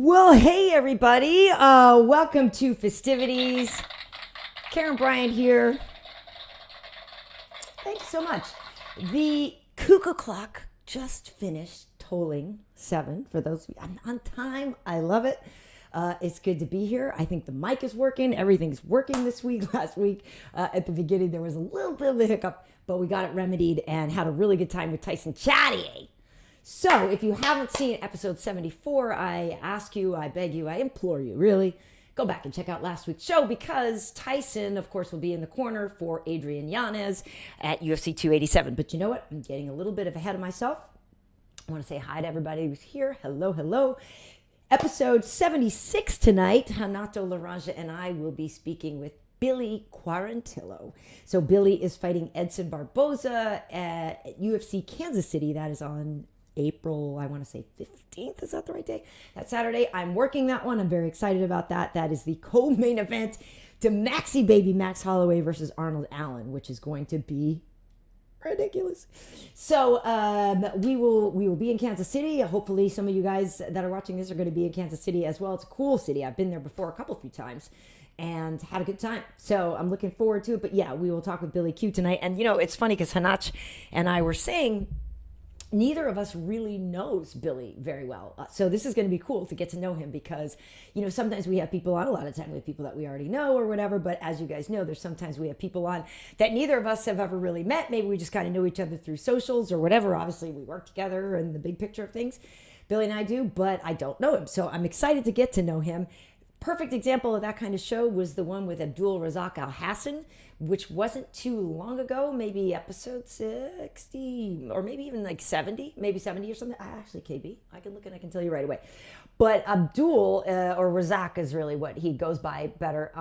Well, hey everybody, welcome to Fistivities. Karyn Bryant here. Thank you so much. The cuckoo clock just finished tolling 7 for those of you. I'm on time. I love it. It's good to be here. I think the mic is working. Everything's working this week. Last week at the beginning there was a little bit of a hiccup, but we got it remedied and had a really good time with Tyson Chattier. So if you haven't seen episode 74, I ask you, I beg you, I implore you, really, go back and check out last week's show because Tyson, of course, will be in the corner for Adrian Yanez at UFC 287. But you know what? I'm getting a little bit ahead of myself. I want to say hi to everybody who's here. Hello, hello. Episode 76 tonight, Renato Laranja and I will be speaking with Billy Quarantillo. So Billy is fighting Edson Barboza at UFC Kansas City. That is on April, I want to say 15th. Is that the right day? That Saturday. I'm working that one. I'm very excited about that. That is the co-main event to Maxi Baby Max Holloway versus Arnold Allen, which is going to be ridiculous. So we will be in Kansas City. Hopefully some of you guys that are watching this are going to be in Kansas City as well. It's a cool city. I've been there before a few times and had a good time. So I'm looking forward to it. But yeah, we will talk with Billy Q tonight. And you know, it's funny because Hanach and I were saying neither of us really knows Billy very well. So this is going to be cool to get to know him because, you know, sometimes we have people on, a lot of time we have people that we already know or whatever, but as you guys know, there's sometimes we have people on that neither of us have ever really met. Maybe we just kind of know each other through socials or whatever. Obviously, we work together in the big picture of things. Billy and I do, but I don't know him. So I'm excited to get to know him. Perfect example of that kind of show was the one with Abdul Razak Al Hassan, which wasn't too long ago, maybe episode 60 or maybe even like 70, maybe 70 or something. Actually, KB, I can look and I can tell you right away. But Abdul or Razak is really what he goes by better.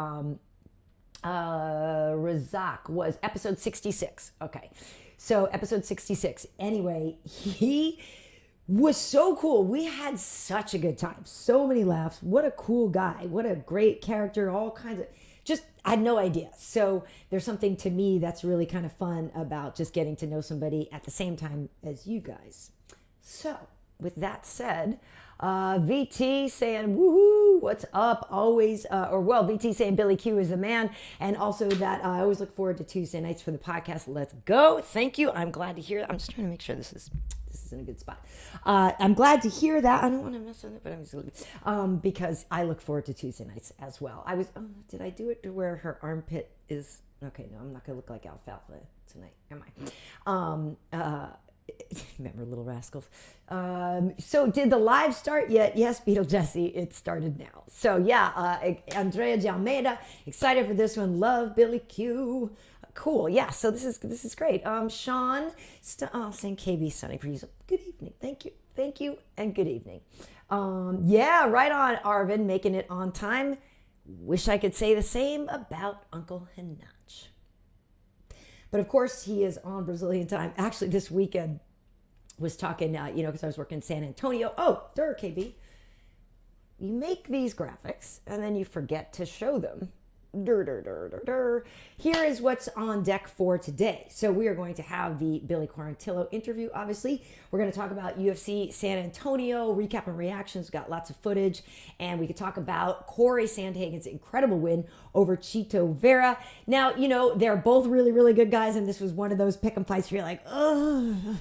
Razak was episode 66. Okay, so episode 66. Anyway, he was so cool. We had such a good time. So many laughs. What a cool guy. What a great character. All kinds of, just, I had no idea. So there's something to me that's really kind of fun about just getting to know somebody at the same time as you guys. So with that said, VT saying, woohoo, what's up? Always, VT saying Billy Q is the man. And also that I always look forward to Tuesday nights for the podcast. Let's go. Thank you. I'm glad to hear that. I'm just trying to make sure this is in a good spot. I'm glad to hear that. I don't want to mess with it, but I'm just because I look forward to Tuesday nights as well. Did I do it to where her armpit is? Okay, no, I'm not going to look like alfalfa tonight, am I? Remember Little Rascals. So did the live start yet? Yes, Beetle Jesse, it started now. So yeah, Andrea de Almeida, excited for this one. Love Billy Q. Cool. Yeah. So this is great. Sean, saying KB Sunny for you. Good evening. Thank you, and good evening. Yeah, right on, Arvin, making it on time. Wish I could say the same about Uncle Hanach. But of course, he is on Brazilian time. Actually, this weekend was talking, because I was working in San Antonio. Oh, KB. You make these graphics and then you forget to show them. Here is what's on deck for today. So we are going to have the Billy Quarantillo interview, obviously. We're going to talk about UFC San Antonio, recap and reactions. We've got lots of footage. And we could talk about Corey Sandhagen's incredible win over Chito Vera. Now, they're both really, really good guys. And this was one of those pick 'em fights where you're like, ugh.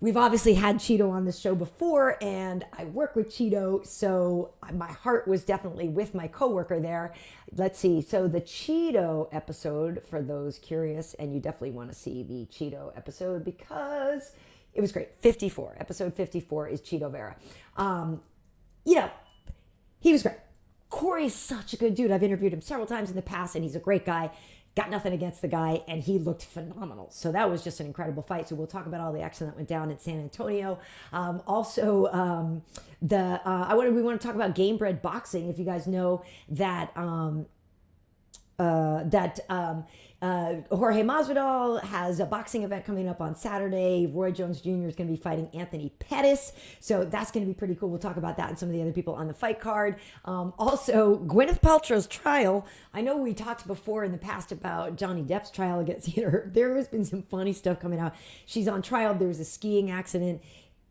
We've obviously had Chito on this show before, and I work with Chito, so my heart was definitely with my coworker there. Let's see. So the Chito episode, for those curious, and you definitely want to see the Chito episode because it was great. 54. Episode 54 is Chito Vera. He was great. Corey's such a good dude. I've interviewed him several times in the past, and he's a great guy. Got nothing against the guy, and he looked phenomenal. So that was just an incredible fight. So we'll talk about all the action that went down in San Antonio. We want to talk about Gamebred Boxing. If you guys know that Jorge Masvidal has a boxing event coming up on Saturday. Roy Jones Jr. is going to be fighting Anthony Pettis. So that's going to be pretty cool. We'll talk about that and some of the other people on the fight card. Also, Gwyneth Paltrow's trial. I know we talked before in the past about Johnny Depp's trial against her. There has been some funny stuff coming out. She's on trial. There was a skiing accident.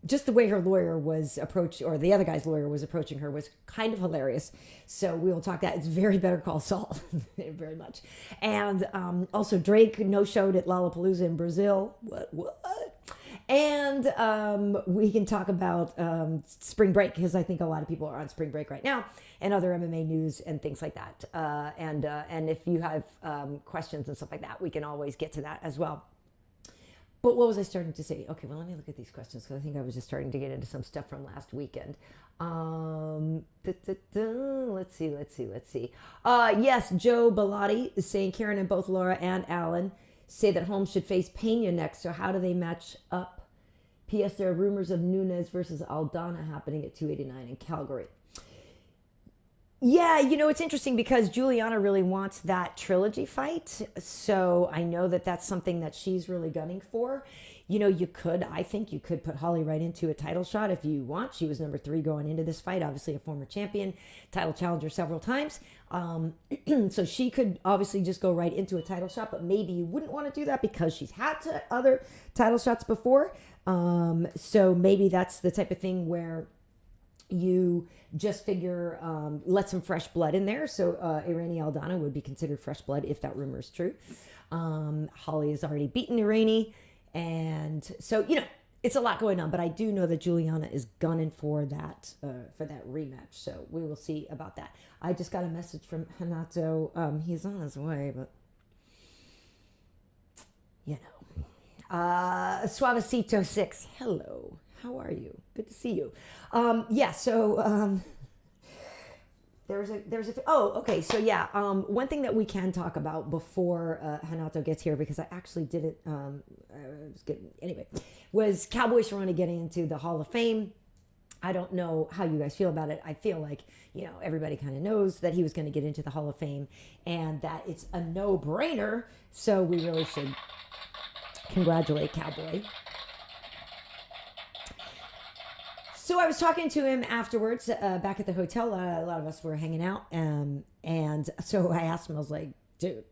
just the way her lawyer was approached, or the other guy's lawyer was approaching her, was kind of hilarious. So we will talk that. It's very Better Call Saul, very much. And also Drake no-showed at Lollapalooza in Brazil. What? And we can talk about spring break, because I think a lot of people are on spring break right now, and other MMA news and things like that. And if you have questions and stuff like that, we can always get to that as well. But what was I starting to say? Okay, well, let me look at these questions, because I think I was just starting to get into some stuff from last weekend. Let's see. Yes, Joe Bellotti is saying Karyn and both Laura and Alan say that Holmes should face Pena next. So how do they match up? P.S. There are rumors of Nunes versus Aldana happening at 289 in Calgary. Yeah, it's interesting because Juliana really wants that trilogy fight. So I know that that's something that she's really gunning for. I think you could put Holly right into a title shot if you want. She was number 3 going into this fight, obviously a former champion, title challenger several times. So she could obviously just go right into a title shot, but maybe you wouldn't want to do that because she's had other title shots before. So maybe that's the type of thing where you just figure let some fresh blood in there. So Irani Aldana would be considered fresh blood if that rumor is true. Holly has already beaten Irani. And so, it's a lot going on, but I do know that Juliana is gunning for that rematch. So we will see about that. I just got a message from Renato. He's on his way, but Suavecito 6. Hello. How are you? Good to see you. One thing that we can talk about before Renato gets here, because I actually did it, was Cowboy Cerrone getting into the Hall of Fame. I don't know how you guys feel about it. I feel like, everybody kind of knows that he was going to get into the Hall of Fame and that it's a no-brainer. So we really should congratulate Cowboy. So I was talking to him afterwards back at the hotel. A lot of us were hanging out. And so I asked him, I was like, dude,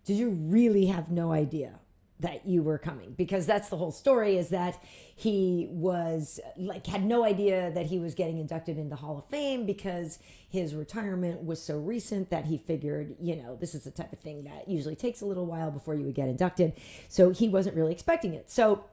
did you really have no idea that you were coming? Because that's the whole story, is that he was had no idea that he was getting inducted into the Hall of Fame, because his retirement was so recent that he figured, this is the type of thing that usually takes a little while before you would get inducted. So he wasn't really expecting it. So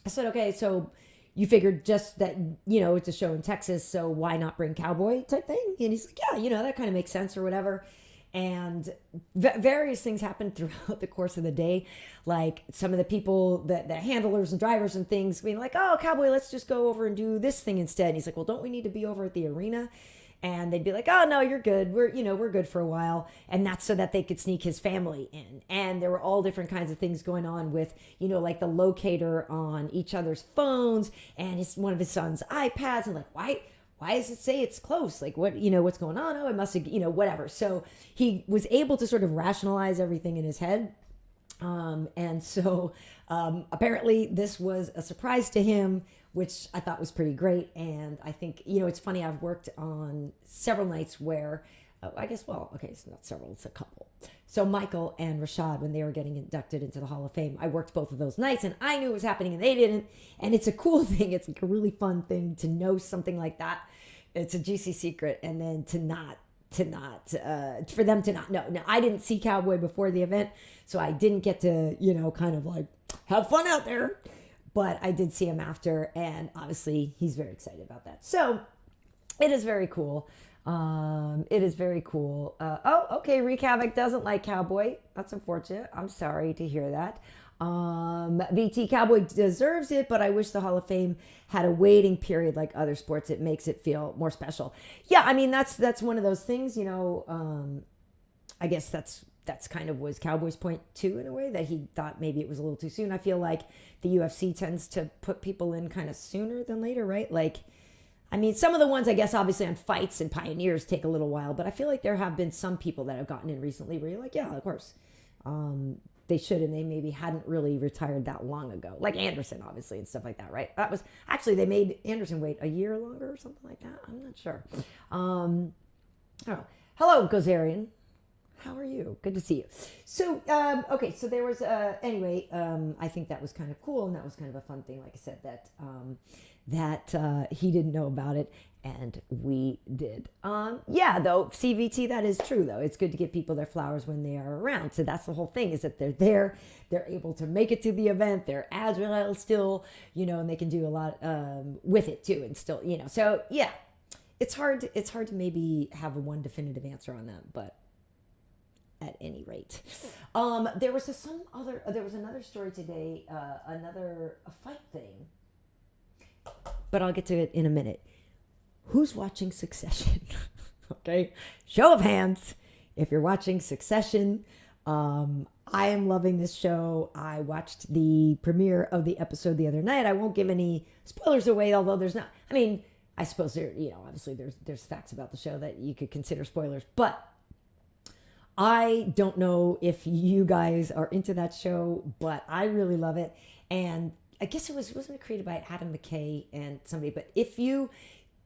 I said, okay, so you figured just that, it's a show in Texas, so why not bring Cowboy type thing? And he's like, yeah, that kind of makes sense or whatever. And various things happened throughout the course of the day. Like some of the people, the handlers and drivers and things being like, oh, Cowboy, let's just go over and do this thing instead. And he's like, well, don't we need to be over at the arena? And they'd be like, oh, no, you're good. We're good for a while. And that's so that they could sneak his family in. And there were all different kinds of things going on with, like the locator on each other's phones and one of his son's iPads. And like, why does it say it's close? Like, what, what's going on? Oh, it must have, whatever. So he was able to sort of rationalize everything in his head. And so apparently this was a surprise to him, which I thought was pretty great. And I think, it's funny, I've worked on several nights where, it's not several, it's a couple. So Michael and Rashad, when they were getting inducted into the Hall of Fame, I worked both of those nights and I knew it was happening and they didn't. And it's a cool thing. It's like a really fun thing to know something like that. It's a juicy secret. And then for them to not know. Now, I didn't see Cowboy before the event, so I didn't get to, kind of like have fun out there. But I did see him after, and obviously he's very excited about that. So it is very cool. Okay, Reek Havoc doesn't like Cowboy. That's unfortunate. I'm sorry to hear that. VT Cowboy deserves it, but I wish the Hall of Fame had a waiting period like other sports. It makes it feel more special. Yeah, I mean, that's one of those things, I guess that's kind of was Cowboy's point too, in a way, that he thought maybe it was a little too soon. I feel like the UFC tends to put people in kind of sooner than later, right? Like, I mean, some of the ones, I guess, obviously on Fights and Pioneers take a little while, but I feel like there have been some people that have gotten in recently where you're like, yeah, of course. They should, and they maybe hadn't really retired that long ago. Like Anderson, obviously, and stuff like that, right? That was, actually, they made Anderson wait a year longer or something like that. I'm not sure. Hello, Gozerian. How are you? Good to see you. So, okay, so there was, anyway, I think that was kind of cool, and that was kind of a fun thing, like I said, that he didn't know about it, and we did. Yeah, though, CVT, that is true, though. It's good to give people their flowers when they are around. So that's the whole thing, is that they're there, they're able to make it to the event, they're agile still, and they can do a lot with it, too, and still, So, yeah, it's hard to maybe have a one definitive answer on that, but at any rate, there was another story today, a fight thing, but I'll get to it in a minute. Who's watching Succession? Okay, show of hands if you're watching Succession. I am loving this show. I watched the premiere of the episode the other night. I won't give any spoilers away, although there's not. I mean, I suppose there, obviously there's facts about the show that you could consider spoilers, but I don't know if you guys are into that show, but I really love it. And I guess wasn't it created by Adam McKay and somebody, but if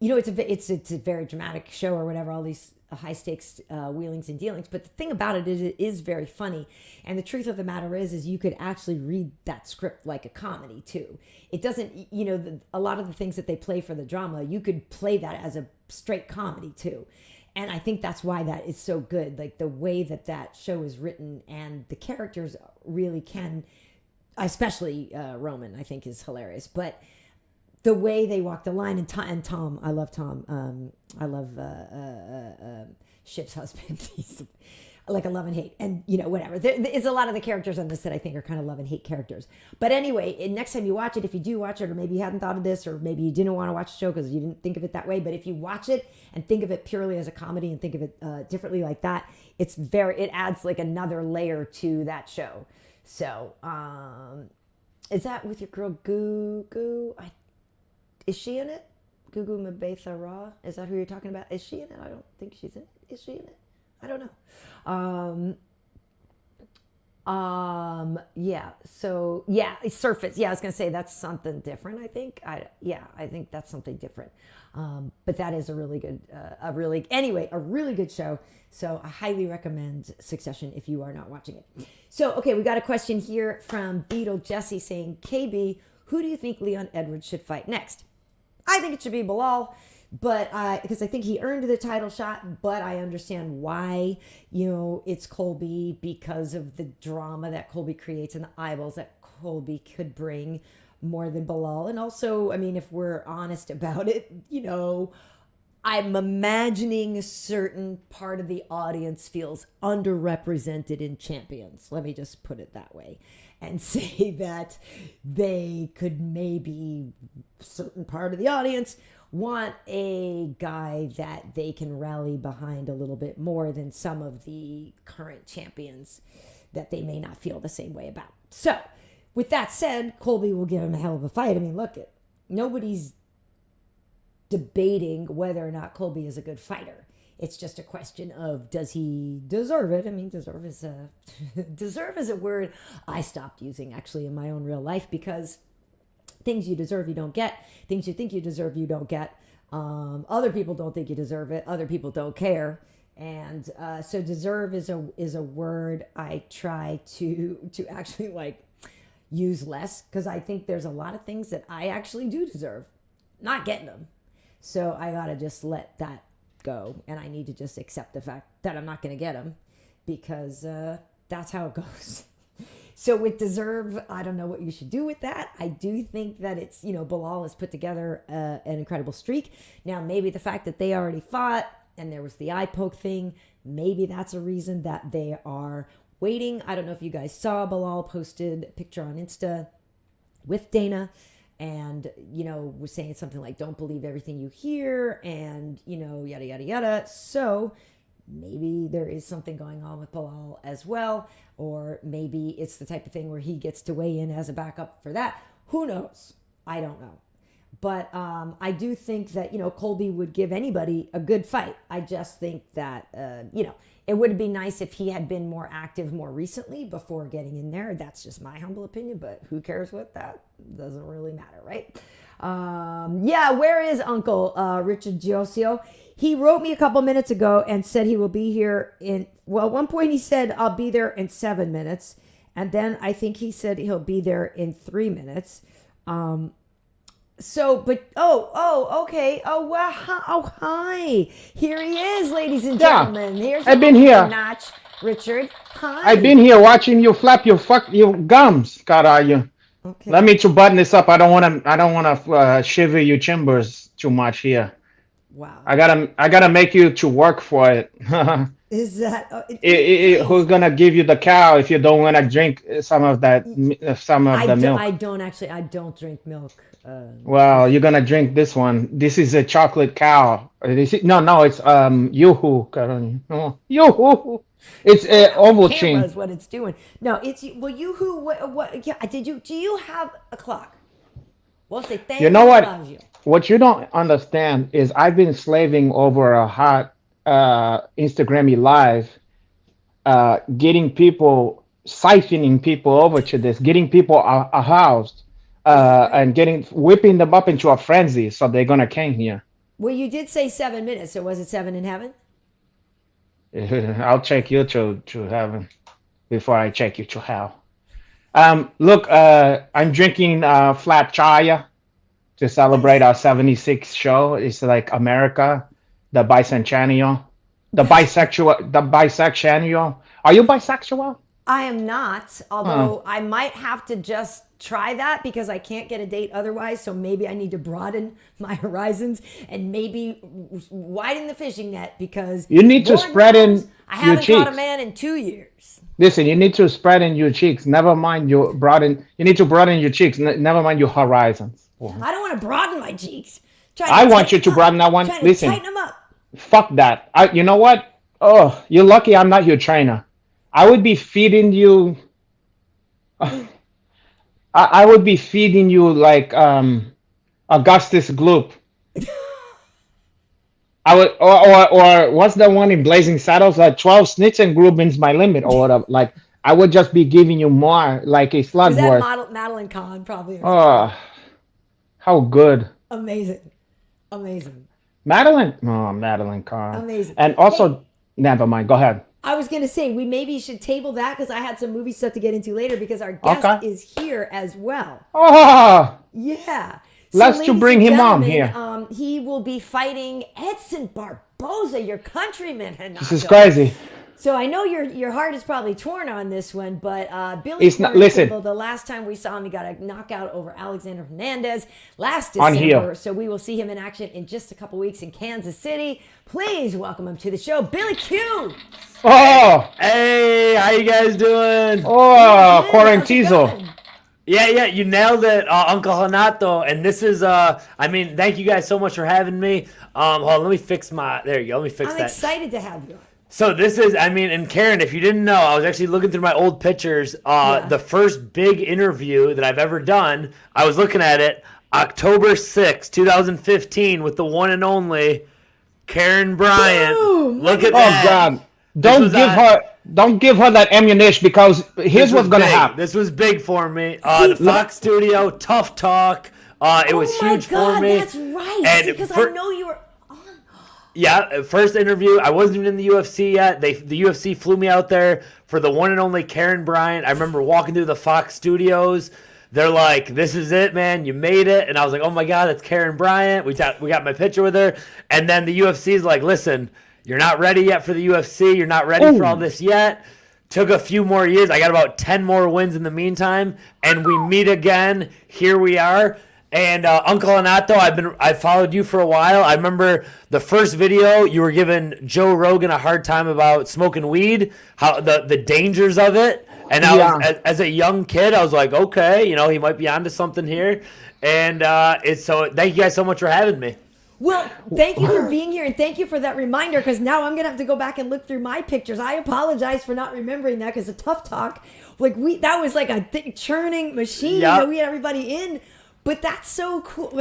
it's a very dramatic show or whatever, all these high stakes wheelings and dealings. But the thing about it is, it is very funny. And the truth of the matter is you could actually read that script like a comedy too. It doesn't, a lot of the things that they play for the drama, you could play that as a straight comedy too. And I think that's why that is so good. Like the way that show is written, and the characters really can, especially Roman, I think is hilarious. But the way they walk the line, and Tom, I love Tom. I love Shiv's husband. He's like a love and hate, and whatever. There's a lot of the characters on this that I think are kind of love and hate characters. But anyway, next time you watch it, if you do watch it, or maybe you hadn't thought of this, or maybe you didn't want to watch the show because you didn't think of it that way, but if you watch it and think of it purely as a comedy and think of it differently like that, it adds like another layer to that show. So, is that with your girl Gugu? Is she in it? Gugu Mbatha Raw? Is that who you're talking about? Is she in it? I don't think she's in it. Is she in it? I don't know. Yeah. So yeah, Surface. Yeah, I was gonna say that's something different. I think. I think that's something different. But that is a really good, a really good show. So I highly recommend Succession if you are not watching it. So okay, we got a question here from Beetle Jesse saying, KB, who do you think Leon Edwards should fight next? I think it should be Bilal. But because I think he earned the title shot, but I understand why, it's Colby, because of the drama that Colby creates and the eyeballs that Colby could bring more than Bilal. And also, I mean, if we're honest about it, I'm imagining a certain part of the audience feels underrepresented in champions. Let me just put it that way and say that they could maybe, certain part of the audience want a guy that they can rally behind a little bit more than some of the current champions that they may not feel the same way about. So, with that said, Colby will give him a hell of a fight. I mean, nobody's debating whether or not Colby is a good fighter. It's just a question of, does he deserve it? I mean, deserve is a word I stopped using actually in my own real life, because things you deserve, you don't get. Things you think you deserve, you don't get. Other people don't think you deserve it. Other people don't care. And so deserve is a word I try to actually use less, because I think there's a lot of things that I actually do deserve, not getting them. So I gotta just let that go, and I need to just accept the fact that I'm not gonna get them, because that's how it goes. So with deserve, I don't know what you should do with that. I do think that it's, Bilal has put together an incredible streak. Now, maybe the fact that they already fought and there was the eye poke thing, maybe that's a reason that they are waiting. I don't know if you guys saw, Bilal posted a picture on Insta with Dana and, was saying something like, don't believe everything you hear and, yada, yada, yada. So maybe there is something going on with Bilal as well, or maybe it's the type of thing where he gets to weigh in as a backup for that. Who knows? I don't know. But I do think that, Colby would give anybody a good fight. I just think that, it would be nice if he had been more active more recently before getting in there. That's just my humble opinion, but who cares what that? Doesn't really matter, right? Where is Uncle Richard Giosio? He wrote me a couple minutes ago and said he will be here at one point he said, I'll be there in 7 minutes. And then I think he said he'll be there in 3 minutes. Okay. Oh, wow. Oh, hi. Here he is, ladies and gentlemen. Here's I've been here. Notch, Richard. Hi. I've been here watching you flap your gums, caralho. Okay. Let me to button this up. I don't want to shiver your chambers too much here. Wow. I gotta make you to work for it. Is that who's gonna give you the cow if you don't want to drink some of the milk? I don't drink milk. Well, you're gonna drink this one. This is a chocolate cow. It's Yoo-hoo, Karyn. No, Yoo-hoo. It's Ovaltine. Is what it's doing. No, it's Yoo-hoo. What? Yeah. Do you have a clock? Well, say thank you. You know what? What you don't understand is I've been slaving over a hot Instagram Live, getting people, siphoning people over to this, getting people aroused, and whipping them up into a frenzy, so they're gonna come here. Well, you did say 7 minutes, so was it 7 in heaven? I'll check you to heaven before I check you to hell. Look, I'm drinking flat chaya to celebrate our 76th show. It's like America, the bicentennial, the bisexual. Are you bisexual? I am not, although I might have to just try that because I can't get a date otherwise. So maybe I need to broaden my horizons and maybe widen the fishing net because you need to spread in. I haven't caught a man in 2 years. Listen, you need to spread in your cheeks. Never mind you need to broaden your cheeks. Never mind your horizons. I don't want to broaden my cheeks. I want you to broaden that one. Listen, tighten them up. Fuck that. You know what? Oh, you're lucky I'm not your trainer. I would be feeding you. I would be feeding you like Augustus Gloop. I would, or what's the one in Blazing Saddles? 12 Snitzengrubens my limit, or whatever. Like I would just be giving you more, like a Slugworth. Is that Madeline Kahn probably? Oh, how good! Amazing. Madeline Kahn. Amazing. And also, never mind. Go ahead. I was going to say, we maybe should table that because I had some movie stuff to get into later because our guest is here as well. Oh! Yeah. Let's to bring him on here. He will be fighting Edson Barboza, your countryman. Renato. This is crazy. So I know your heart is probably torn on this one, but Billy Quarantillo, listen. The last time we saw him, he got a knockout over Alexander Hernandez last December. So we will see him in action in just a couple weeks in Kansas City. Please welcome him to the show, Billy Q. Oh, hey, how you guys doing? Oh, Quarantillo. Yeah, you nailed it, Uncle Renato. And this is, thank you guys so much for having me. Hold on, let me fix there you go, let me fix that. I'm excited to have you. So this is, and Karyn, if you didn't know, I was actually looking through my old pictures. The first big interview that I've ever done, I was looking at it, October 6, 2015, with the one and only Karyn Bryant. Boom. Look at that. Oh, God. Don't give her that ammunition because here's what's going to happen. This was big for me. The Fox Studio, tough talk. It was huge for me. That's right. Because I know you were on. Yeah, first interview. I wasn't even in the UFC yet. The UFC flew me out there for the one and only Karyn Bryant. I remember walking through the Fox Studios. They're like, "This is it, man. You made it." And I was like, "Oh my God, that's Karyn Bryant." We got my picture with her. And then the UFC is like, "Listen, you're not ready yet for the UFC. You're not ready for all this yet." Took a few more years. I got about 10 more wins in the meantime. And we meet again. Here we are. And Uncle Renato, I followed you for a while. I remember the first video you were giving Joe Rogan a hard time about smoking weed, how the dangers of it. And I was, as a young kid, I was like, okay, he might be onto something here. And thank you guys so much for having me. Well, thank you for being here, and thank you for that reminder, because now I'm going to have to go back and look through my pictures. I apologize for not remembering that, because a tough talk, that was like a churning machine. Yep. We had everybody in, but that's so cool.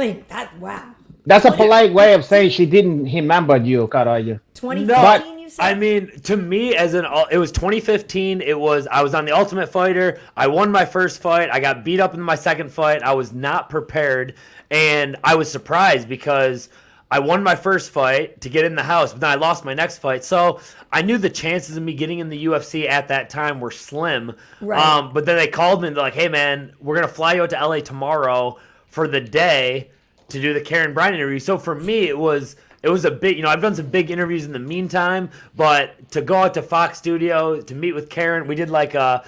Wow. That's a polite way of saying she didn't remember you, Karaya. 2015, you said? To me, it was 2015. I was on The Ultimate Fighter. I won my first fight. I got beat up in my second fight. I was not prepared, and I was surprised because I won my first fight to get in the house, but then I lost my next fight. So I knew the chances of me getting in the UFC at that time were slim. Right. But then they called me and they're like, hey, man, we're going to fly you out to LA tomorrow for the day to do the Karyn Bryant interview. So for me, it was a big, I've done some big interviews in the meantime, but to go out to Fox Studio to meet with Karyn, we did like a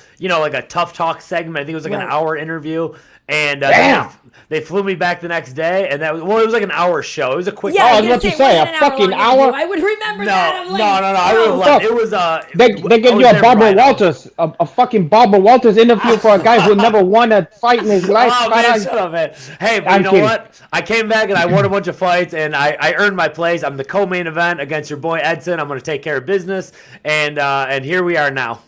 tough talk segment. I think it was like an hour interview. And they flew me back the next day, and it was like an hour show. It was a quick. Yeah, I was about to say a fucking hour. I would remember that. I'm No. like, I would have left. It was They give you a Barbara Walters, a fucking Barbara Walters interview for a guy who never won a fight in his life. Oh man, shut up, man. Hey, but you know what? I came back and I won a bunch of fights, and I earned my place. I'm the co-main event against your boy Edson. I'm going to take care of business, and here we are now.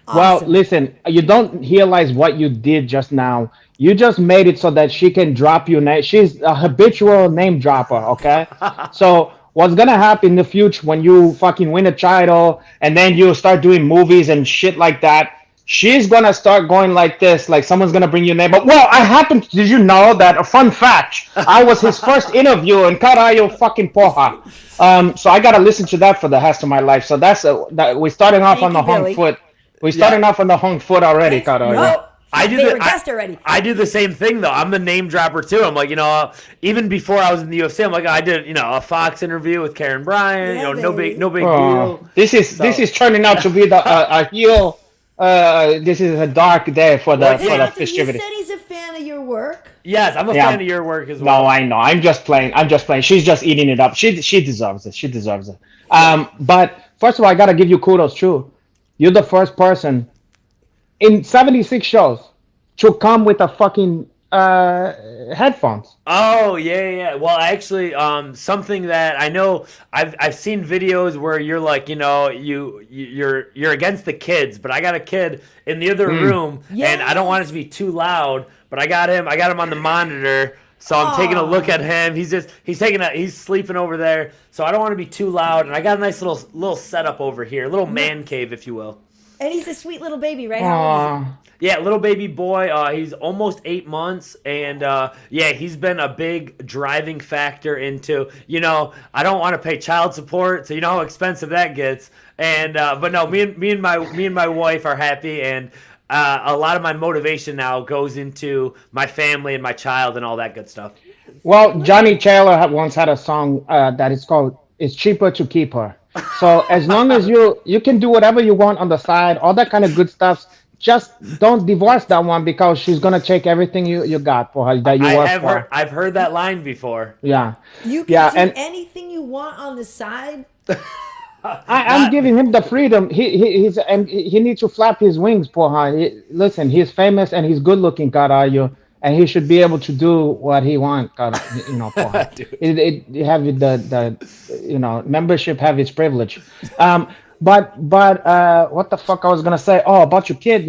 Awesome. Well, listen, you don't realize what you did just now. You just made it so that she can drop your name. She's a habitual name dropper, okay? So what's going to happen in the future when you fucking win a title and then you start doing movies and shit like that, she's going to start going like this, like someone's going to bring your name up. Well, did you know that, a fun fact, I was his first interview in Carayo fucking Poja. So I got to listen to that for the rest of my life. So we're starting off on the hung foot. We're starting off on the hung foot already, Carayo. No. I do the same thing though. I'm the name dropper too. I'm like, even before I was in the UFC, I'm like, I did, a Fox interview with Karyn Bryant. No big deal. This is turning out to be a heel. This is a dark day for the Fistivities. You said he's a fan of your work. Yes, I'm a fan of your work as well. No, I know. I'm just playing. She's just eating it up. She deserves it. She deserves it. But first of all, I gotta give you kudos too. You're the first person in 76 shows to come with a fucking headphones. Oh yeah. Well, actually, something that I know I've seen videos where you're like, you're against the kids, but I got a kid in the other room, and I don't want it to be too loud. But I got him on the monitor, so I'm taking a look at him. He's sleeping over there, so I don't want to be too loud. And I got a nice little setup over here, a little man cave, if you will. And he's a sweet little baby, right? How old is he? Yeah, little baby boy. He's almost 8 months, and he's been a big driving factor into. I don't want to pay child support, so you know how expensive that gets. And but no, me and my wife are happy, and a lot of my motivation now goes into my family and my child and all that good stuff. Well, Johnny Taylor once had a song that is called "It's Cheaper to Keep Her." So as long as you can do whatever you want on the side, all that kind of good stuff, just don't divorce that one because she's gonna take everything you got for her that you work for. I've heard that line before. Yeah. You can do anything you want on the side. I'm giving him the freedom. He needs to flap his wings, for her. Listen, he's famous and he's good looking, Carayo. And he should be able to do what he wants, for her. It have the membership have its privilege. But what the fuck I was gonna say? Oh, about your kid,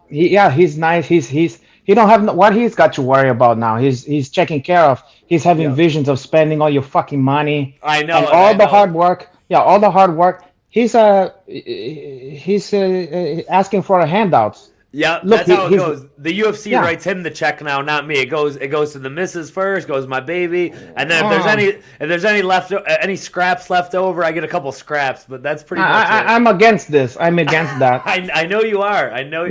he's nice. He don't have what he's got to worry about now. He's taken care of. He's having visions of spending all your fucking money. I know. And all the hard work. Yeah, all the hard work. He's asking for handouts. Yeah, that's how it goes. The UFC writes him the check now, not me. It goes to the missus first, goes my baby, and then if there's any scraps left over, I get a couple scraps. But that's pretty much it. I'm against this. I'm against that. I know you are. I know.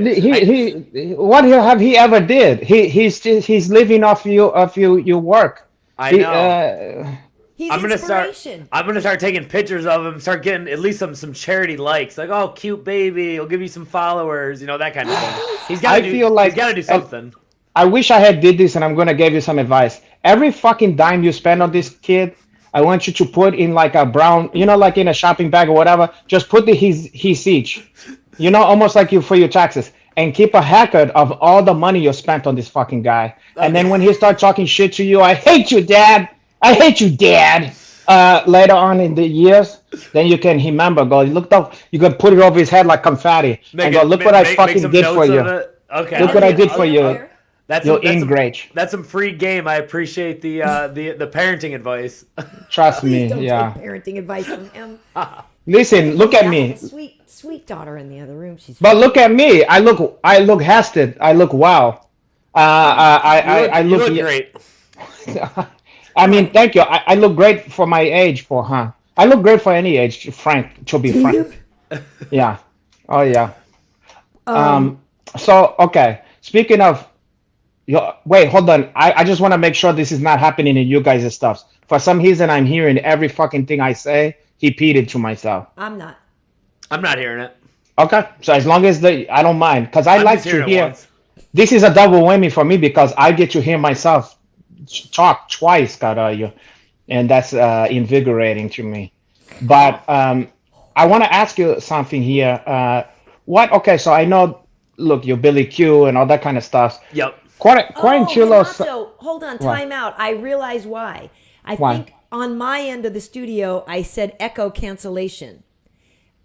What have he ever did? He's living off your work. I know. He's I'm gonna start taking pictures of him. Start getting at least some charity likes, like, oh, cute baby. He'll give you some followers, that kind of thing. He's got to do something. I wish I had did this, and I'm gonna give you some advice. Every fucking dime you spend on this kid, I want you to put in like a brown, like in a shopping bag or whatever. Just put his each, almost like you for your taxes, and keep a record of all the money you spent on this fucking guy. Okay. And then when he starts talking shit to you, I hate you, Dad. I hate you, Dad. Later on in the years, then you can remember. You can put it over his head like confetti. Look what I fucking did for you. Okay. Look what I did for you. That's some free game. I appreciate the parenting advice. Trust me. Don't take parenting advice from him. Listen, look at me. Sweet daughter in the other room. But look at me. I look hasted. I look wow. I look great. I mean, thank you. I look great for my age, for huh? I look great for any age, Frank. To be Do frank, you? yeah. Oh yeah. Um, So okay. Speaking of, wait, hold on. I just want to make sure this is not happening in you guys' stuff. For some reason, I'm hearing every fucking thing I say repeated to myself. I'm not. I'm not hearing it. Okay, so as long as I don't mind, because I I'm like just to hearing it hear. once. This is a double whammy for me because I get to hear myself talk twice, Carayo, and that's invigorating to me. But I want to ask you something here. What? Okay, so I know. Look, you're Billy Q and all that kind of stuff. Yep. Oh, Quarantillo. Renato, hold on, What? time out. I realize why. I Why? think on my end of the studio, I said echo cancellation.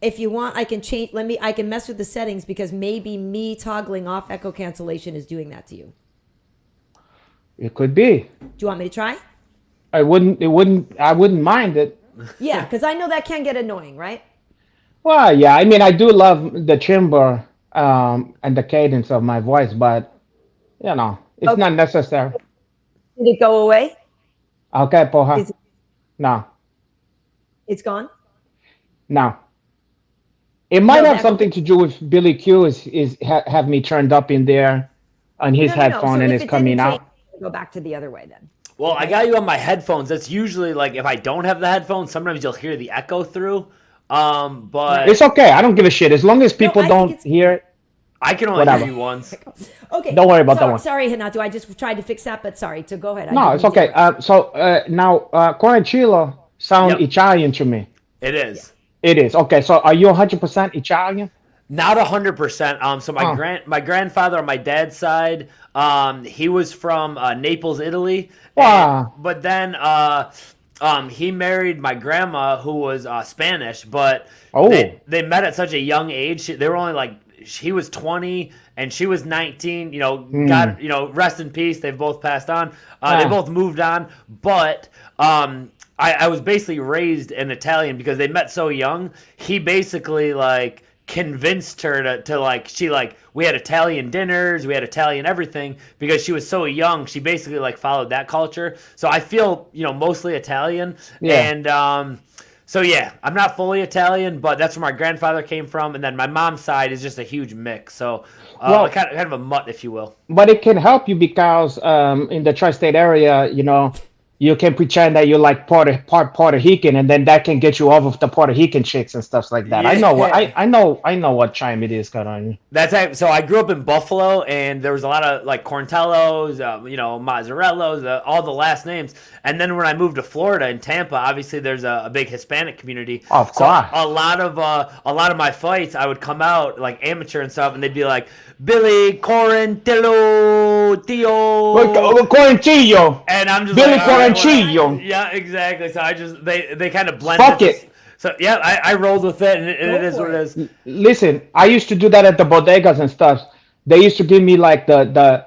If you want, I can change. I can mess with the settings because maybe me toggling off echo cancellation is doing that to you. It could be. Do you want me to try? I wouldn't. It wouldn't. I wouldn't mind it. Yeah, because I know that can get annoying, right? Well, yeah. I mean, I do love the timbre and the cadence of my voice, but it's not necessary. Did it go away? Okay, poha. Is No, it's gone? no. It might No, have something to do with Billy Q have me turned up in there on his No. headphone So and if it's it coming didn't change, out. go back to the other way then. Well, I got you on my headphones. That's usually like if I don't have the headphones, sometimes you'll hear the echo through. But It's okay. I don't give a shit as long as people I think don't it's- hear it. I can only Whatever. hear you once. Okay. Don't worry about that one. Sorry, Renato. I just tried to fix that, but sorry. So go ahead. I No, didn't it's mean to okay. interrupt. Now, Quarantillo sound Yep. Italian to me. It is. It is okay. So, are you 100% Italian? Not 100%. So my grandfather on my dad's side, he was from Naples, Italy. Wow. But then he married my grandma, who was Spanish. But Oh. they met at such a young age. They were only like he was 20 and she was 19. God, rest in peace. They've both passed on. They both moved on. But I was basically raised an Italian because they met so young. He basically like convinced her to we had Italian dinners, we had Italian everything because she was so young. She basically like followed that culture. So I feel mostly Italian. Yeah. And so yeah, I'm not fully Italian, but that's where my grandfather came from, and then my mom's side is just a huge mix. So kind of a mutt, if you will. But it can help you because in the tri-state area, you can pretend that you're like part Puerto Rican, and then that can get you off of the Puerto Rican chicks and stuff like that. Yeah. I know what chime it is, Karyn. So I grew up in Buffalo, and there was a lot of like Corntellos, Mazzarellos, all the last names. And then when I moved to Florida in Tampa, obviously there's a big Hispanic community. Of course. So a lot of my fights, I would come out like amateur and stuff, and they'd be like Billy Quarantillo, Tio, Quarantillo. and I'm just Billy like, all right, Quarantillo. yeah, exactly. So they kind of blend. Fuck it. So yeah, I rolled with it, and it is what it is. Listen, I used to do that at the bodegas and stuff. They used to give me like the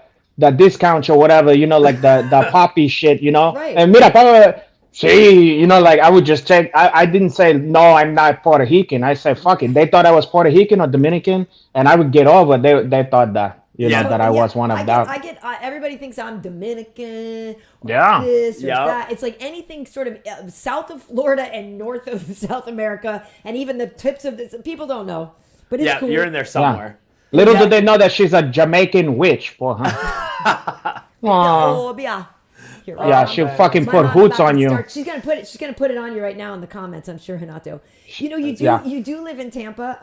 discounts or whatever, like the poppy shit, Right. And mira, see, like I would just take. I didn't say no, I'm not Puerto Rican. I said fuck it. They thought I was Puerto Rican or Dominican, and I would get over. They thought that that I was one of them. I get. Everybody thinks I'm Dominican. Or Yeah. This or Yeah. that. It's like anything sort of south of Florida and north of South America, and even the tips of this. People don't know, but it's Yeah, cool. you're in there somewhere. Little do they know that she's a Jamaican witch, boy, huh? Aw. Oh, yeah. Here, right Yeah, now. she'll fucking My put mom's hoots about to on you. start- She's gonna put it. She's gonna put it on you right now in the comments. I'm sure, Renato. You do. Yeah. You do live in Tampa.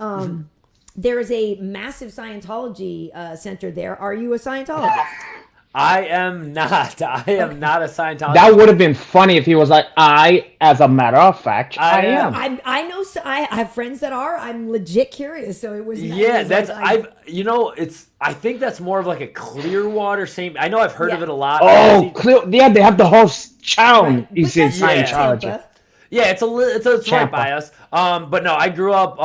There is a massive Scientology center there. Are you a Scientologist? I am not. I am not a Scientologist. That would have been funny if he was like, as a matter of fact, I am. I know. I have friends that are. I'm legit curious. So it was. Yeah, it was that's like, I think that's more of like a Clearwater same. I know I've heard of it a lot. Oh, yeah, they have the whole town Right. is But in that's not Scientology. Tampa. Yeah, it's right Champa. by us. But no, I grew up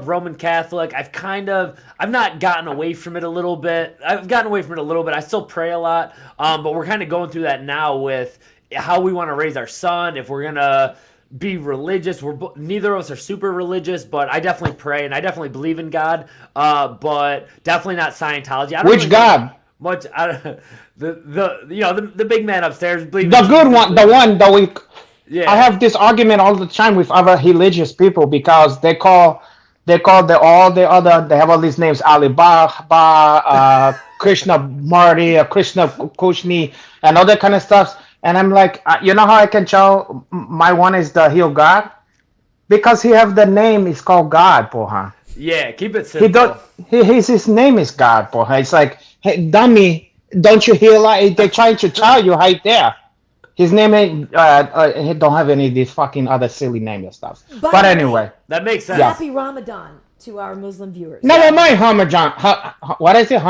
Roman Catholic. I've not gotten away from it a little bit. I've gotten away from it a little bit. I still pray a lot. But we're kind of going through that now with how we want to raise our son. If we're gonna be religious, neither of us are super religious, but I definitely pray and I definitely believe in God. But definitely not Scientology. I don't Which really God? much. The big man upstairs. Believe The good one, the one that we. Yeah. I have this argument all the time with other religious people because they call all the other, they have all these names, Ali Baba, Krishna Marty, Krishna Kushni, and all that kind of stuff. And I'm like, you know how I can tell my one is the heel God? Because he have the name, it's called God, porra. Yeah, keep it simple. His name is God, porra. It's like, hey, dummy, don't you hear like they're trying to tell you right there. His name ain't, he don't have any of these fucking other silly names and stuff. But anyway. That makes sense. Happy Ramadan to our Muslim viewers. Never mind Ramadan. What is it?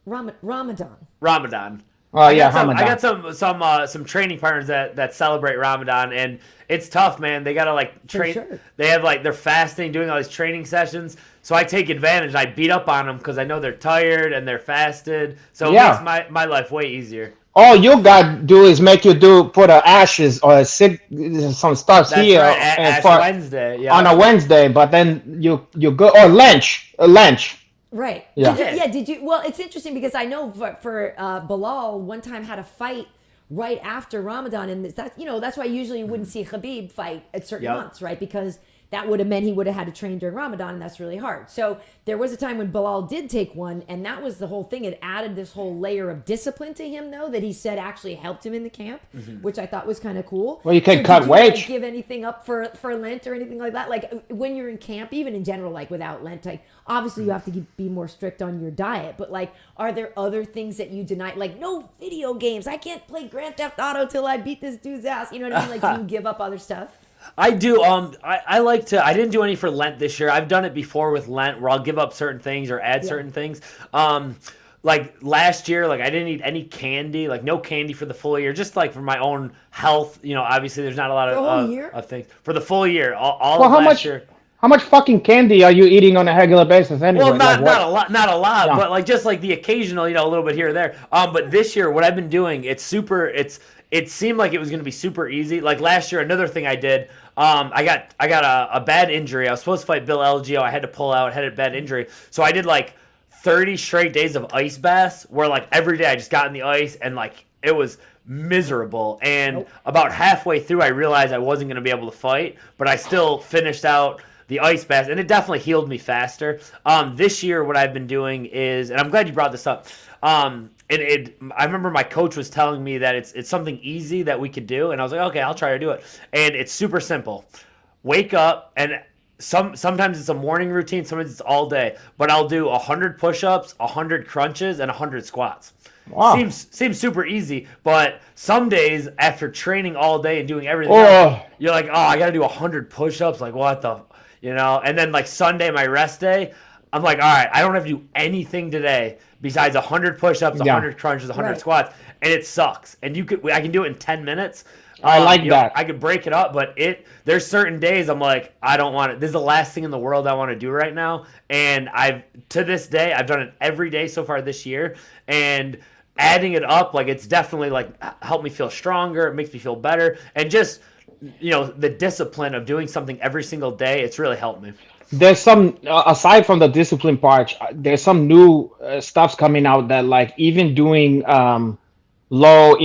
Ramadan. Oh yeah, Ramadan. I got some training partners that celebrate Ramadan, and it's tough, man. They gotta like train. Sure. They have like they're fasting, doing all these training sessions. So I take advantage. I beat up on them because I know they're tired and they're fasted. So it makes my life way easier. All you gotta do is put ashes or some stuff That's here right. Ash Wednesday. Yeah. On a Wednesday, but then you go or lunch. Right. Yeah. Did you? Well, it's interesting because I know for Bilal one time had a fight right after Ramadan, and that's why usually you wouldn't see Khabib fight at certain months, right? Because that would have meant he would have had to train during Ramadan, and that's really hard. So there was a time when Bilal did take one, and that was the whole thing. It added this whole layer of discipline to him, though, that he said actually helped him in the camp, which I thought was kind of cool. Well, you can cut weight. Did you like, give anything up for Lent or anything like that? Like when you're in camp, even in general, like without Lent, like obviously you have to be more strict on your diet, but like are there other things that you deny? Like no video games. I can't play Grand Theft Auto till I beat this dude's ass. You know what I mean? Like do you give up other stuff? I do. I like to. I didn't do any for Lent this year. I've done it before with Lent, where I'll give up certain things or add certain things. Like last year, like I didn't eat any candy, like no candy for the full year, just like for my own health. You know, obviously there's not a lot of things for the full year. All how last much? Year. How much fucking candy are you eating on a regular basis anyway? Well, not a lot, No. but like just like the occasional, a little bit here or there. But this year, what I've been doing, it seemed like it was going to be super easy. Like last year, another thing I did, I got a bad injury. I was supposed to fight Bill Algeo. I had to pull out. Had a bad injury, so I did like 30 straight days of ice baths, where like every day I just got in the ice and like it was miserable. And about halfway through, I realized I wasn't going to be able to fight, but I still finished out the ice bath, and it definitely healed me faster. This year, what I've been doing is, and I'm glad you brought this up. I remember my coach was telling me that it's something easy that we could do, and I was like, okay, I'll try to do it. And it's super simple. Wake up, and sometimes it's a morning routine, sometimes it's all day. But I'll do 100 push-ups, 100 crunches, and 100 squats. Wow. Seems super easy, but some days after training all day and doing everything else, you're like, I got to do 100 push-ups. Like what the, And then like Sunday, my rest day, I'm like, all right, I don't have to do anything today besides 100 push-ups, 100 crunches, 100 squats, and it sucks. And I can do it in 10 minutes. I like that. I could break it up, but there's certain days I'm like, I don't want it. This is the last thing in the world I want to do right now. And to this day, I've done it every day so far this year. And adding it up, like it's definitely like helped me feel stronger. It makes me feel better. And just, the discipline of doing something every single day, it's really helped me. There's some, aside from the discipline part, there's some new stuffs coming out that like even doing low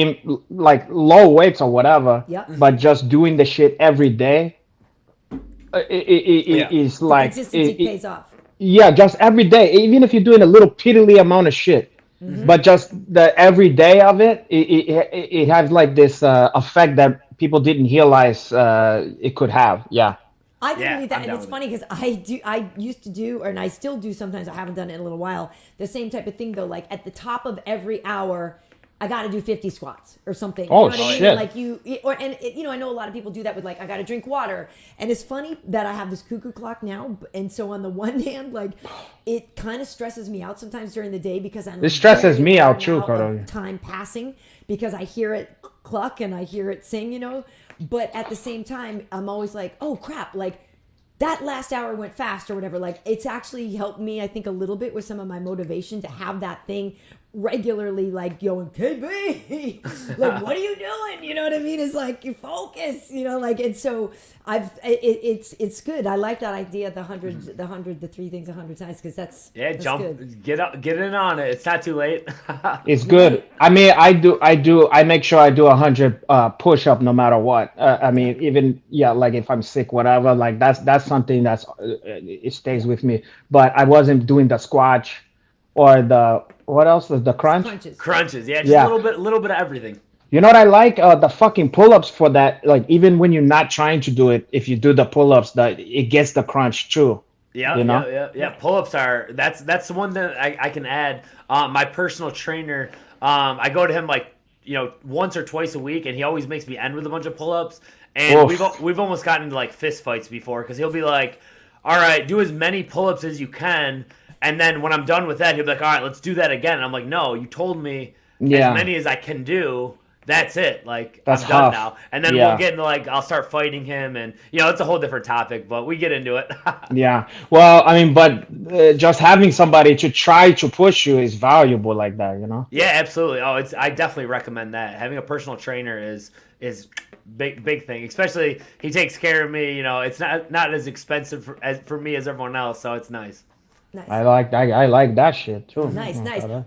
weights or whatever, but just doing the shit every day, is like consistency pays off. Yeah, just every day, even if you're doing a little piddly amount of shit, but just the every day of it has like this effect that people didn't realize it could have. Yeah. I can believe that, and it's funny because I used to do, and I still do sometimes. I haven't done it in a little while. The same type of thing though. Like at the top of every hour, I got to do 50 squats or something. Oh, you know what shit! I mean? Like I know a lot of people do that with like I got to drink water, and it's funny that I have this cuckoo clock now, and so on the one hand, like it kind of stresses me out sometimes during the day because it stresses me out too, Karyn. Time passing because I hear it cluck and I hear it sing, But at the same time, I'm always like, oh crap, like that last hour went fast or whatever. Like it's actually helped me, I think, a little bit with some of my motivation to have that thing regularly like going, KB, like, what are you doing? You know what I mean? It's like, you focus, you know, like, and so it's good. I like that idea, the 3 things 100 times, because that's good. Get in on it. It's not too late. It's good. I mean, I make sure I do 100 push-up no matter what. I mean, even like if I'm sick, whatever, like that's something that's it stays with me. But I wasn't doing the squatch or the what else was the crunch? Crunches, yeah, just a little bit of everything. You know what I like? The fucking pull-ups for that. Like even when you're not trying to do it, if you do the pull-ups, it gets the crunch too. Yeah, you know? yeah. Pull-ups that's the one that I can add. My personal trainer, I go to him like, you know, once or twice a week, and he always makes me end with a bunch of pull-ups. And we've almost gotten into like fist fights before, because he'll be like, all right, do as many pull-ups as you can. And then when I'm done with that, he'll be like, all right, let's do that again. And I'm like, no, you told me as many as I can do. That's it. Like, I'm done now. And then we'll get into like, I'll start fighting him. And, you know, it's a whole different topic, but we get into it. Yeah. Well, I mean, but just having somebody to try to push you is valuable like that, you know? Yeah, absolutely. Oh, I definitely recommend that. Having a personal trainer is big thing. Especially he takes care of me. You know, it's not as expensive for me as everyone else, so it's nice. Nice. I like that shit too. Nice.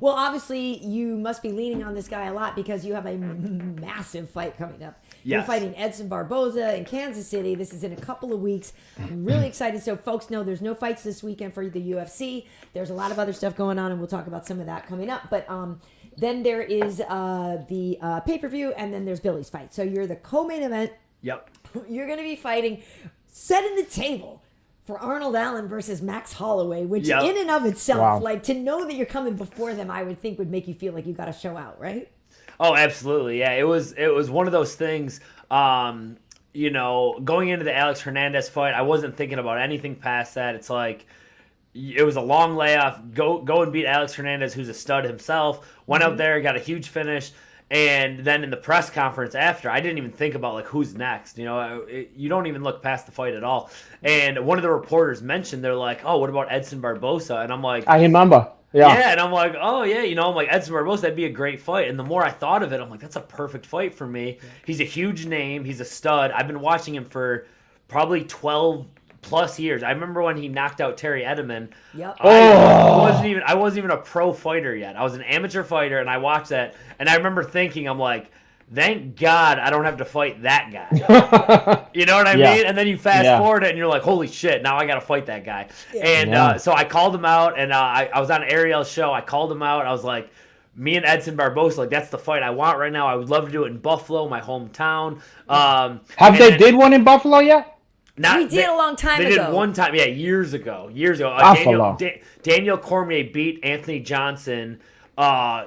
Well, obviously, you must be leaning on this guy a lot because you have a massive fight coming up. Yes. You're fighting Edson Barboza in Kansas City. This is in a couple of weeks. I'm really excited. So folks know there's no fights this weekend for the UFC. There's a lot of other stuff going on, and we'll talk about some of that coming up. But then there is the pay-per-view, and then there's Billy's fight. So you're the co-main event. Yep. You're going to be fighting, setting the table for Arnold Allen versus Max Holloway, which in and of itself, like, to know that you're coming before them, I would think would make you feel like you got to show out, right? Oh, absolutely. Yeah, it was one of those things, you know, going into the Alex Hernandez fight, I wasn't thinking about anything past that. It's like, it was a long layoff. Go and beat Alex Hernandez, who's a stud himself. Went out there, got a huge finish. And then in the press conference after, I didn't even think about, like, who's next. You know, you don't even look past the fight at all. And one of the reporters mentioned, they're like, oh, what about Edson Barboza? And I'm like, I remember. Yeah, and I'm like, oh, yeah, you know, I'm like, Edson Barboza, that'd be a great fight. And the more I thought of it, I'm like, that's a perfect fight for me. Yeah. He's a huge name. He's a stud. I've been watching him for probably 12+ years. I remember when he knocked out Terry Edelman. Yep. I wasn't even a pro fighter yet. I was an amateur fighter, and I watched that, and I remember thinking, I'm like, thank God I don't have to fight that guy. You know what I mean? And then you fast forward it, and you're like, holy shit, now I got to fight that guy. Yeah. And so I called him out, and I was on Ariel's show. I called him out. I was like, me and Edson Barboza, like, that's the fight I want right now. I would love to do it in Buffalo, my hometown. They did one in Buffalo yet? We did a long time ago. They did one time, years ago. Daniel Cormier beat Anthony Johnson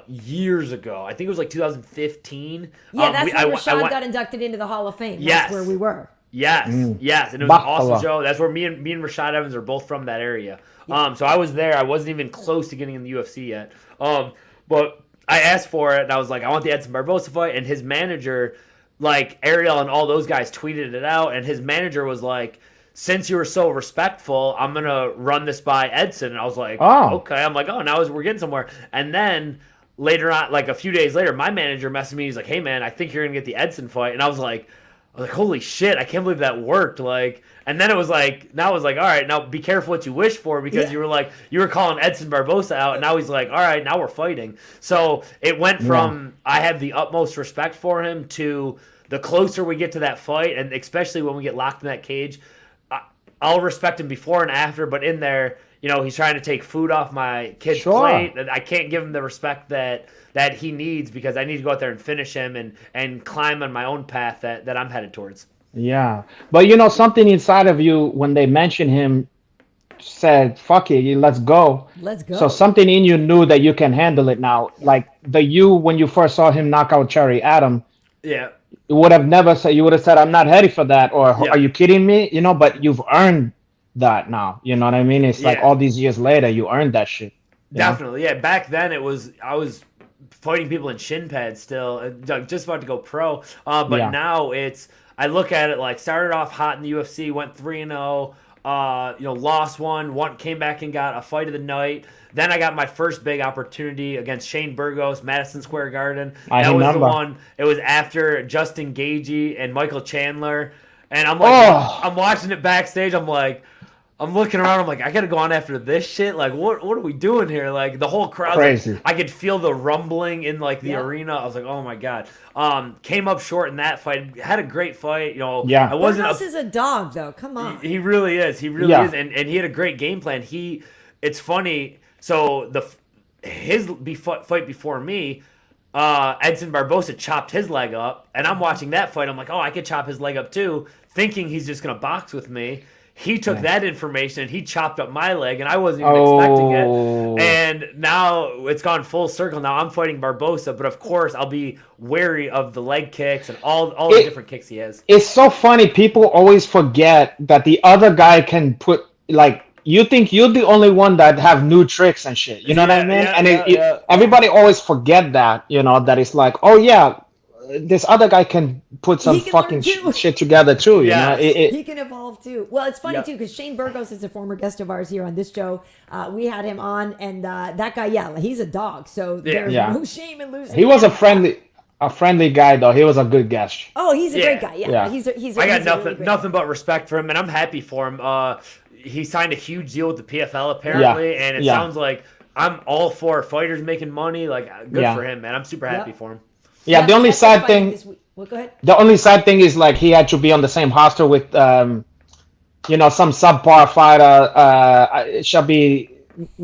years ago. I think it was like 2015. Yeah, that's when Rashad got inducted into the Hall of Fame. That's where we were. Yes, and it was an awesome show. That's where me and Rashad Evans are both from that area. Yeah. So I was there. I wasn't even close to getting in the UFC yet. But I asked for it, and I was like, I want the Edson Barboza fight, and his manager, like Ariel and all those guys, tweeted it out, and his manager was like, since you were so respectful, I'm going to run this by Edson. And I was like, okay. I'm like, now we're getting somewhere. And then later on, like a few days later, my manager messaged me. He's like, hey, man, I think you're going to get the Edson fight. And I was like, holy shit, I can't believe that worked. Like, and then it was like, all right, now be careful what you wish for, because you were calling Edson Barboza out, and now he's like, all right, now we're fighting. So it went from I have the utmost respect for him to the closer we get to that fight, and especially when we get locked in that cage, I'll respect him before and after, but in there, you know, he's trying to take food off my kid's plate, and I can't give him the respect that he needs, because I need to go out there and finish him and climb on my own path that I'm headed towards. Yeah. But, you know, something inside of you, when they mentioned him, said, fuck it, let's go. Let's go. So something in you knew that you can handle it now. Like when you first saw him knock out Cherry Adam. Yeah. You would have said, I'm not ready for that, or are you kidding me? You know, but you've earned that now. You know what I mean? It's like all these years later, you earned that shit. Definitely. Yeah. Back then I was fighting people in shin pads still, just about to go pro. But now I look at it like, started off hot in the UFC, went 3-0. lost one, came back and got a fight of the night. Then I got my first big opportunity against Shane Burgos, Madison Square Garden. I That was remember. the one. It was after Justin Gaethje and Michael Chandler. And I'm like, I'm watching it backstage. I'm looking around. I'm like, I gotta go on after this shit. Like, what are we doing here? Like, the whole crowd. Crazy. Like, I could feel the rumbling in like the arena. I was like, oh my god. Came up short in that fight. Had a great fight. Yeah. I wasn't. Burgos is a dog, though. Come on. He really is. He really is. And he had a great game plan. It's funny. So his fight before me, Edson Barboza chopped his leg up, and I'm watching that fight. I'm like, oh, I could chop his leg up too, thinking he's just gonna box with me. He took that information and he chopped up my leg, and I wasn't even expecting it. And now it's gone full circle. Now I'm fighting Barboza, but of course I'll be wary of the leg kicks and all the different kicks he has. It's so funny. People always forget that the other guy can put like. You think you're the only one that have new tricks and shit. You know what I mean? Everybody always forget that. That it's like, oh yeah, this other guy can put some fucking shit together too. You know, he can evolve too. Well, it's funny too because Shane Burgos is a former guest of ours here on this show. We had him on, and that guy, he's a dog. So there's no shame in losing. He was a friendly guy though. He was a good guest. Oh, he's a great guy. Yeah. He's I got nothing but respect for him, and I'm happy for him. He signed a huge deal with the PFL apparently, and it sounds like I'm all for fighters making money. Like, good for him, man. I'm super happy for him. Yeah, the only sad thing. Well, go ahead. The only sad thing is like he had to be on the same roster with, some subpar fighter. Shall be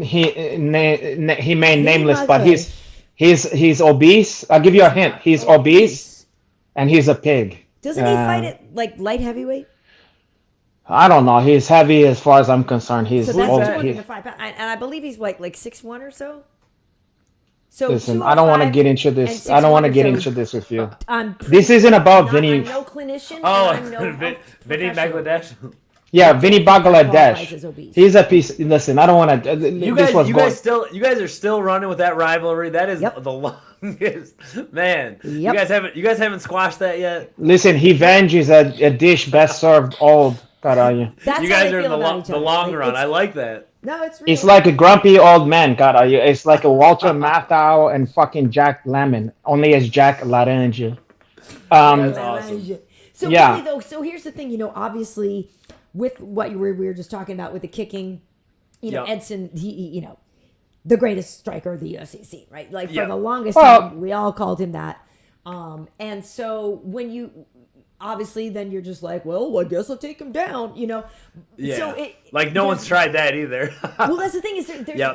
he made nameless, but he's obese. I'll give you a hint. He's obese, and he's a pig. Doesn't he fight at like light heavyweight? I don't know. He's heavy as far as I'm concerned. He's so that's 205 pounds, and I believe he's like 6'1" or so. So listen, I don't want to get into this. I don't want to get into this with you. This isn't about Vinny. I'm no clinician. Vinny Bangladesh. Yeah, Vinny Bangladesh. He's a piece. Listen, I don't want to. You guys are still running with that rivalry. That is the longest, man. Yep. You guys haven't squashed that yet. Listen, revenge is a dish best served old. That's you guys are in the long run. I like that. No, it's real. It's like a grumpy old man, It's like a Walter Matthau and fucking Jack Lemmon, only as Jack Laranja. That's awesome. So really though, so here's the thing, obviously with what we were just talking about with the kicking, Edson, he the greatest striker of the UFC scene, right? Like for the longest time, we all called him that. And so when you obviously then you're just like, well, I guess I'll take him down, Yeah. So no one's tried that either. Well, that's the thing is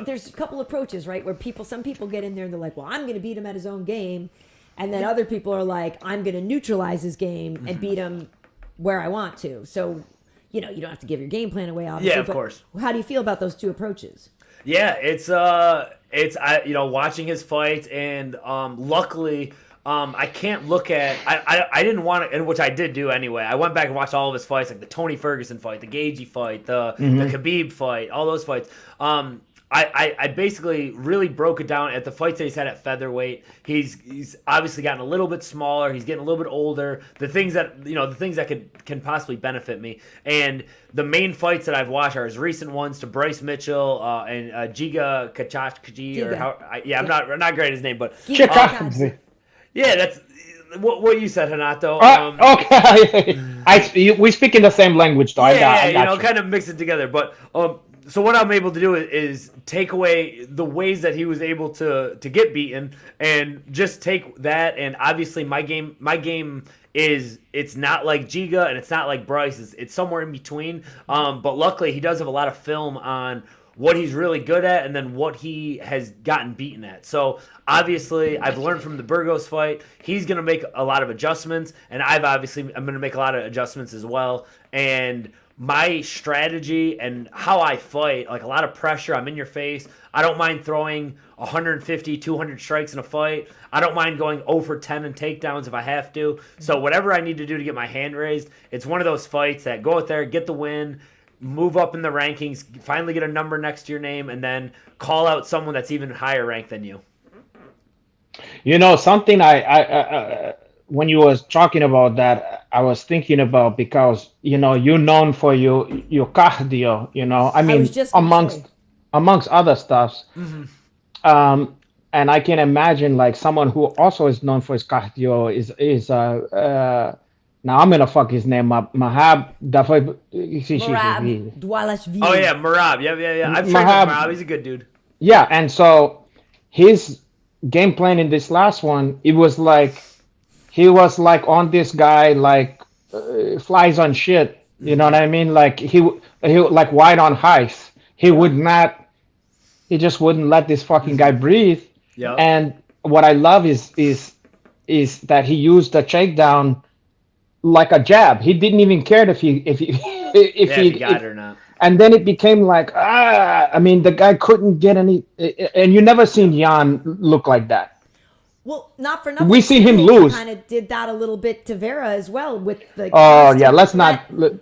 there's a couple approaches, right? Where some people get in there and they're like, well, I'm going to beat him at his own game. And then other people are like, I'm going to neutralize his game and beat him where I want to. So, you don't have to give your game plan away, obviously. Yeah, of course. How do you feel about those two approaches? Yeah, it's watching his fights, and luckily I can't look at I didn't want to, and which I did do anyway. I went back and watched all of his fights, like the Tony Ferguson fight, the Gaethje fight, the Khabib fight, all those fights. I basically really broke it down at the fights that he's had at featherweight. He's obviously gotten a little bit smaller. He's getting a little bit older. The things that can possibly benefit me. And the main fights that I've watched are his recent ones to Bryce Mitchell and Giga Kachachkaji. I'm not great at his name, but yeah, that's what you said, Renato. Okay, we speak in the same language, though. I got kind of mix it together, but. So what I'm able to do is take away the ways that he was able to get beaten and just take that. And obviously my game is, it's not like Giga and it's not like Bryce. It's somewhere in between. But luckily he does have a lot of film on what he's really good at and then what he has gotten beaten at. So obviously I've learned from the Burgos fight. He's going to make a lot of adjustments, and I'm going to make a lot of adjustments as well. And my strategy and how I fight, like a lot of pressure, I'm in your face. I don't mind throwing 150, 200 strikes in a fight. I don't mind going 0 for 10 in takedowns if I have to. So whatever I need to do to get my hand raised, it's one of those fights that go out there, get the win, move up in the rankings, finally get a number next to your name, and then call out someone that's even higher ranked than you. Something I when you was talking about that, I was thinking about, because you're known for your cardio. I I was mean, just gonna say. amongst other stuffs. And I can imagine like someone who also is known for his cardio now I'm gonna fuck his name up. Mahab Dafai. Marab Dwalashvili. Oh yeah, Marab. Yeah. I've trained with Mahab. Marab. He's a good dude. Yeah, and so his game plan in this last one, it was like he was like on this guy like flies on shit. You know what I mean? Like he like white on ice. He would not. He just wouldn't let this fucking guy breathe. Yeah. And what I love is that he used the takedown like a jab. He didn't even care if If he got it or not. and then it became like I mean, the guy couldn't get any. And you never seen Jan look like that. Well, not for nothing. We see him lose. Kind of did that a little bit to Vera as well with the. Oh yeah, let's not.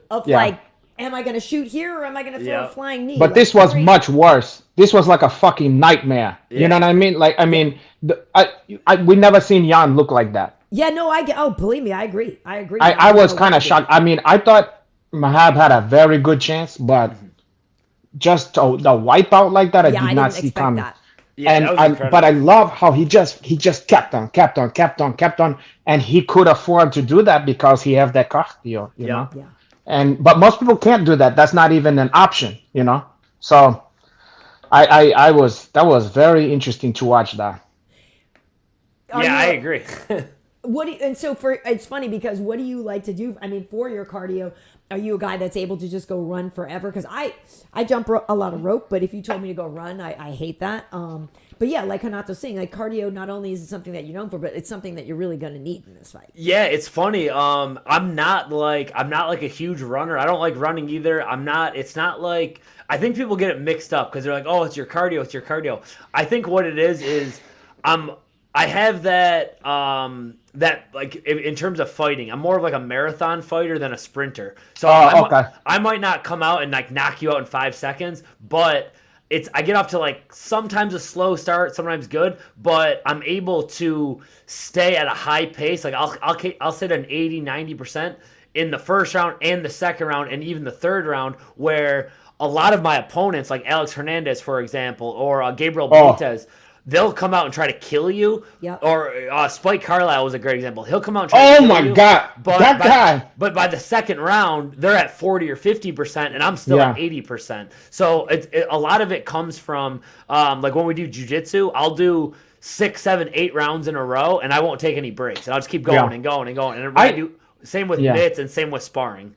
Of Yeah. like, am I going to shoot here or am I going to throw a flying knee? But Like, this was Karyn- much worse. This was like a fucking nightmare. You know what I mean? Like, I mean, we never seen Jan look like that. Yeah, no, I get. Oh, believe me, I agree. I agree. I was kind of shocked. I mean, I thought Mahab had a very good chance, but just the wipeout like that, I Yeah, I did not didn't see expect coming. that. Yeah, that was incredible. But I love how he just kept on, and he could afford to do that because he have that cardio, you know. Yeah. But most people can't do that. That's not even an option, you know. So that was very interesting to watch that. Yeah, I agree. It's funny because what do you like to do? I mean, for your cardio, are you a guy that's able to just go run forever? Because I jump a lot of rope, but if you told me to go run, I hate that. But yeah, like Hanato's saying, like cardio not only is it something that you're known for, but it's something that you're really going to need in this fight. Yeah, it's funny. I'm not like a huge runner. I don't like running either. It's not like, I think people get it mixed up because they're like, oh, it's your cardio. I think what it is I have that like in terms of fighting, I'm more of like a marathon fighter than a sprinter. So I might not come out and like knock you out in 5 seconds, but I get off to like sometimes a slow start, sometimes good, but I'm able to stay at a high pace. Like I'll sit at an 80-90% in the first round and the second round and even the third round, where a lot of my opponents, like Alex Hernandez, for example, or Gabriel Benitez, they'll come out and try to kill you. Yep. Or Spike Carlisle was a great example. He'll come out and try to kill you. Oh my God. That guy. But by the second round, they're at 40 or 50%, and I'm still at 80%. So a lot of it comes from, like when we do jiu-jitsu, I'll do 6, 7, 8 rounds in a row, and I won't take any breaks. And I'll just keep going and going and going. And I do same with mitts and same with sparring.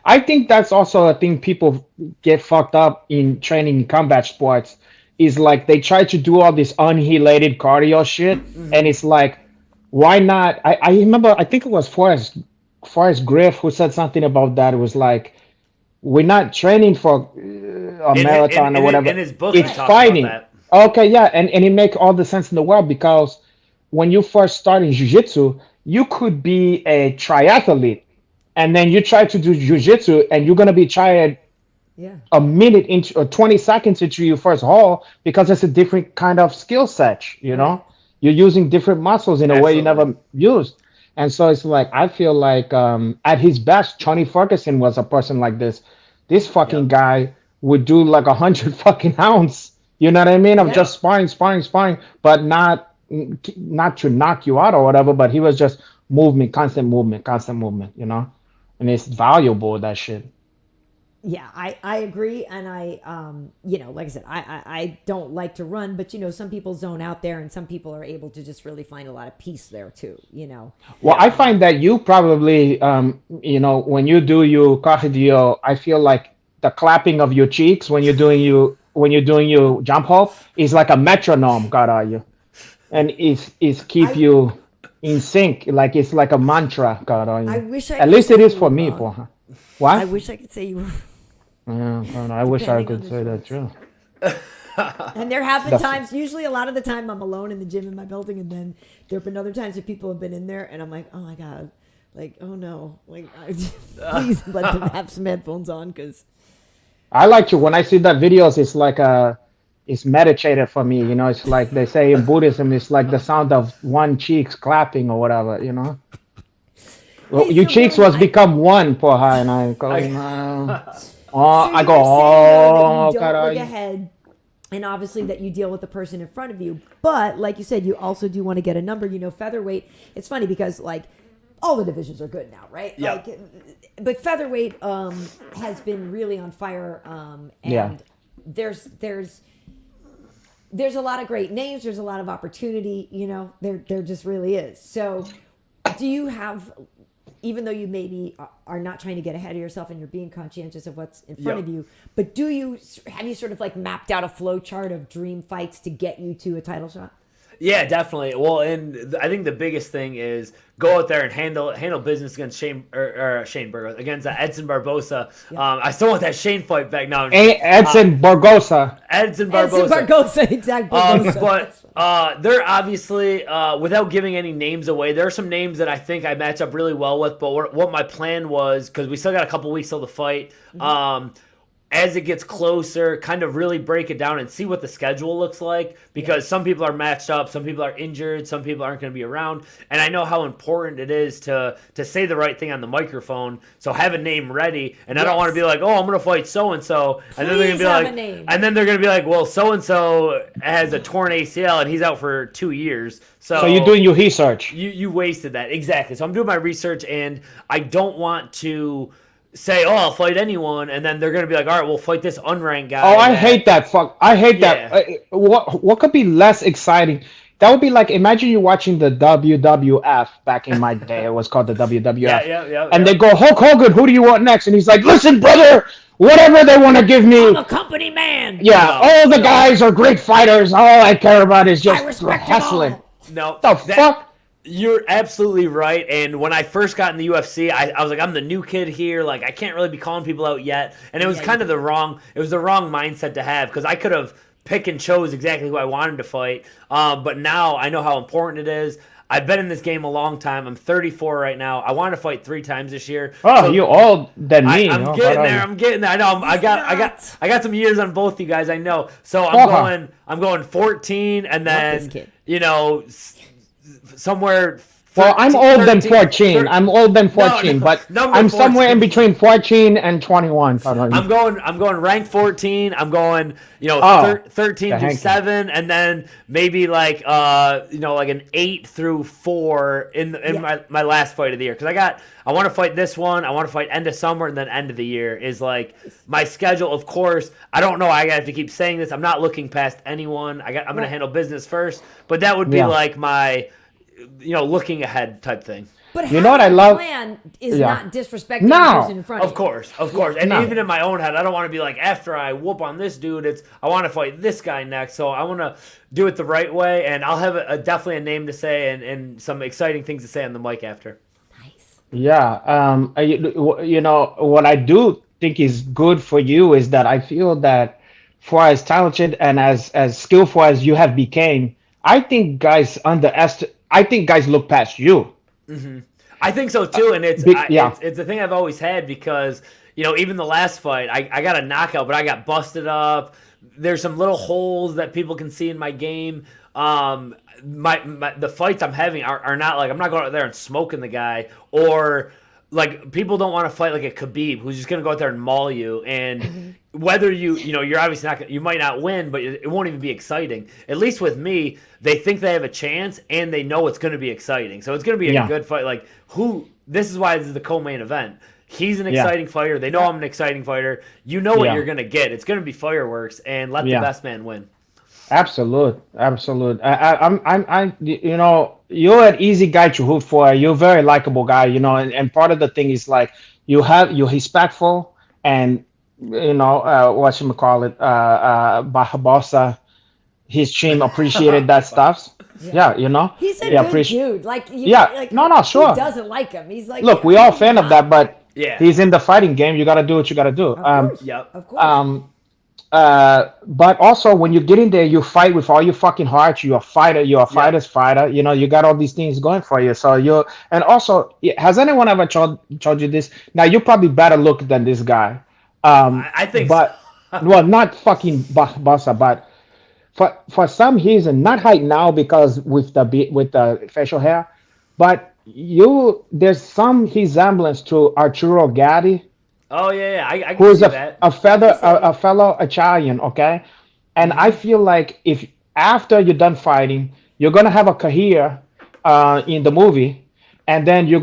I think that's also a thing people get fucked up in training in combat sports. Is like they try to do all this unrelated cardio shit, and it's like, why not? I remember, I think it was Forrest Griff who said something about that. It was like, we're not training for a marathon or whatever. In his book, it's fighting. About that. Okay, yeah, and it makes all the sense in the world, because when you first start in jiu-jitsu, you could be a triathlete, and then you try to do jiu-jitsu, and you're gonna be tired. Yeah. A minute into or 20 seconds into your first haul, because it's a different kind of skill set, you know. You're using different muscles in a way you never used. And so it's like, I feel like at his best, Johnny Ferguson was a person like this. This fucking guy would do like 100 fucking ounce, you know what I mean? Of just sparring, but not to knock you out or whatever, but he was just constant movement, you know. And it's valuable, that shit. Yeah, I agree, and like I said, I don't like to run, but some people zone out there, and some people are able to just really find a lot of peace there too, Well, I find that you probably, when you do your cardio, I feel like the clapping of your cheeks when you're doing your jump hold is like a metronome, God, and it's keep you in sync, like it's like a mantra, God. I wish at least it is for me, boy. What? I wish I could say you were. I wish I could say that too. And there have been times, usually a lot of the time I'm alone in the gym in my building, and then there have been other times that people have been in there, and I'm like, oh my God, like, oh no, like, please let them have some headphones on, because I like to, when I see that videos, it's like it's meditated for me, it's like they say in Buddhism, it's like the sound of one cheek clapping or whatever, Well, Hey, you so cheeks Billy, was become one, porra, and I go, so I you go, were saying though that you oh, don't look caray. ahead, and obviously that you deal with the person in front of you. But like you said, you also do want to get a number. Featherweight. It's funny because like all the divisions are good now, right? Yeah. Like, but featherweight has been really on fire, and Yeah. there's a lot of great names. There's a lot of opportunity. There just really is. So, do you have, even though you maybe are not trying to get ahead of yourself and you're being conscientious of what's in front Yep. of you, but have you sort of like mapped out a flow chart of dream fights to get you to a title shot? Yeah, definitely. Well, and I think the biggest thing is go out there and handle business against Shane Burgos, against Edson Barboza. I still want that Shane fight back now. Edson Barboza. Edson Barboza. Edson Barboza, exactly. But they're obviously, without giving any names away, there are some names that I think I match up really well with. But what my plan was, because we still got a couple weeks till the fight, as it gets closer, kind of really break it down and see what the schedule looks like, because some people are matched up, some people are injured, some people aren't going to be around, and I know how important it is to say the right thing on the microphone. So have a name ready, and I don't want to be like, oh, I'm going to fight so and so, and then they're going to be have like, a name. and then they're going to be like, well, so and so has a torn ACL and he's out for 2 years. So you're doing your research. You wasted that. Exactly. So I'm doing my research, and I don't want to say, oh, I'll fight anyone, and then they're going to be like, all right, we'll fight this unranked guy. Oh, I hate that. Fuck. I hate Yeah. that. What could be less exciting? That would be like, imagine you watching the WWF back in my day. It was called the WWF. And they go, Hulk Hogan, who do you want next? And he's like, listen, brother, whatever they want to give me. I'm a company man. Yeah, all the guys are great fighters. All I care about is I just respect them hustling. all. No. Fuck? You're absolutely right. And when I first got in the UFC, I was like, I'm the new kid here. Like, I can't really be calling people out yet. And it was kind of the wrong mindset to have, because I could have picked and chose exactly who I wanted to fight. But now I know how important it is. I've been in this game a long time. I'm 34 right now. I want to fight 3 times this year. Oh, So you're older than me. I'm getting there. I'm getting there. I know. I got some years on both you guys. I know. So I'm going 14, and this then kid. Somewhere. Well, I'm old than 14. 13. I'm old than 14, but I'm somewhere in between 14 and 21. I'm going ranked 14. I'm going, 13 through 7, and then maybe like like an 8 through 4 in my last fight of the year, because I want to fight this one. I want to fight end of summer, and then end of the year is like my schedule. Of course, I don't know. I have to keep saying this. I'm not looking past anyone. I'm going to handle business first, but that would be like my looking ahead type thing. But you know what I love? Plan is not disrespecting the person in front of you. Of course. And even in my own head, I don't want to be like, after I whoop on this dude, I want to fight this guy next. So I want to do it the right way, and I'll have definitely a name to say and some exciting things to say on the mic after. Nice. Yeah. What I do think is good for you is that I feel that for as talented and as skillful as you have become, I think guys look past you. Mm-hmm. I think so too, and it's the thing I've always had, because even the last fight, I got a knockout, but I got busted up. There's some little holes that people can see in my game. The fights I'm having are not like, I'm not going out there and smoking the guy, or like people don't want to fight like a Khabib who's just going to go out there and maul you, and whether you're obviously not, you might not win, but it won't even be exciting. At least with me, they think they have a chance and they know it's going to be exciting. So it's going to be a good fight. Like this is why this is the co-main event. He's an exciting fighter. They know I'm an exciting fighter. You know what you're going to get. It's going to be fireworks, and let the best man win. Absolute. You're an easy guy to root for. You're a very likable guy, and part of the thing is like you're respectful, and whatchamacallit, Barboza, his team appreciated that stuff. Yeah, He's a good dude. Sure. Who doesn't like him? He's like, look, we all fan of that, but he's in the fighting game. You got to do what you got to do. Of course. But also when you get in there, you fight with all your fucking heart. You're a fighter. You're a fighter's fighter. You got all these things going for you. So and also, has anyone ever told you this? Now, you're probably better look than this guy. I think, but well, not fucking Barboza, but for some reason, not right now because with the facial hair, but there's some resemblance to Arturo Gatti, Oh yeah, I can who's see that. a fellow Italian, okay? And I feel like if after you're done fighting, you're gonna have a career in the movie, and then your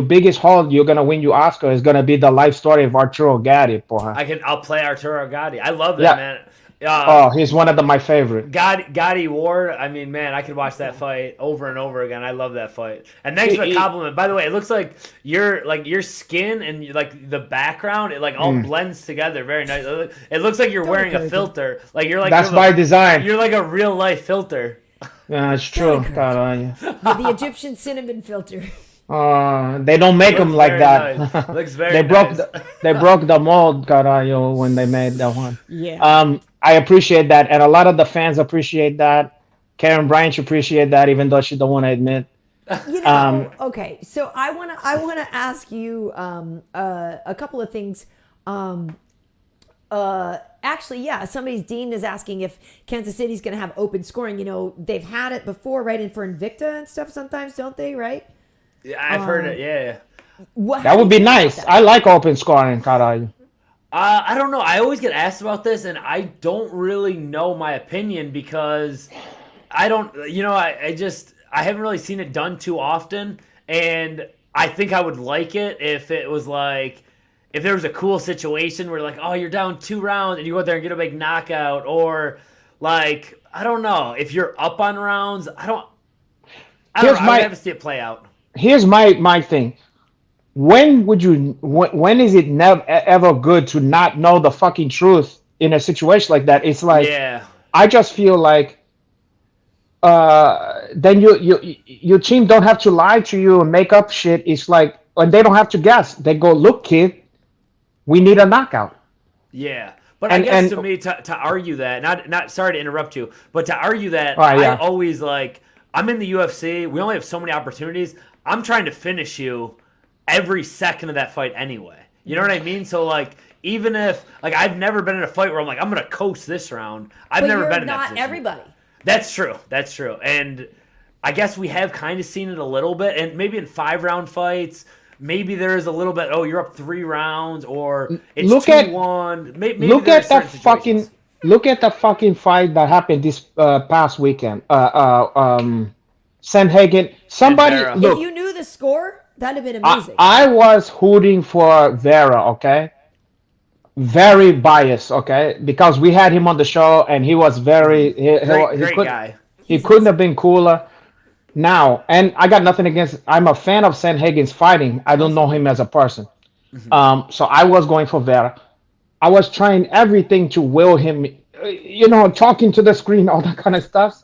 biggest haul you're gonna win your Oscar is gonna be the life story of Arturo Gatti, porra. I'll play Arturo Gotti. I love that Yeah. man. Oh, he's one of my favorite. Gotti Ward. I mean, man, I could watch that fight over and over again. I love that fight. And thanks for the compliment. By the way, it looks like your skin and like the background, it like all blends together very nice. It looks like you're wearing a filter. Like you're like That's by design. You're like a real life filter. Yeah, it's true. The Egyptian cinnamon filter. They don't make them like that. Nice. Looks very they broke nice. they broke the mold, Carayo, when they made that one. Yeah. I appreciate that, and a lot of the fans appreciate that. Karyn Bryant appreciate that, even though she don't want to admit. You know, okay. So I wanna ask you a couple of things. Actually, yeah. Dean is asking if Kansas City's gonna have open scoring. You know, they've had it before, right? And for Invicta and stuff, sometimes, don't they? Right? Yeah, I've heard it. Yeah. That would be nice. I like open scoring, Carayo. I don't know. I always get asked about this, and I don't really know my opinion because I don't. You know, I haven't really seen it done too often, and I think I would like it if it was like if there was a cool situation where like, oh, you're down 2 rounds and you go out there and get a big knockout, or like I don't know if you're up on rounds. I don't know. I would have to see it play out. Here's my thing. When is it never ever good to not know the fucking truth in a situation like that? It's like, I just feel like then your team don't have to lie to you and make up shit. It's like, and they don't have to guess. They go, look, kid, we need a knockout. Yeah. But I guess to me, to argue that, not sorry to interrupt you, but to argue that, I always like, I'm in the UFC. We only have so many opportunities. I'm trying to finish you every second of that fight anyway. You know what I mean? So, like, even if, like, I've never been in a fight where I'm like, I'm going to coast this round. I've never been in that position. Not everybody. That's true. And I guess we have kind of seen it a little bit. And maybe in 5-round fights, maybe there's a little bit, oh, you're up 3 rounds, or it's 2-1. Maybe look at that fucking... Look at the fucking fight that happened this past weekend. Sandhagen. Somebody look. If you knew the score, that'd have been amazing. I was hooting for Vera, okay? Very biased, okay? Because we had him on the show and he was very great guy. He couldn't have been cooler. Now, and I got nothing against, I'm a fan of Sandhagen's fighting. I don't know him as a person. So I was going for Vera. I was trying everything to will him, talking to the screen, all that kind of stuff.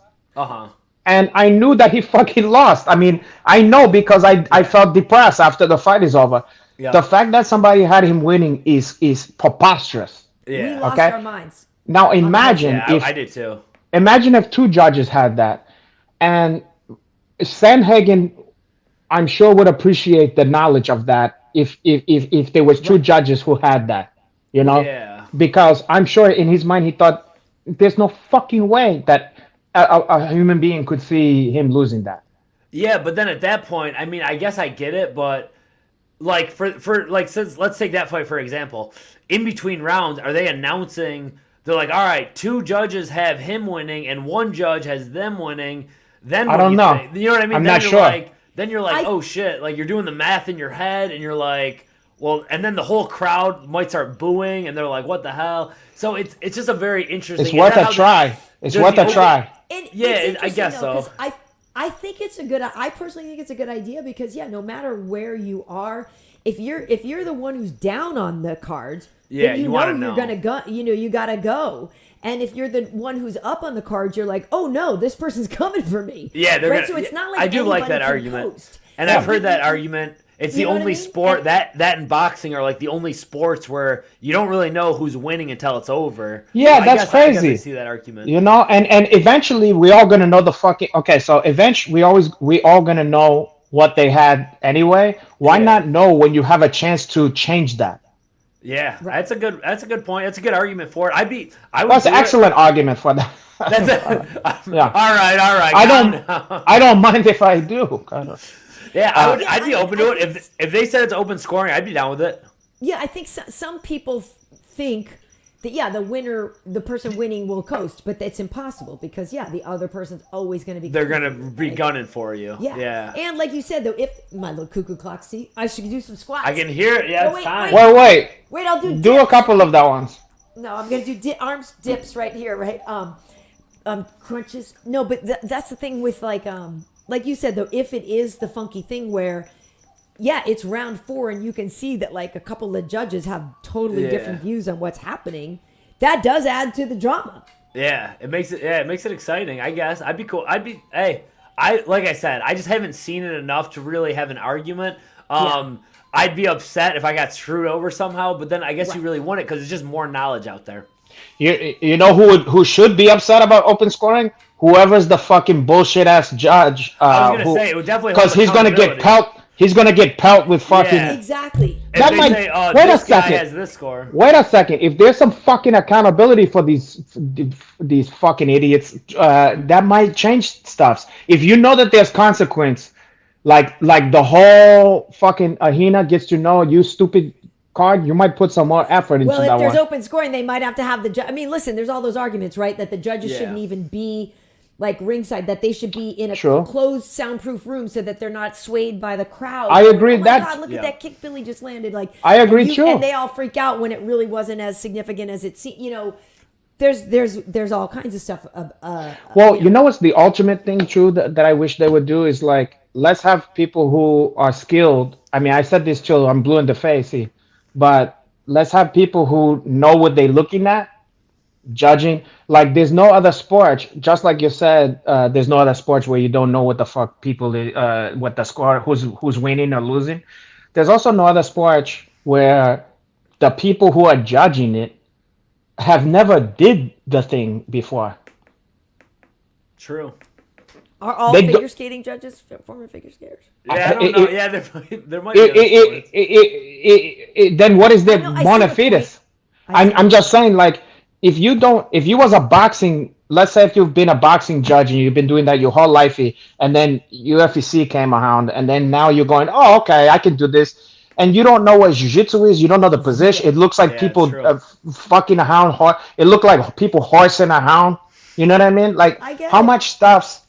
And I knew that he fucking lost. I mean, I know because I felt depressed after the fight is over. Yeah. The fact that somebody had him winning is preposterous. Yeah. We lost our minds. Now imagine if I did too. Imagine if 2 judges had that, and Sandhagen, I'm sure would appreciate the knowledge of that if there was 2 judges who had that, Yeah. Because I'm sure in his mind he thought there's no fucking way that a human being could see him losing that. Yeah, but then at that point, I mean, I guess I get it, but like for like, since let's take that fight for example, in between rounds, are they announcing? They're like, all right, 2 judges have him winning and 1 judge has them winning. Then I don't know. You know what I mean? I'm then not you're sure. Then you're like, oh shit! Like you're doing the math in your head, and you're like, well, and then the whole crowd might start booing, and they're like, what the hell? So it's just a very interesting. It's worth a try. It's worth a try. Yeah, I guess so. I think it's a good. I personally think it's a good idea because no matter where you are, if you're the one who's down on the cards, then you know you're gonna go. You gotta go. And if you're the one who's up on the cards, you're like, oh no, this person's coming for me. Yeah, they're right. So it's not like I do like that argument, coast. And I've heard that argument. It's the only sport that and boxing are like the only sports where you don't really know who's winning until it's over. Yeah, that's crazy. I guess I see that argument. And eventually we all gonna know the fucking. Okay, so eventually we all gonna know what they had anyway. Why not know when you have a chance to change that? Yeah, that's a good point. That's a good argument for it. That's an excellent argument for that. Yeah. All right. I don't mind if I do. Yeah, I'd be open to I it if they said it's open scoring. I'd be down with it. Yeah, I think some people think that the person winning will coast, but that's impossible because the other person's always going to be. They're going to be gunning for you. Yeah. And like you said though, if my little cuckoo clock, see, I should do some squats. I can hear it. Yeah, it's time. Wait. I'll do. Do a couple of that ones. No, I'm going to do arms dips right here, right? Crunches. No, but that's the thing with like you said though, if it is the funky thing where. Yeah, it's round 4, and you can see that like a couple of judges have totally different views on what's happening. That does add to the drama. Yeah, it makes it exciting. I guess I'd be cool. Like I said, I just haven't seen it enough to really have an argument. I'd be upset if I got screwed over somehow, but then I guess you really want it because it's just more knowledge out there. You know who should be upset about open scoring? Whoever's the fucking bullshit ass judge. I was gonna say it would definitely because he's gonna get pelt. He's gonna get pelt with fucking. Yeah. Exactly. That might. Wait a second. Has this score. Wait a second. If there's some fucking accountability for these fucking idiots, that might change stuff. If you know that there's consequence, like the whole fucking Ahina gets to know you stupid card, you might put some more effort into that one. Well, if there's open scoring, they might have to have the. I mean, listen. There's all those arguments, right? That the judges shouldn't even be. Like ringside, that they should be in a closed, soundproof room so that they're not swayed by the crowd. I agree. God, look at that kick Billy just landed. Like I agree too. And they all freak out when it really wasn't as significant as it seemed. You know, there's all kinds of stuff. You know what's the ultimate thing, too, that I wish they would do is like let's have people who are skilled. I mean, I said this too. I'm blue in the face, but let's have people who know what they're looking at. Judging, like there's no other sport, just like you said, there's no other sports where you don't know what the fuck people what the score, who's winning or losing. There's also no other sport where the people who are judging it have never did the thing before. True. Are all figure skating judges former figure skaters? Yeah, I don't know. Yeah, there might be. Then what is the bona fides? I'm just saying, like. If you was a boxing, let's say if you've been a boxing judge and you've been doing that your whole life, and then UFC came around, and then now you're going, oh, okay, I can do this, and you don't know what jiu-jitsu is, you don't know the position. It looks like people fucking a hound. It looked like people horsing a hound. You know what I mean? Like how much stuff's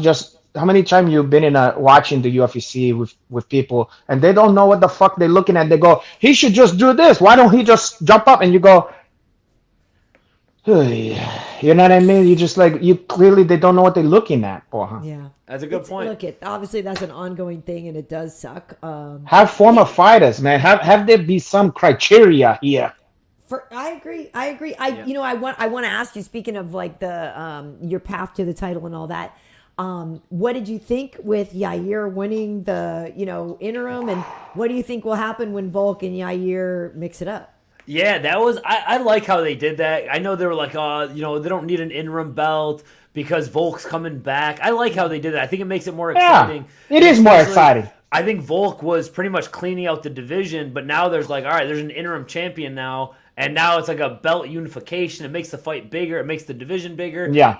just. How many times you've been watching the UFC with people and they don't know what the fuck they're looking at? They go, he should just do this. Why don't he just jump up? And you go. You know what I mean? You just like they don't know what they're looking at. Yeah, that's a good point. Look, obviously that's an ongoing thing, and it does suck. Have former fighters, man. Have there be some criteria here. I agree. I want to ask you. Speaking of like the your path to the title and all that, what did you think with Yair winning the interim, and what do you think will happen when Volk and Yair mix it up? Yeah, that was I like how they did that. I know they were like, they don't need an interim belt because Volk's coming back. I like how they did that. I think it makes it more exciting. Yeah, it is more exciting. I think Volk was pretty much cleaning out the division, but now there's like, all right, there's an interim champion now, and now it's like a belt unification. It makes the fight bigger. It makes the division bigger. Yeah.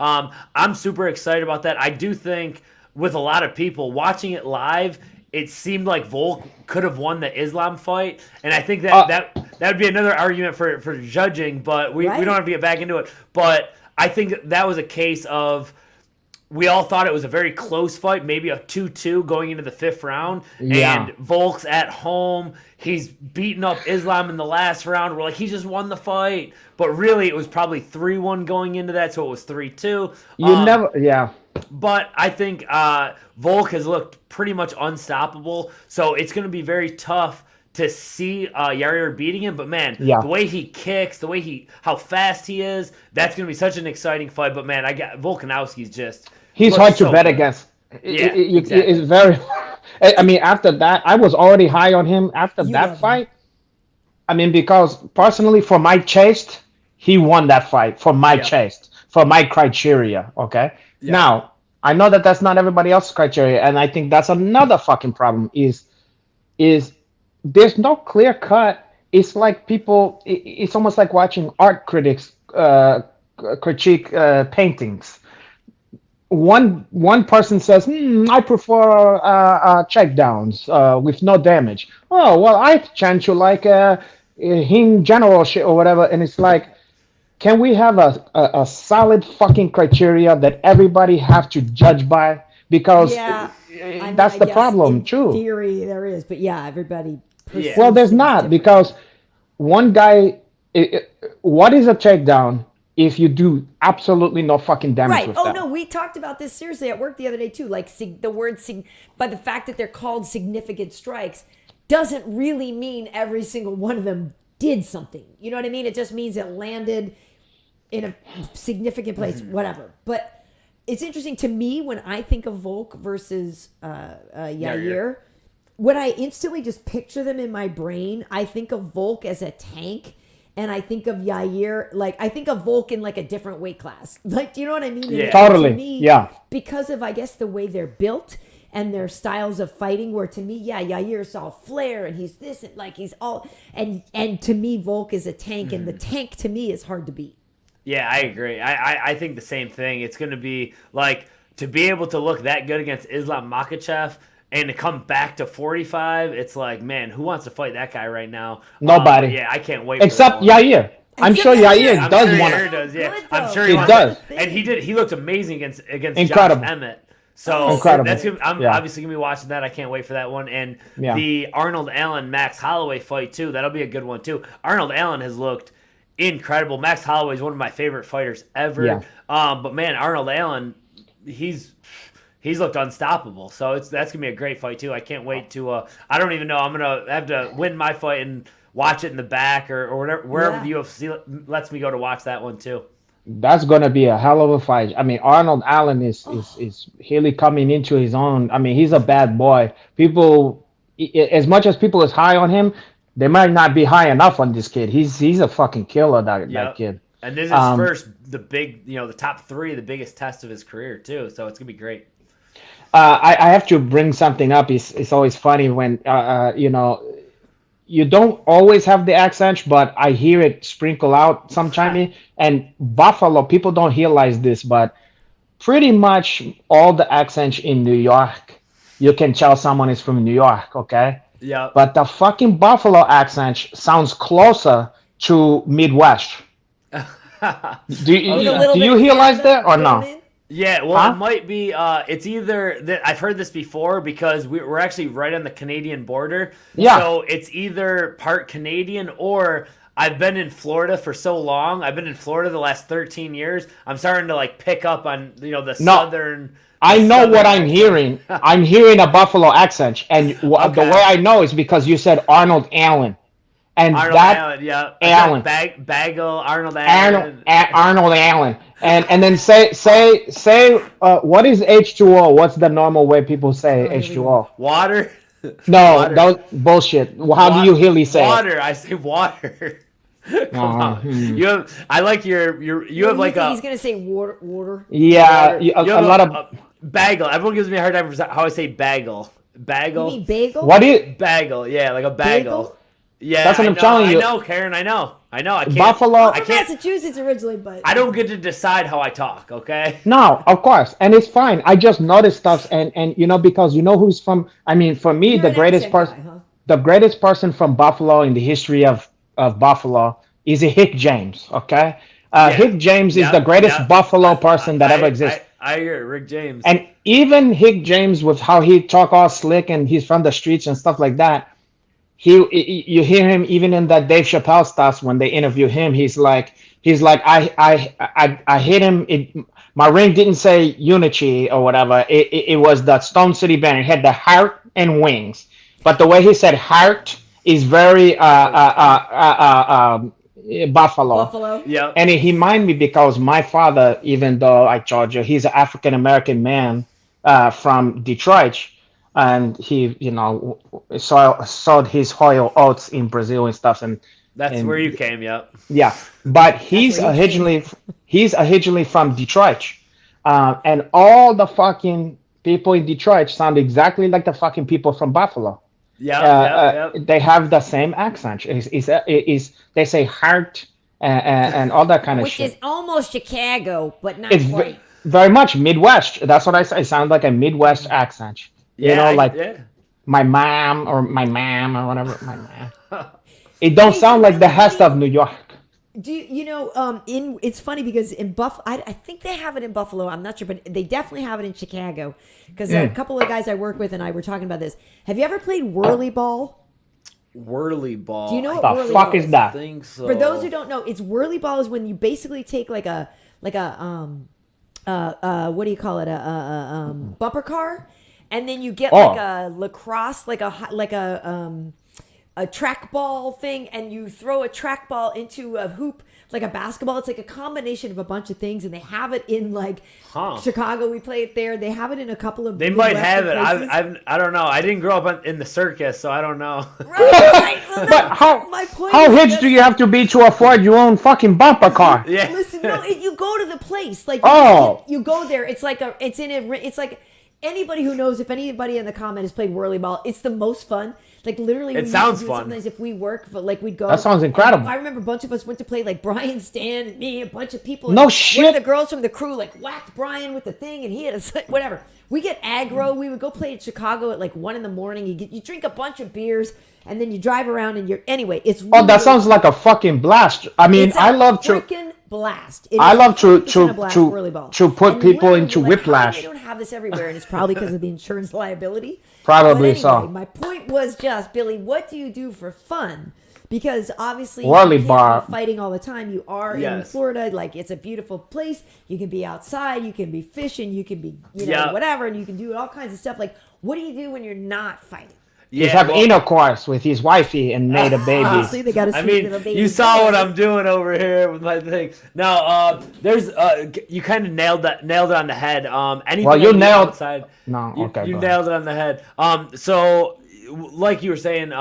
I'm super excited about that. I do think with a lot of people watching it live, it seemed like Volk could have won the Islam fight, and I think that would be another argument for judging, but we don't have to get back into it. But I think that was a case of we all thought it was a very close fight, maybe a 2-2 going into the 5th round, and Volk's at home. He's beating up Islam in the last round. We're like, he just won the fight, but really it was probably 3-1 going into that, so it was 3-2. But I think Volk has looked pretty much unstoppable, so it's going to be very tough to see Yair beating him. But man, the way he kicks, how fast he is, that's going to be such an exciting fight. But man, Volkanovski's just he's hard to bet against. It's very. I mean, after that, I was already high on him after that fight. I mean, because personally, for my chest, he won that fight for my chest, for my criteria. Okay. Yeah. Now, I know that that's not everybody else's criteria, and I think that's another fucking problem is there's no clear cut. It's like people, it's almost like watching art critics critique paintings. one person says, I prefer checkdowns with no damage. Oh well, I tend to like him general shit or whatever, and it's like, can we have a solid fucking criteria that everybody have to judge by? Because Yeah, that's I the guess problem in too. theory there is, but yeah, everybody. Yeah. Well, there's perceives not things because one guy. What is a takedown if you do absolutely no fucking damage Right. with Oh them? no, we talked about this seriously at work the other day too. Like the word by the fact that they're called significant strikes doesn't really mean every single one of them did something. You know what I mean? It just means it landed in a significant place, whatever. But it's interesting to me when I think of Volk versus Yair. When I instantly just picture them in my brain, I think of Volk as a tank. And I think of Yair, like, I think of Volk in, like, a different weight class. Like, do you know what I mean? Yeah. And Totally, to me, yeah. because of, I guess, the way they're built and their styles of fighting, where to me, yeah, Yair's all flair and he's this, and like, he's all, and to me, Volk is a tank, and the tank, to me, is hard to beat. Yeah, I agree. I think the same thing. It's going to be like to be able to look that good against Islam Makhachev and to come back to 45. It's like, man, who wants to fight that guy right now? Nobody. Yeah, I can't wait. Except for that one. Yair. I'm Except sure Yair. Yair I'm does sure want Yair to. does. Yeah, Good, I'm though. sure He wants does. to. And he did. He looked amazing against Incredible. Josh Emmett. So Incredible. that's gonna, I'm Yeah. obviously gonna be watching that. I can't wait for that one. And Yeah. the Arnold Allen Max Holloway fight too. That'll be a good one too. Arnold Allen has looked incredible. Max Holloway is one of my favorite fighters ever. Yeah. But man, Arnold Allen, he's looked unstoppable. So that's gonna be a great fight too. I can't wait to. I don't even know. I'm gonna have to win my fight and watch it in the back or whatever, wherever the UFC lets me go to watch that one too. That's gonna be a hell of a fight. I mean, Arnold Allen is really coming into his own. I mean, he's a bad boy. People, as much as people is high on him, they might not be high enough on this kid. He's a fucking killer. That Yep. kid. And this is his first, the big, the top three, the biggest test of his career too. So it's gonna be great. I have to bring something up. It's always funny when you don't always have the accent, but I hear it sprinkle out sometimes. And Buffalo, people don't realize this, but pretty much all the accents in New York, you can tell someone is from New York, okay? Yeah. But the fucking Buffalo accent sounds closer to Midwest. Do you realize that or no? Yeah, well, it might be. It's either that I've heard this before because we're actually right on the Canadian border. Yeah. So it's either part Canadian or I've been in Florida for so long. I've been in Florida the last 13 years. I'm starting to like pick up on the southern. I know southern what I'm accent. hearing. I'm hearing a Buffalo accent, and the way I know is because you said Arnold Allen, and Arnold that Allen, yeah. Allen. Bagel, Arnold Allen. Arnold Allen, and then say what is H2O? What's the normal way people say H2O? Water. No, Water. don't bullshit. How do you really say it? Water. I say water. Come on. You have. I like your. You have like a. He's gonna say water. Yeah, You a have lot of. bagel. Everyone gives me a hard time for how I say bagel. Bagel. You mean bagel? What is Bagel. Yeah, like a bagel. Bagel? Yeah, That's what I I'm know, telling you. I know, Karen. I know. I can't. Buffalo? I From can't. Massachusetts originally, but I don't get to decide how I talk. Okay. No, of course, and it's fine. I just noticed stuff, and because who's from. I mean, for me, You're the an greatest accent person, guy, huh? the greatest person from Buffalo in the history of Buffalo is a Hick James. Okay, Hick James is the greatest Buffalo person that ever exists. I hear Rick James. And even Hick James, with how he talk all slick and he's from the streets and stuff like that, you hear him even in that Dave Chappelle stuff when they interview him. He's like I hit him. My ring didn't say Unity or whatever. It was the Stone City Band. It had the heart and wings, but the way he said heart is very Buffalo. Yeah. And he reminded me because my father, even though I told you he's an African American man from Detroit, and he, sowed his oil oats in Brazil and stuff, and That's where you came. Yep. yeah. But he's where you originally from Detroit, and all the fucking people in Detroit sound exactly like the fucking people from Buffalo. Yeah. They have the same accent. They say heart and all that kind of which shit. is almost Chicago, but not It's quite. very much Midwest. That's what I say. I sound like a Midwest accent. You know, like my mom or whatever. My mom. It don't sound like the rest of New York. Do you know? It's funny because in I think they have it in Buffalo. I'm not sure, but they definitely have it in Chicago. Because a couple of guys I work with and I were talking about this. Have you ever played whirly ball? Whirly ball. Do you know what whirly fuck ball is that? I think so. For those who don't know, it's whirly ball is when you basically take like a what do you call it? A bumper car, and then you get like a lacrosse, like a track ball thing, and you throw a track ball into a hoop like a basketball. It's like a combination of a bunch of things, and they have it in like Chicago. We play it there. They have it in a couple of. They might have it. I don't know. I didn't grow up in the circus, so I don't know. Right. Well, but how rich do you have to be to afford your own fucking bumper car? Yeah. Listen, no, you go to the place like you go there. It's like it's like anybody who knows. If anybody in the comment has played whirly ball, it's the most fun. Like literally, it sounds fun. Sometimes if we work, but like we'd go. That sounds incredible. I remember a bunch of us went to play like Brian, Stan, and me, a bunch of people. No shit. One of the girls from the crew like whacked Brian with the thing, and he had a whatever. We get aggro. We would go play in Chicago at like 1 a.m. You drink a bunch of beers, and then you drive around, and it's. Really, that sounds like a fucking blast. I mean, I love to. Freaking blast! I love to put people into whiplash. They don't have this everywhere, and it's probably because of the insurance liability. Probably anyway, so. My point was just, Billy, what do you do for fun? Because obviously whirly you bar. can't be fighting all the time. You are in Florida, like it's a beautiful place. You can be outside, you can be fishing, you can be whatever, and you can do all kinds of stuff. Like, what do you do when you're not fighting? He's having intercourse with his wifey and made a baby. Obviously, they got a sweet little baby. You saw what I'm doing over here with my thing. Now, there's you kind of nailed it on the head. Anything you nailed outside. No, okay. You nailed it on the head. So, like you were saying,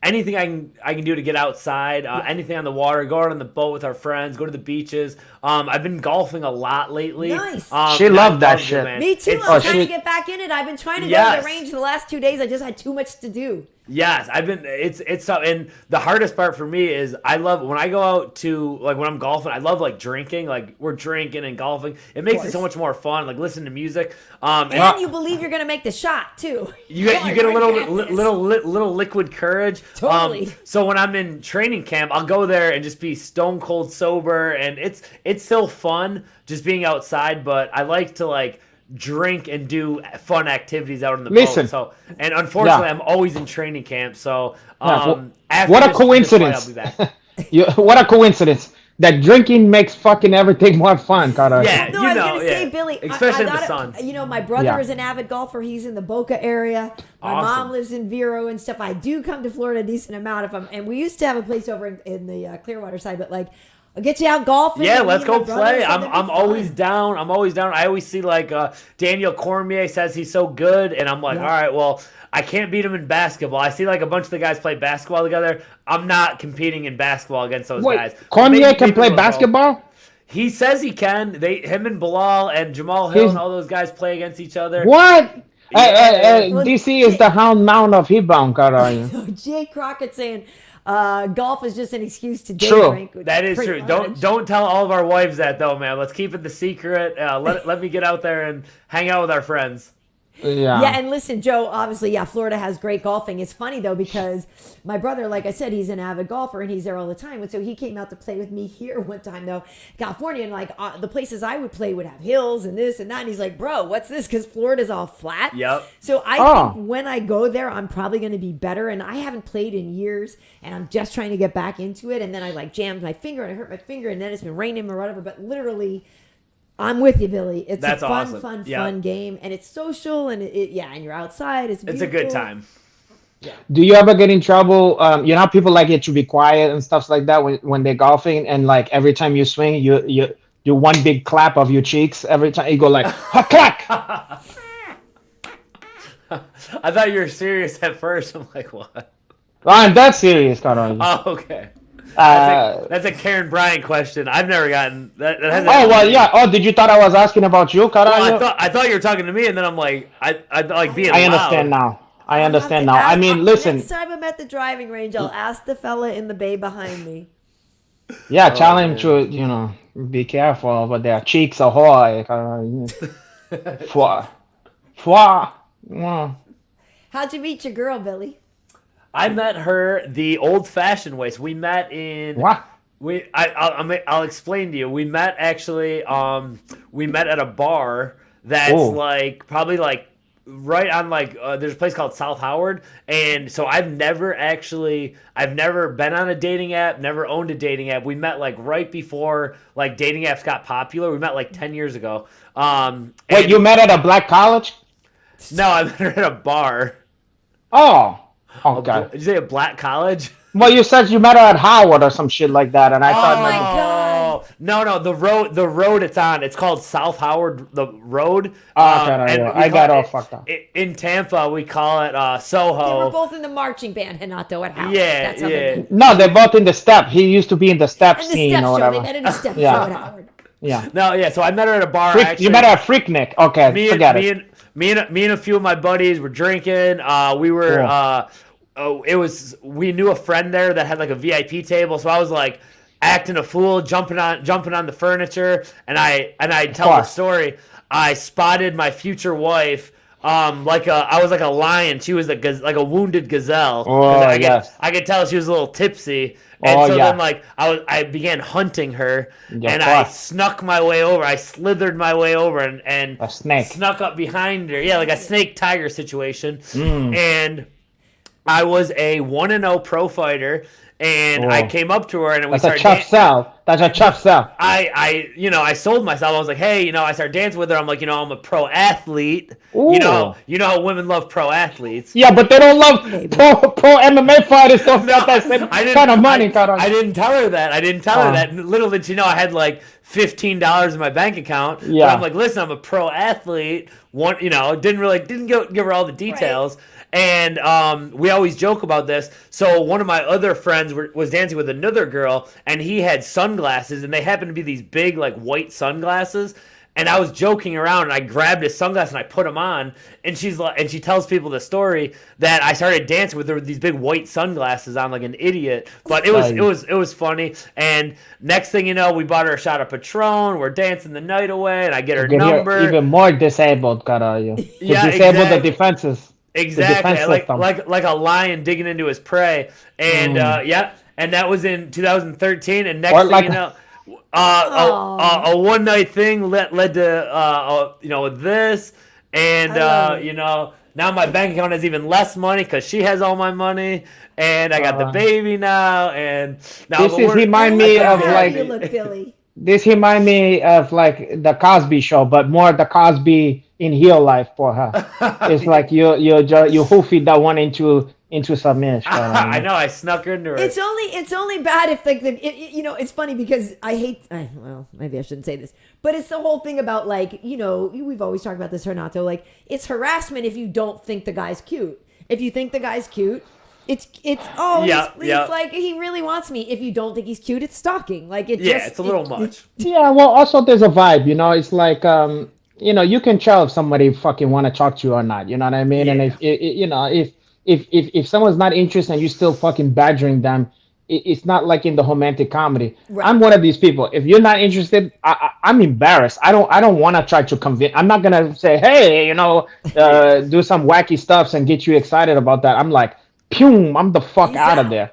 anything I can do to get outside, anything on the water, go out on the boat with our friends, go to the beaches. I've been golfing a lot lately. Nice. She loved that shit. Man. Me too. I'm trying to get back in it. I've been trying to go to the range the last 2 days. I just had too much to do. Yes, I've been. It's tough, and the hardest part for me is I love when I go out to like when I'm golfing. I love like drinking. Like we're drinking and golfing. It makes it so much more fun. Like listen to music. And you believe you're gonna make the shot too. You get a little liquid courage. Totally. So when I'm in training camp, I'll go there and just be stone cold sober, and it's still fun just being outside. But I like to like drink and do fun activities out on the boat. So, and unfortunately, I'm always in training camp. So, after what a coincidence! I'll be back. What a coincidence that drinking makes fucking everything more fun, Cara. Yeah, no, I was gonna say, Billy, especially in the sun. You know, my brother is an avid golfer. He's in the Boca area. My mom lives in Vero and stuff. I do come to Florida a decent amount and we used to have a place over in the Clearwater side, but like. I'll get you out golfing. Yeah, let's go play. I'm always down. I'm always down. I always see like Daniel Cormier says he's so good, and I'm like, all right, well, I can't beat him in basketball. I see like a bunch of the guys play basketball together. I'm not competing in basketball against those guys. Cormier can play basketball? He says he can. Him and Bilal and Jamal Hill and all those guys play against each other. What? DC is the hound mound of Hebron, Cara. Jay Crockett saying. Golf is just an excuse to day drink. That is true. Don't tell all of our wives that though, man. Let's keep it the secret. Let me get out there and hang out with our friends. Yeah, and listen, Joe, obviously, Florida has great golfing. It's funny, though, because my brother, like I said, he's an avid golfer, and he's there all the time. And so he came out to play with me here one time, though, California, and, like, the places I would play would have hills and this and that. And he's like, bro, what's this? Because Florida's all flat. Yep. So I think when I go there, I'm probably going to be better. And I haven't played in years, and I'm just trying to get back into it. And then I, like, jammed my finger, and I hurt my finger, and then it's been raining or whatever. But literally... I'm with you, Billy. It's a fun game, and it's social, and and you're outside. It's a good time. Yeah. Do you ever get in trouble? You know how people like it to be quiet and stuff like that when they're golfing, and like every time you swing, you do one big clap of your cheeks every time you go like clack. I thought you were serious at first. I'm like, what? I'm that serious, Carl. Oh, okay. That's a Karyn Bryant question. I've never gotten that. Did you thought I was asking about you, Carl? Well, I thought you were talking to me, and then I'm like, I like being. I understand now. I mean, listen. Next time I'm at the driving range, I'll ask the fella in the bay behind me. Yeah, challenge him to Be careful over there. Cheeks ahoy. Fwa. Fwa. Mm. How'd you meet your girl, Billy? I met her the old-fashioned way. So we met in. What? I'll explain to you. We met actually. We met at a bar that's like probably like right on like there's a place called South Howard, and so I've never been on a dating app, never owned a dating app. We met like right before like dating apps got popular. We met like 10 years ago. Wait, you met at a black college? No, I met her at a bar. Oh, okay. Did you say a black college? Well, you said you met her at Howard or some shit like that, and I thought. Oh my God! No, the road it's on. It's called South Howard. The road. I got all fucked up. In Tampa, we call it Soho. They were both in the marching band, Renato, at Howard. Yeah, That's how they met. No, they're both in the step. He used to be in the step And the scene step or show. whatever. They met in the step Yeah. show at Howard. Yeah. No, yeah. So I met her at a bar. You met her at Freaknik. Okay, forget it. Me and a few of my buddies were drinking. We were. We knew a friend there that had like a VIP table, so I was like acting a fool, jumping on the furniture, and I tell the story. I spotted my future wife. I was like a lion. She was like a wounded gazelle. I could tell she was a little tipsy. And then like I began hunting her, and I snuck my way over. I slithered my way over and a snake snuck up behind her. Yeah, like a snake tiger situation. And I was a 1-0 pro fighter, and I came up to her and we started. That's a tough sell. I sold myself. I was like, hey, I started dancing with her. I'm like, I'm a pro athlete. Ooh. You know how women love pro athletes. Yeah, but they don't love pro MMA fighters. Don't got that same kind of money. I didn't tell her that. Little did she know I had like $15 in my bank account. Yeah. But I'm like, listen, I'm a pro athlete. Didn't give her all the details. Right. And we always joke about this. So one of my other friends was dancing with another girl, and he had sunglasses, and they happened to be these big, like, white sunglasses. And I was joking around, and I grabbed his sunglasses and I put them on. And she tells people the story that I started dancing with her with these big white sunglasses on, like an idiot. But it was funny. And next thing you know, we bought her a shot of Patron. We're dancing the night away, and I get her number. Even more disabled, cara, you. Yeah, disable the defenses. Exactly, like a lion digging into his prey, and and that was in 2013. And next thing you know, a one night thing led to this, and now my bank account has even less money because she has all my money, and I got the baby now, and now this remind me of like you look, Billy. This remind me of like the Cosby Show, but more the Cosby in real life for her. It's like you hoofy that one into submission. I know, I snuck into her. It's only bad if like it's funny because well, maybe I shouldn't say this, but it's the whole thing about like we've always talked about this, Renato. Like it's harassment if you don't think the guy's cute. If you think the guy's cute, it's like he really wants me. If you don't think he's cute, it's stalking. Like it's a little much. Yeah, well, also there's a vibe. It's like you can tell if somebody fucking want to talk to you or not. You know what I mean? Yeah. And if someone's not interested and you still fucking badgering them, it's not like in the romantic comedy. Right. I'm one of these people. If you're not interested, I'm embarrassed. I don't want to try to convince. I'm not gonna say, hey, do some wacky stuff and get you excited about that. I'm like, pew, I'm the fuck out of there.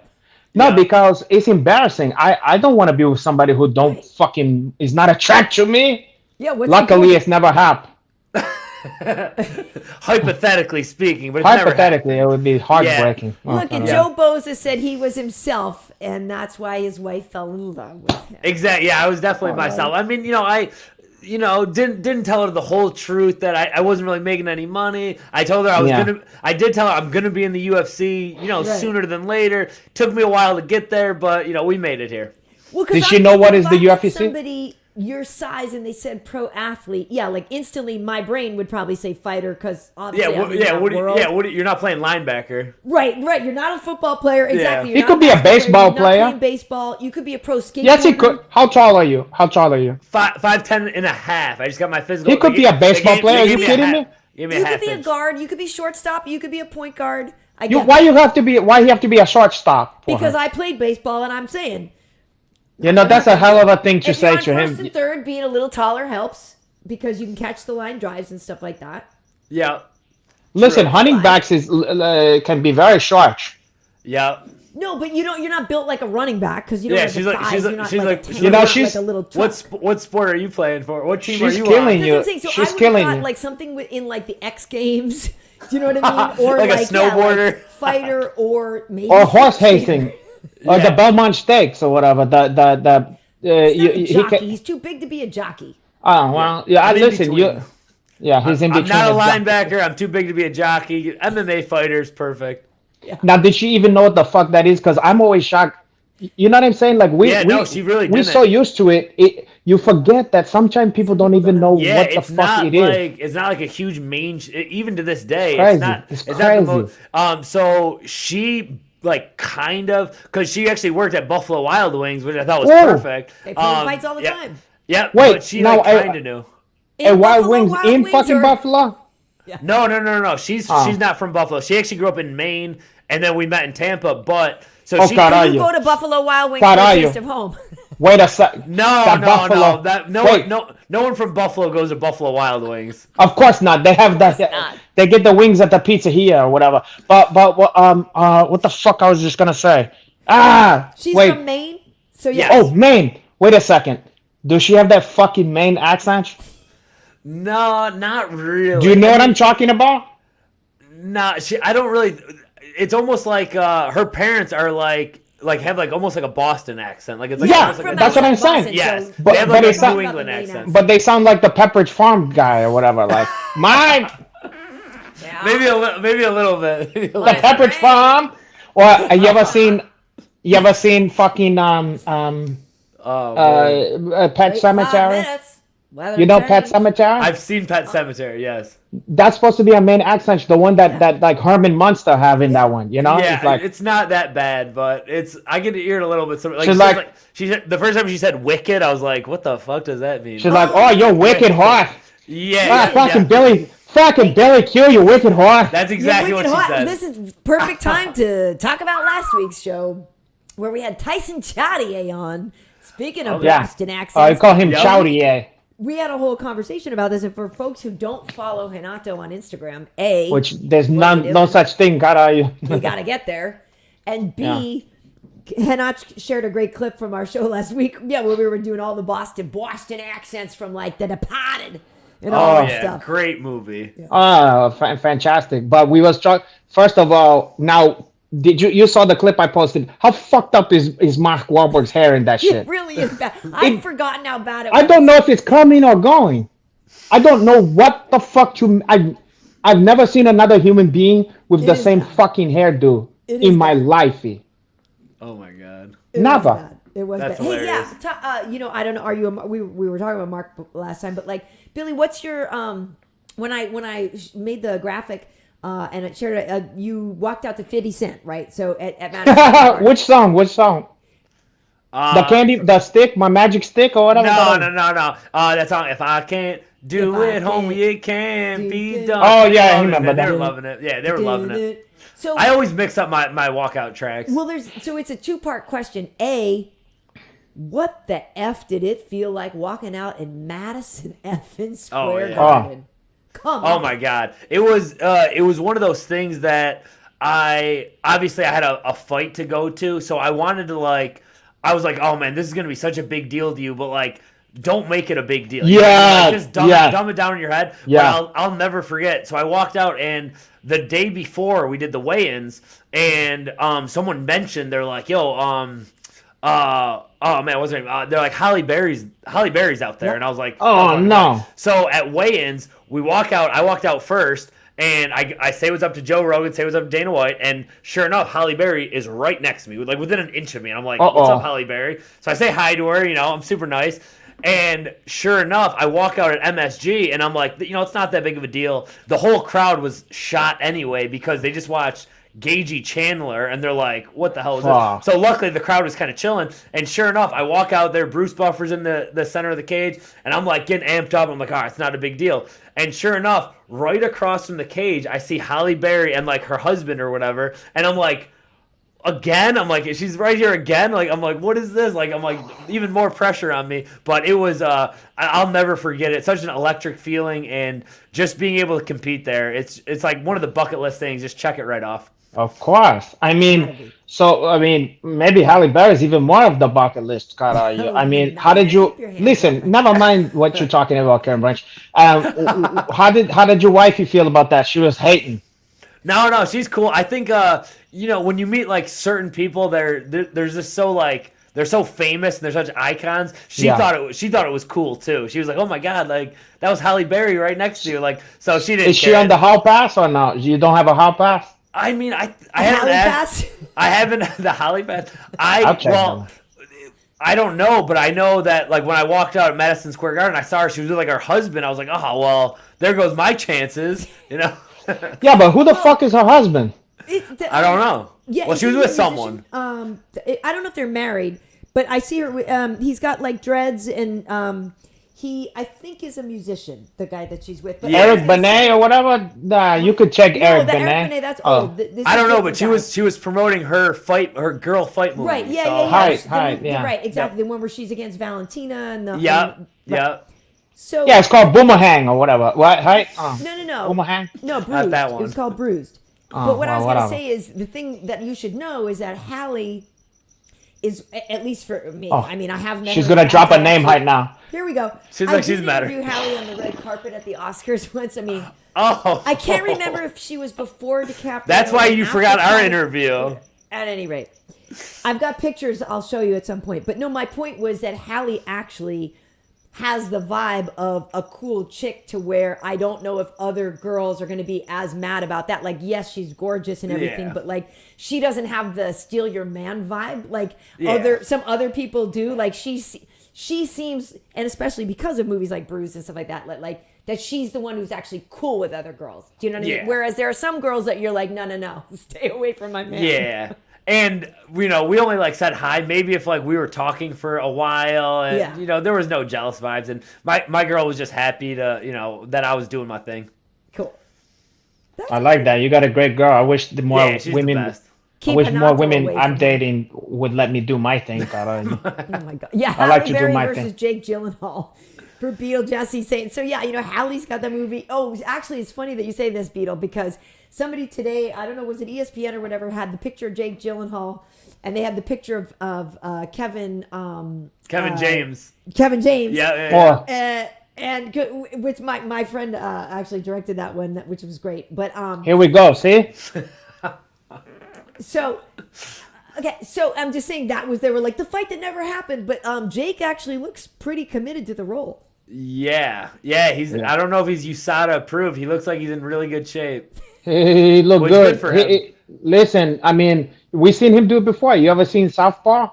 No, because it's embarrassing. I don't want to be with somebody who don't fucking is not attracted to me. Yeah. Luckily, it's never happened. Hypothetically speaking, but hypothetically, it would be heartbreaking. Yeah. Look, and Joe Boza said he was himself, and that's why his wife fell in love with him. Exactly. Yeah, I was definitely myself. I mean, I didn't tell her the whole truth that I wasn't really making any money. I told her I did tell her I'm gonna be in the UFC, sooner than later. Took me a while to get there, but we made it here. Well, did she know what is the UFC? Somebody your size and they said pro athlete, like instantly my brain would probably say fighter because obviously you're not playing linebacker. Right. You're not a football player. Exactly. He could be a baseball player. You're not playing baseball. You could be a pro skateboarder. Yes, he could. How tall are you? 5'10" and a half. I just got my physical. He could be a baseball player. Are you kidding me? You could be a guard. You could be shortstop. You could be a point guard. Why you have to be a shortstop? Because I played baseball, and I'm saying That's a hell of a thing to If you're say on to first him. and third, being a little taller helps because you can catch the line drives and stuff like that. Yeah. Listen, True. hunting backs can be very short. Yeah. No, but you're not built like a running back because you don't Yeah, have she's the like- thighs. she's You're like- not she's like, like- a tank, you know, you're not she's- like a little truck. What sport are you playing for? What team She's are you killing on? you. That's what I'm saying. So She's I would killing have you. thought like something in like the X Games. Do you know what I mean? Or Like a like snowboarder. fighter, or maybe Or horse skater. racing. Or Yeah. the Belmont Stakes or whatever. He's not a jockey. He's too big to be a jockey. Oh, well, yeah, I'm in listen, between. he's in I'm between. not a the jockey. linebacker. I'm too big to be a jockey. MMA fighter's perfect. Now, did she even know what the fuck that is? Because I'm always shocked. You know what I'm saying? Like she really we're didn't. so used to it. You forget that sometimes people don't even know Yeah, what the it's fuck not it is. like it's not like a huge main. Even to this day, Crazy. it's not. It's It's not the crazy. most. So she like kind of because she actually worked at Buffalo Wild Wings, which I thought was Whoa. perfect. They put in fights all the yeah, time. Yeah, Wait, but she no, like kind of knew. And Wild Buffalo Wings Wild in Wings fucking or- Buffalo? No. She's Oh. she's not from Buffalo. She actually grew up in Maine, and then we met in Tampa. But so Oh, she. God, are You you? go to Buffalo Wild Wings God, for are a you? taste of home. Wait a sec. No, That Buffalo. Wait. No one from Buffalo goes to Buffalo Wild Wings. Of course not. They have not. they get the wings at the pizza here or whatever. But what the fuck I was just gonna say? She's wait. from Maine, so yeah. Yes. Oh, Maine. Wait a second. Does she have that fucking Maine accent? No, not really. Do you know what I'm talking about? Nah, I don't really. It's almost like her parents are have like almost like a Boston accent. Like it's like Yeah, almost like From a, that's what I'm outside saying. Boston, Yes, so- But- they have but like it's a not- New England accent. But they sound like the Pepperidge Farm guy or whatever. Like my Yeah. Maybe a little bit. Maybe a the little bit. Pepperidge Farm. Or you ever seen fucking Oh, man. Pet Wait 5 Cemetery? minutes. Weather You know change. Pet Cemetery? I've seen Pet Cemetery. Yes. That's supposed to be a main accent. The one that like Herman Munster have in that one. You know, Yeah, it's like it's not that bad, but I get to hear it a little bit. So, like, She's she said the first time she said "wicked," I was like, "What the fuck does that mean?" she's like, oh, you're wicked hot. Yeah, Fucking yeah. Billy Q, you wicked hot. That's You're exactly what wicked she hot. said. This is perfect time to talk about last week's show, where we had Tyson Chaudier on. Speaking of Yeah. Boston I accents, call him Yep. Chowdy, we had a whole conversation about this. And for folks who don't follow Renato on Instagram, which there's What do you no do? such thing. God, we got to get there. And B, Henach shared a great clip from our show last week. Yeah, where we were doing all the Boston accents from like The Departed and all Oh that yeah, stuff. great movie. fantastic. But we was talking. First of all, now did you saw the clip I posted? How fucked up is Mark Wahlberg's hair in that shit? It really is bad. I've forgotten how bad it was. I don't know if it's coming or going. I don't know what the fuck I've never seen another human being with the is same bad. fucking hairdo It is in my bad. life. Oh my god. It was Never. bad. It was That's bad. Hey, yeah. hilarious. I don't know. Are you? We were talking about Mark last time, but like Billy, what's your when I made the graphic and it shared it, you walked out to 50 Cent, right? So at Madison Square Garden. Which song? The candy, the stick, my magic stick, or whatever. No. That song. If I can't do If I it, homie, can't it can do be it. done. Oh, yeah, I They loved remember it. They that. were loving it. Yeah, they were loving it. So I always mix up my walkout tracks. well, so it's a 2-part question. A, what the F did it feel like walking out in Madison effing Square yeah. Garden? Come on. Oh my god, it was one of those things that I had a fight to go to, so I wanted to I was like, oh man, this is gonna be such a big deal to you, but like, don't make it a big deal. You know what I mean? Like, just dumb it down in your head. Yeah. But I'll never forget. So I walked out, and the day before we did the weigh-ins, and someone mentioned, they're like, yo, oh man, what's her name? They're like, Holly Berry's out there, and I was like, Oh, no. So at weigh-ins, we walk out. I walked out first, and I say what's up to Joe Rogan, say what's up to Dana White, and sure enough, Holly Berry is right next to me, like within an inch of me. And I'm like, what's up, Holly Berry? So I say hi to her. I'm super nice. And sure enough, I walk out at MSG, and I'm like, it's not that big of a deal. The whole crowd was shot anyway because they just watched Gagey Chandler, and they're like, what the hell is this? So luckily the crowd was kind of chilling, and sure enough, I walk out there, Bruce Buffer's in the center of the cage, and I'm like getting amped up. I'm like, all right, it's not a big deal. And sure enough, right across from the cage, I see Holly Berry and like her husband or whatever, and I'm like, again? I'm like, she's right here again. Like, I'm like, what is this? Like, I'm like, even more pressure on me. But it was, I'll never forget it. Such an electric feeling, and just being able to compete there. It's like one of the bucket list things. Just check it right off. Of course. I mean, maybe Halle Berry's even more of the bucket list, Cara. I mean, how did you listen? Never mind what you're talking about, Karyn Bryant. How did your wifey feel about that? She was hating. No, she's cool. I think when you meet like certain people, they're just so like they're so famous and they're such icons. She thought it was cool too. She was like, "Oh my god, like that was Halle Berry right next to you." Like, so she didn't. Is she on the hall pass or no? You don't have a hall pass? I mean, I haven't the Halle pass. I don't know, but I know that like when I walked out at Madison Square Garden, I saw her. She was with like her husband. I was like, "Oh well, there goes my chances," you know. Yeah, but who the fuck is her husband? I don't know. Yeah, well, she was with someone. I don't know if they're married, but I see her. He's got like dreads, and he, I think, is a musician. The guy that she's with, but Eric Benet or whatever. Nah, you could check Eric Benet. Eric Benet, that's old. I don't know, but she was promoting her girl fight movie. Right? Yeah, so. yeah. Right, exactly. The one where she's against Valentina and the. Yeah. So yeah, it's called Boomerang or whatever. What? Hi. No. Boomerang. No, Bruised. Not that one. It was called Bruised. But what I was going to say is the thing that you should know is that Halle is, at least for me. I mean, I have never. She's gonna drop a name right now. Here we go. She's like she's mad. I interviewed Halle on the red carpet at the Oscars once. I mean, I can't remember if she was before DiCaprio. That's why you forgot our interview. At any rate, I've got pictures I'll show you at some point. But no, my point was that Halle actually has the vibe of a cool chick to where I don't know if other girls are going to be as mad about that. Like, yes, she's gorgeous and everything, but like she doesn't have the steal your man vibe like some other people do. Like she seems, and especially because of movies like Bruised and stuff like that, like that she's the one who's actually cool with other girls. Do you know what I mean? Whereas there are some girls that you're like, no, stay away from my man. Yeah. And, we only, like, said hi. Maybe if, like, we were talking for a while and, there was no jealous vibes. And my girl was just happy to, that I was doing my thing. Cool. I like that. You got a great girl. I wish the more women... I wish more women I'm dating would let me do my thing. Oh, my God. Yeah, I like to do my versus thing. Jake Gyllenhaal for Beetle Jesse saying... So, yeah, Halle's got that movie. Oh, actually, it's funny that you say this, Beetle, because... Somebody today, I don't know, was it ESPN or whatever, had the picture of Jake Gyllenhaal, and they had the picture of Kevin James. Kevin James. Yeah. And which my friend actually directed that one, which was great. But here we go. See. So I'm just saying they were like the fight that never happened, but Jake actually looks pretty committed to the role. Yeah. He's. I don't know if he's USADA approved. He looks like he's in really good shape. He looked good. For him. Listen, I mean, we seen him do it before. You ever seen Southpaw?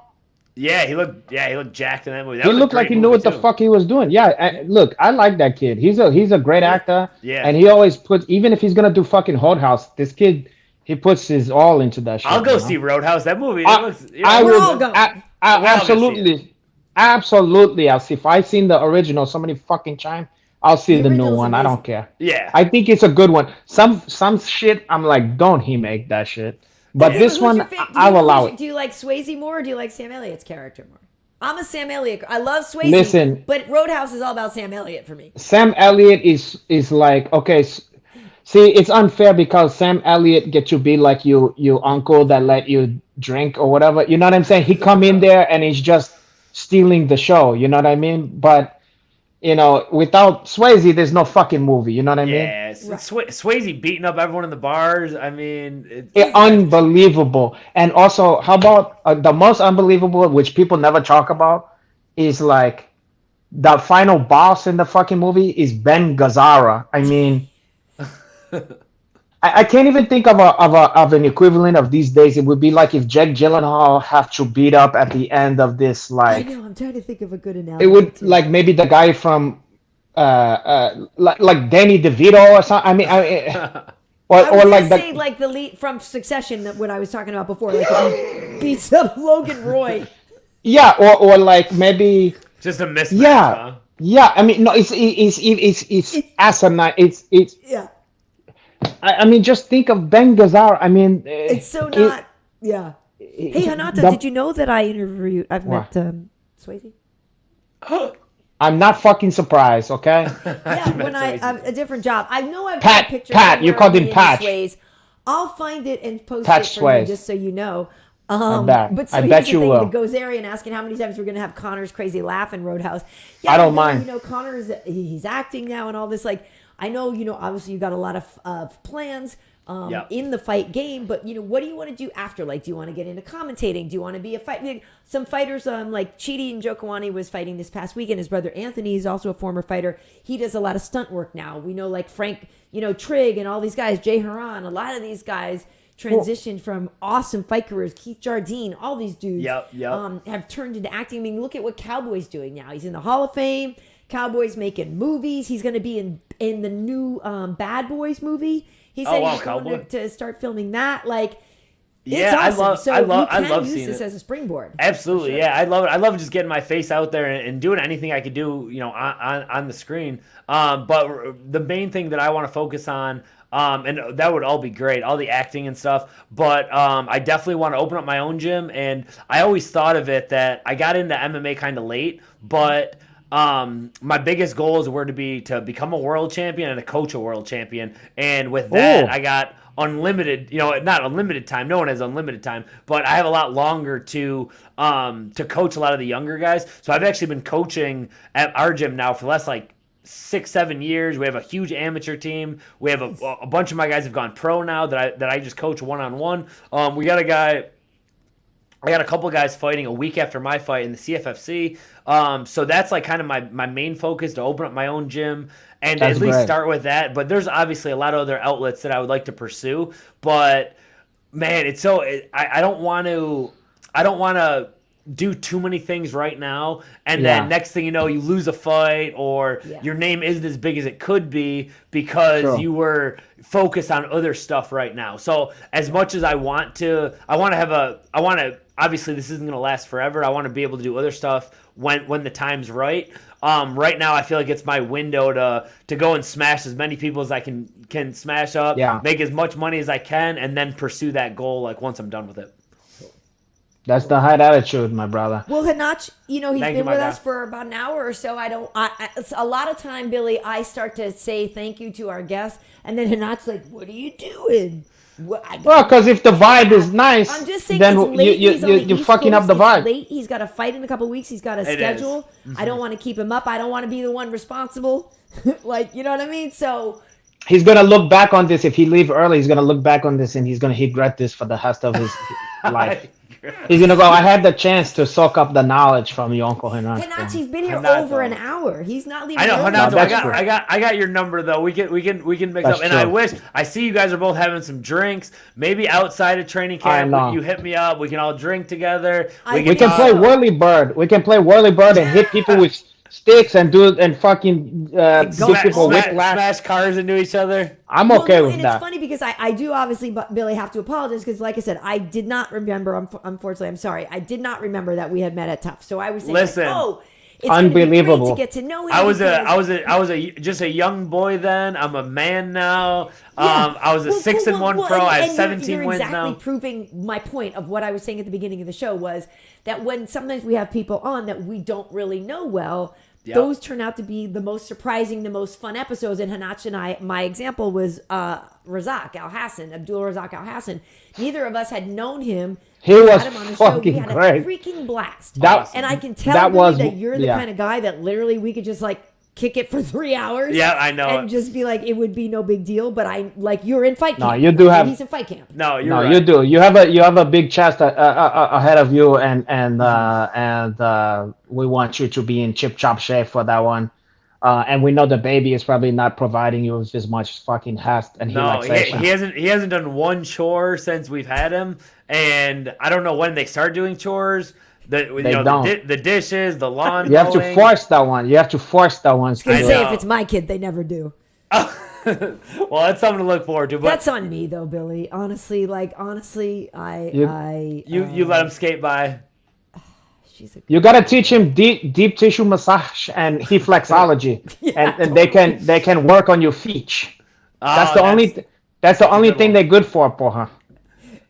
Yeah, he looked jacked in that movie. He looked like he knew what the fuck he was doing. Yeah, look, I like that kid. He's a great actor. Yeah. And he always puts, even if he's gonna do fucking Roadhouse, this kid, he puts his all into that shit. I'll go see Roadhouse. That movie. I will. Absolutely. I'll see. If I seen the original so many fucking times, I'll see the new one. Amazing. I don't care. Yeah. I think it's a good one. Some shit, I'm like, don't he make that shit. But this one, I'll allow it. Do you like Swayze more or do you like Sam Elliott's character more? I'm a Sam Elliott. I love Swayze. Listen. But Roadhouse is all about Sam Elliott for me. Sam Elliott is like, okay, see, it's unfair because Sam Elliott get to be like your uncle that let you drink or whatever. You know what I'm saying? He come in there and he's just stealing the show. You know what I mean? But without Swayze, there's no fucking movie. You know what I mean? Yeah, Swayze beating up everyone in the bars. I mean, it's unbelievable. And also, how about the most unbelievable, which people never talk about, is like the final boss in the fucking movie is Ben Gazzara. I mean, I can't even think of an equivalent of these days. It would be like if Jake Gyllenhaal have to beat up at the end of this. Like, I know. I'm trying to think of a good analogy. It would like maybe the guy from like Danny DeVito or something. I mean, or like the lead from Succession, what I was talking about before. Like if he beats up Logan Roy. Yeah, or like maybe just a mismatch. Yeah, huh? Yeah. I mean, no, it's asinine. It's yeah. I mean, just think of Ben Gazzara. I mean, it's so not. Yeah. Hey, Hanata, did you know that I've met Swayze? I'm not fucking surprised, okay? Yeah, when a different job. I know I've Pat, got a picture Pat, you called him in Patch. Swayze. I'll find it and post Patch it for you Swayze. just so you know. bet. So I here's bet the you thing, will. the Gozerian asking how many times we're going to have Connor's crazy laugh in Roadhouse. I don't mind. You know, Connor's, he's acting now and all this. Like, I know, you know, obviously you got a lot of plans in the fight game, but, you know, what do you want to do after? Like, do you want to get into commentating? Do you want to be a fight? Like, some fighters, like Chidi and Jokawani was fighting this past weekend. His brother Anthony is also a former fighter. He does a lot of stunt work now. We know, like, Frank, you know, Trigg and all these guys, Jay Haran, a lot of these guys transitioned from awesome fight careers. Keith Jardine, all these dudes have turned into acting. I mean, look at what Cowboy's doing now. He's in the Hall of Fame. Cowboy's making movies. He's going to be in the new Bad Boys movie. He said he's going to start filming that. Like, it's awesome. I love use this as a springboard. Absolutely, sure. Yeah, I love it. I love just getting my face out there and doing anything I could do, you know, on the screen. But the main thing that I want to focus on, and that would all be great, all the acting and stuff. But I definitely want to open up my own gym. And I always thought of it that I got into MMA kind of late, but my biggest goals were to become a world champion and to coach a world champion. And with that, I got unlimited, you know, not unlimited time. No one has unlimited time, but I have a lot longer to coach a lot of the younger guys. So I've actually been coaching at our gym now for the last 6-7 years. We have a huge amateur team. We have a bunch of my guys have gone pro now that I just coach one-on-one. I got a couple guys fighting a week after my fight in the CFFC. So that's kind of my main focus, to open up my own gym and at least start with that. But there's obviously a lot of other outlets that I would like to pursue. But man, I don't want to do too many things right now, and then next thing you know, you lose a fight or your name isn't as big as it could be because you were focused on other stuff right now. So as much as I want to obviously this isn't going to last forever. I want to be able to do other stuff when the time's right. Right now I feel like it's my window to go and smash as many people as I can smash up, make as much money as I can, and then pursue that goal once I'm done with it. That's the high attitude, my brother. Well, Hanach, you know, he's been with us for about an hour or so. A lot of time, Billy, I start to say thank you to our guests, and then Hanach's like, what are you doing? Well, because if the vibe is nice, I'm just saying then it's late. you're fucking up the vibe. Late. He's got a fight in a couple of weeks. He's got a schedule. I don't want to keep him up. I don't want to be the one responsible. You know what I mean? So he's going to look back on this. If he leave early, he's going to look back on this and he's going to regret this for the rest of his life. He's gonna go, I had the chance to soak up the knowledge from your Uncle Hanach. Hanach's been here over an hour. He's not leaving. I know, Hanato, I got your number though. We can mix up. And I see you guys are both having some drinks. Maybe outside of training camp, you hit me up. We can all drink together. We can play Whirly Bird. We can play Whirly Bird and hit people with sticks and fucking give people whiplash. Smash cars into each other. I'm okay with that. It's funny because I do obviously, Billy, have to apologize because, like I said, I did not remember. Unfortunately, I'm sorry. I did not remember that we had met at Tough. So I was saying, it's unbelievable to get to know him. I was just a young boy then. I'm a man now. I was a 6-1 pro. I have 17 wins now. You're exactly proving my point of what I was saying at the beginning of the show was that when sometimes we have people on that we don't really know well, those turn out to be the most surprising, the most fun episodes. And Hanach and my example was Razak Al Hassan, Abdul Razak Al Hassan. Neither of us had known him. He was him on the fucking show. We had great. A freaking blast. And I can tell that you're the kind of guy that literally we could just kick it for 3 hours. Yeah, I know. And just be it would be no big deal. But you're in fight camp. No, you do have. He's in fight camp. No, you're right. You do. You have a big chest ahead of you, and we want you to be in chip chop shape for that one. And we know the baby is probably not providing you with as much fucking heft. And he hasn't done one chore since we've had him, and I don't know when they start doing chures. The dishes, the lawn. You have to force that one. I was gonna say if it's my kid, they never do. Well, that's something to look forward to. But that's on me though, Billy. Honestly, you let him skate by. You gotta teach him deep tissue massage and reflexology, and they can work on your feet. That's the only thing they're good for, Poha.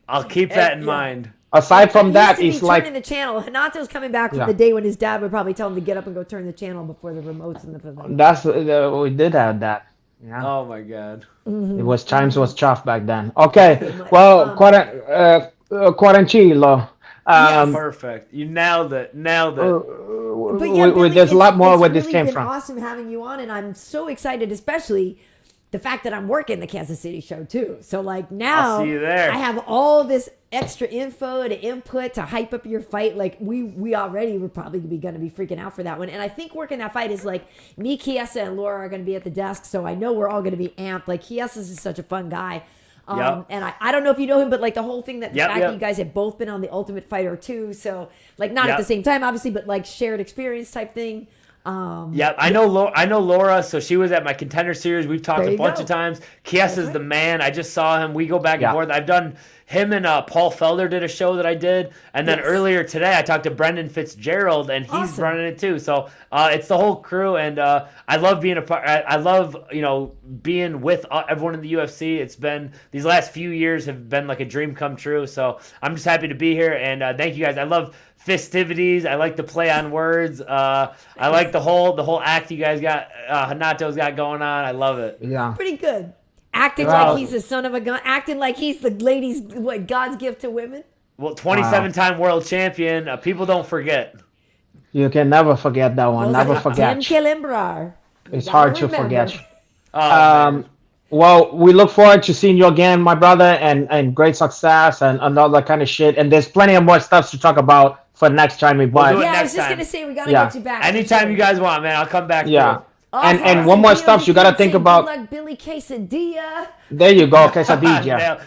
I'll keep that in mind. Aside from He that, used it's to be like turning the channel. Hanato's coming back from Yeah. the day when his dad would probably tell him to get up and go turn the channel before the remotes in the pavilion. that's we did have that. Yeah, Oh my god. it was times was tough back then. Okay, much. well, Quarantillo. Yes. Perfect. You nailed it. Nailed it. But yeah, Billy, There's a lot more it's where this really came been from. awesome having you on, and I'm so excited, especially the fact that I'm working the Kansas City show too. So like now, I'll see you there. I have all this extra info to input to hype up your fight. Like we already were probably going to be freaking out for that one, and I think working that fight is like me, Chiesa, and Laura are going to be at the desk, so I know we're all going to be amped. Like Chiesa is such a fun guy. Yep. And I don't know if you know him, but like the whole thing that the Yep, fact yep. that you guys have both been on the Ultimate Fighter too, so like not at Yep. the same time, obviously, but like shared experience type thing. Yeah, I know Laura, so she was at my Contender Series. We've talked There a you bunch go. of times. Kiesa's right. the man. I just saw him. We go back Yeah. and forth. I've done him and Paul Felder did a show that I did. And then Yes. earlier today, I talked to Brendan Fitzgerald, and he's Awesome. running it too. So it's the whole crew, and I love being a part. I love, being with everyone in the UFC. It's been, these last few years have been like a dream come true. So I'm just happy to be here, and thank you guys. I love Fistivities. I like the play on words. I like the whole act you guys got. Hanato's got going on. I love it. Yeah. Pretty good. Acting Wow. like he's the son of a gun. Acting like he's the ladies, what God's gift to women. Well, 27-time world champion. People don't forget. You can never forget that one. Never Tim forget. Kilembrar. It's Gotta hard to remember. forget. Man. Well, we look forward to seeing you again, my brother, and great success and all that kind of shit. And there's plenty of more stuff to talk about for next time we do buy. it Yeah, I next was just time. gonna say we gotta Yeah. get you back. for Anytime sure. you guys want, man, I'll come back. Yeah. through. Awesome. And one more stuff you gotta think about. Good luck, Billy Quesadilla. There you go, quesadilla. Yeah,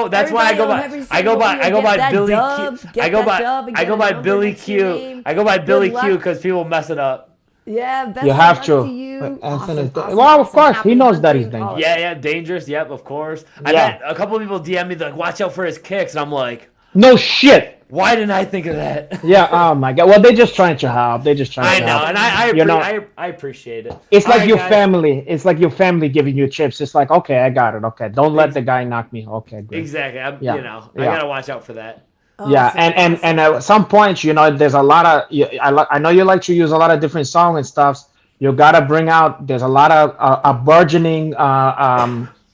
that's why I go by. Everybody I go will by. help I go you by get Billy that Q. dub, get I go that by. dub and I get go a by number Billy next to your Q. name. I go by Billy luck. Q because people mess it up. Yeah, best You of have luck to. you. Anthony, Awesome, awesome, well, of awesome. course, he Happy knows that he's hunting, dangerous. all Yeah, yeah, dangerous. Yep, of course. I Yeah. bet a couple of people DM me like, "Watch out for his kicks," and I'm like, No shit. "Why didn't I think of that?" Yeah. Oh my god. Well, they're just trying to help. They're just trying I to know, help. and You know, I appreciate it. It's All like right, your guys. family. It's like your family giving you chips. It's like, okay, I got it. Okay, don't let the guy knock me. Okay, good. Exactly. I Yeah, I yeah. gotta watch out for that. Yeah, Awesome, and at some point, there's a lot of. I know you like to use a lot of different songs and stuff. You gotta bring out. There's a lot of a burgeoning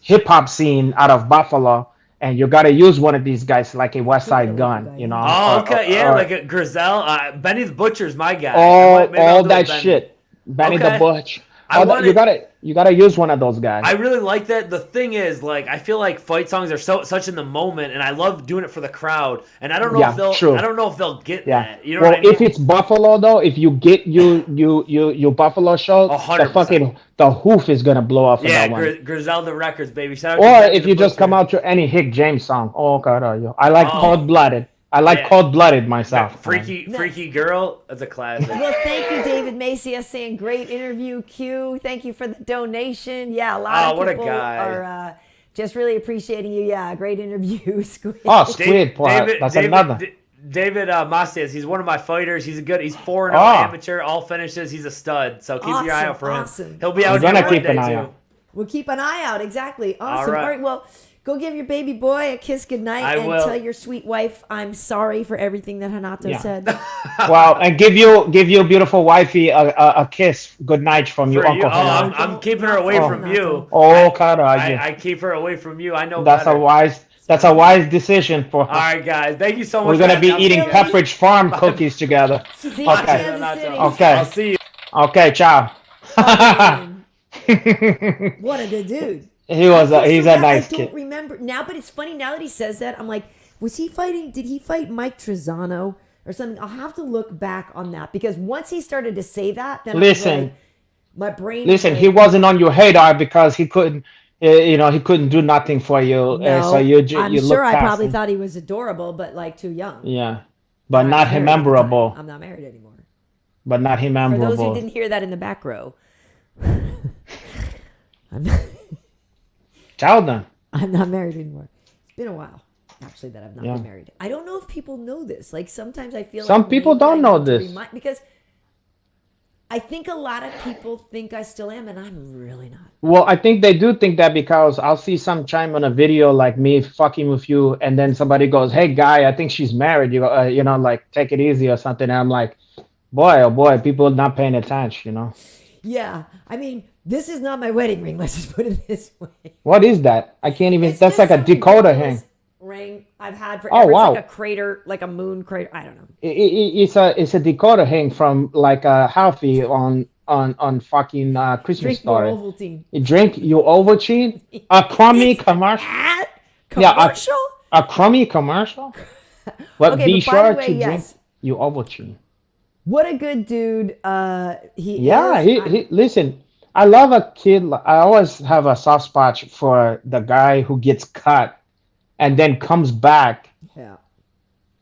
hip hop scene out of Buffalo, and you gotta use one of these guys like a West Side Gun. Oh, okay, yeah, or- like a Grizel. Benny the Butcher's my guy. Maybe I'll all do that it, Benny. shit. Benny Okay. the Butch. I All that- wanted- you gotta use one of those guys. I really like that. The thing is, like, I feel like fight songs are such in the moment, and I love doing it for the crowd. And I don't know Yeah, if they'll. true. I don't know if they'll get Yeah. that. You know Well, what I mean? if it's Buffalo though, if you get your Buffalo show, the 100%. the hoof is gonna blow off of Yeah, that one. Griselda Records, baby. Shout out to Or Benny if the you just come Butcher. out to any Hick James song, oh god, I like Oh. Cold Blooded. I like Yeah. Cold Blooded myself. Freaky Girl. That's a classic. Well, thank you, David Macias, saying great interview, Q. Thank you for the donation. Yeah, a lot of what a people guy. are just really appreciating you. Yeah, great interview, Squid. Oh, Squid part. That's another. David Macias, he's one of my fighters. He's 4-0 Oh. amateur, all finishes. He's a stud. So keep your eye Awesome, out for him. awesome. He'll be I'm out here gonna one keep day an eye too. out. We'll keep an eye out. Exactly. Awesome. All right. All right. Well, go give your baby boy a kiss goodnight I and will. tell your sweet wife I'm sorry for everything that Hanato Yeah. said. Well, and give your beautiful wifey a kiss. Good night from your For you. uncle. Oh, I'm keeping her away from you. Oh, God, I keep her away from you. I know that's better. a wise decision for her. All right, guys. Thank you so much. We're gonna be guys. eating Billy. Pepperidge Farm cookies together. See you Okay. in Kansas City. Okay. I'll see you. Okay, ciao. What a good dude. He's a nice I don't kid. remember now, but it's funny now that he says that. I'm like, was he fighting? Did he fight Mike Trezano or something? I'll have to look back on that because once he started to say that, then I was Listen. like, my brain. Listen, was he like, wasn't on your radar because he couldn't. He couldn't do nothing for you. No, So you I'm you sure look I past probably him. thought he was adorable, but like too young. Yeah, but I'm not married him at the time. memorable. I'm not married anymore. But not him For those who memorable. didn't hear that in the back row, I'm not, Ciao then. I'm not married anymore. It's been a while, actually, that I've not Yeah. been married. I don't know if people know this. Like sometimes I feel Some like people maybe don't I know need to this. because I think a lot of people think I still am, and I'm really not. Well, I think they do think that because I'll see some chime on a video like me fucking with you, and then somebody goes, "Hey, guy, I think she's married." You go, like take it easy or something. And I'm like, boy, oh boy, people not paying attention. Yeah, I mean, this is not my wedding ring. Let's just put it this way. What is that? I can't even. It's That's just like a some decoder ridiculous hang. ring I've had Oh forever. It's wow! like a crater, like a moon crater. I don't know. It's a decoder hang from like a Halfie on fucking Christmas Drink more story. Ovaltine. You drink your Ovaltine? A crummy commercial? Ad Yeah, commercial. a crummy commercial? But Okay, be but by the sure way, to drink yes. your Ovaltine. What a good dude he Yeah, is. he listen. I love a kid. I always have a soft spot for the guy who gets cut and then comes back Yeah.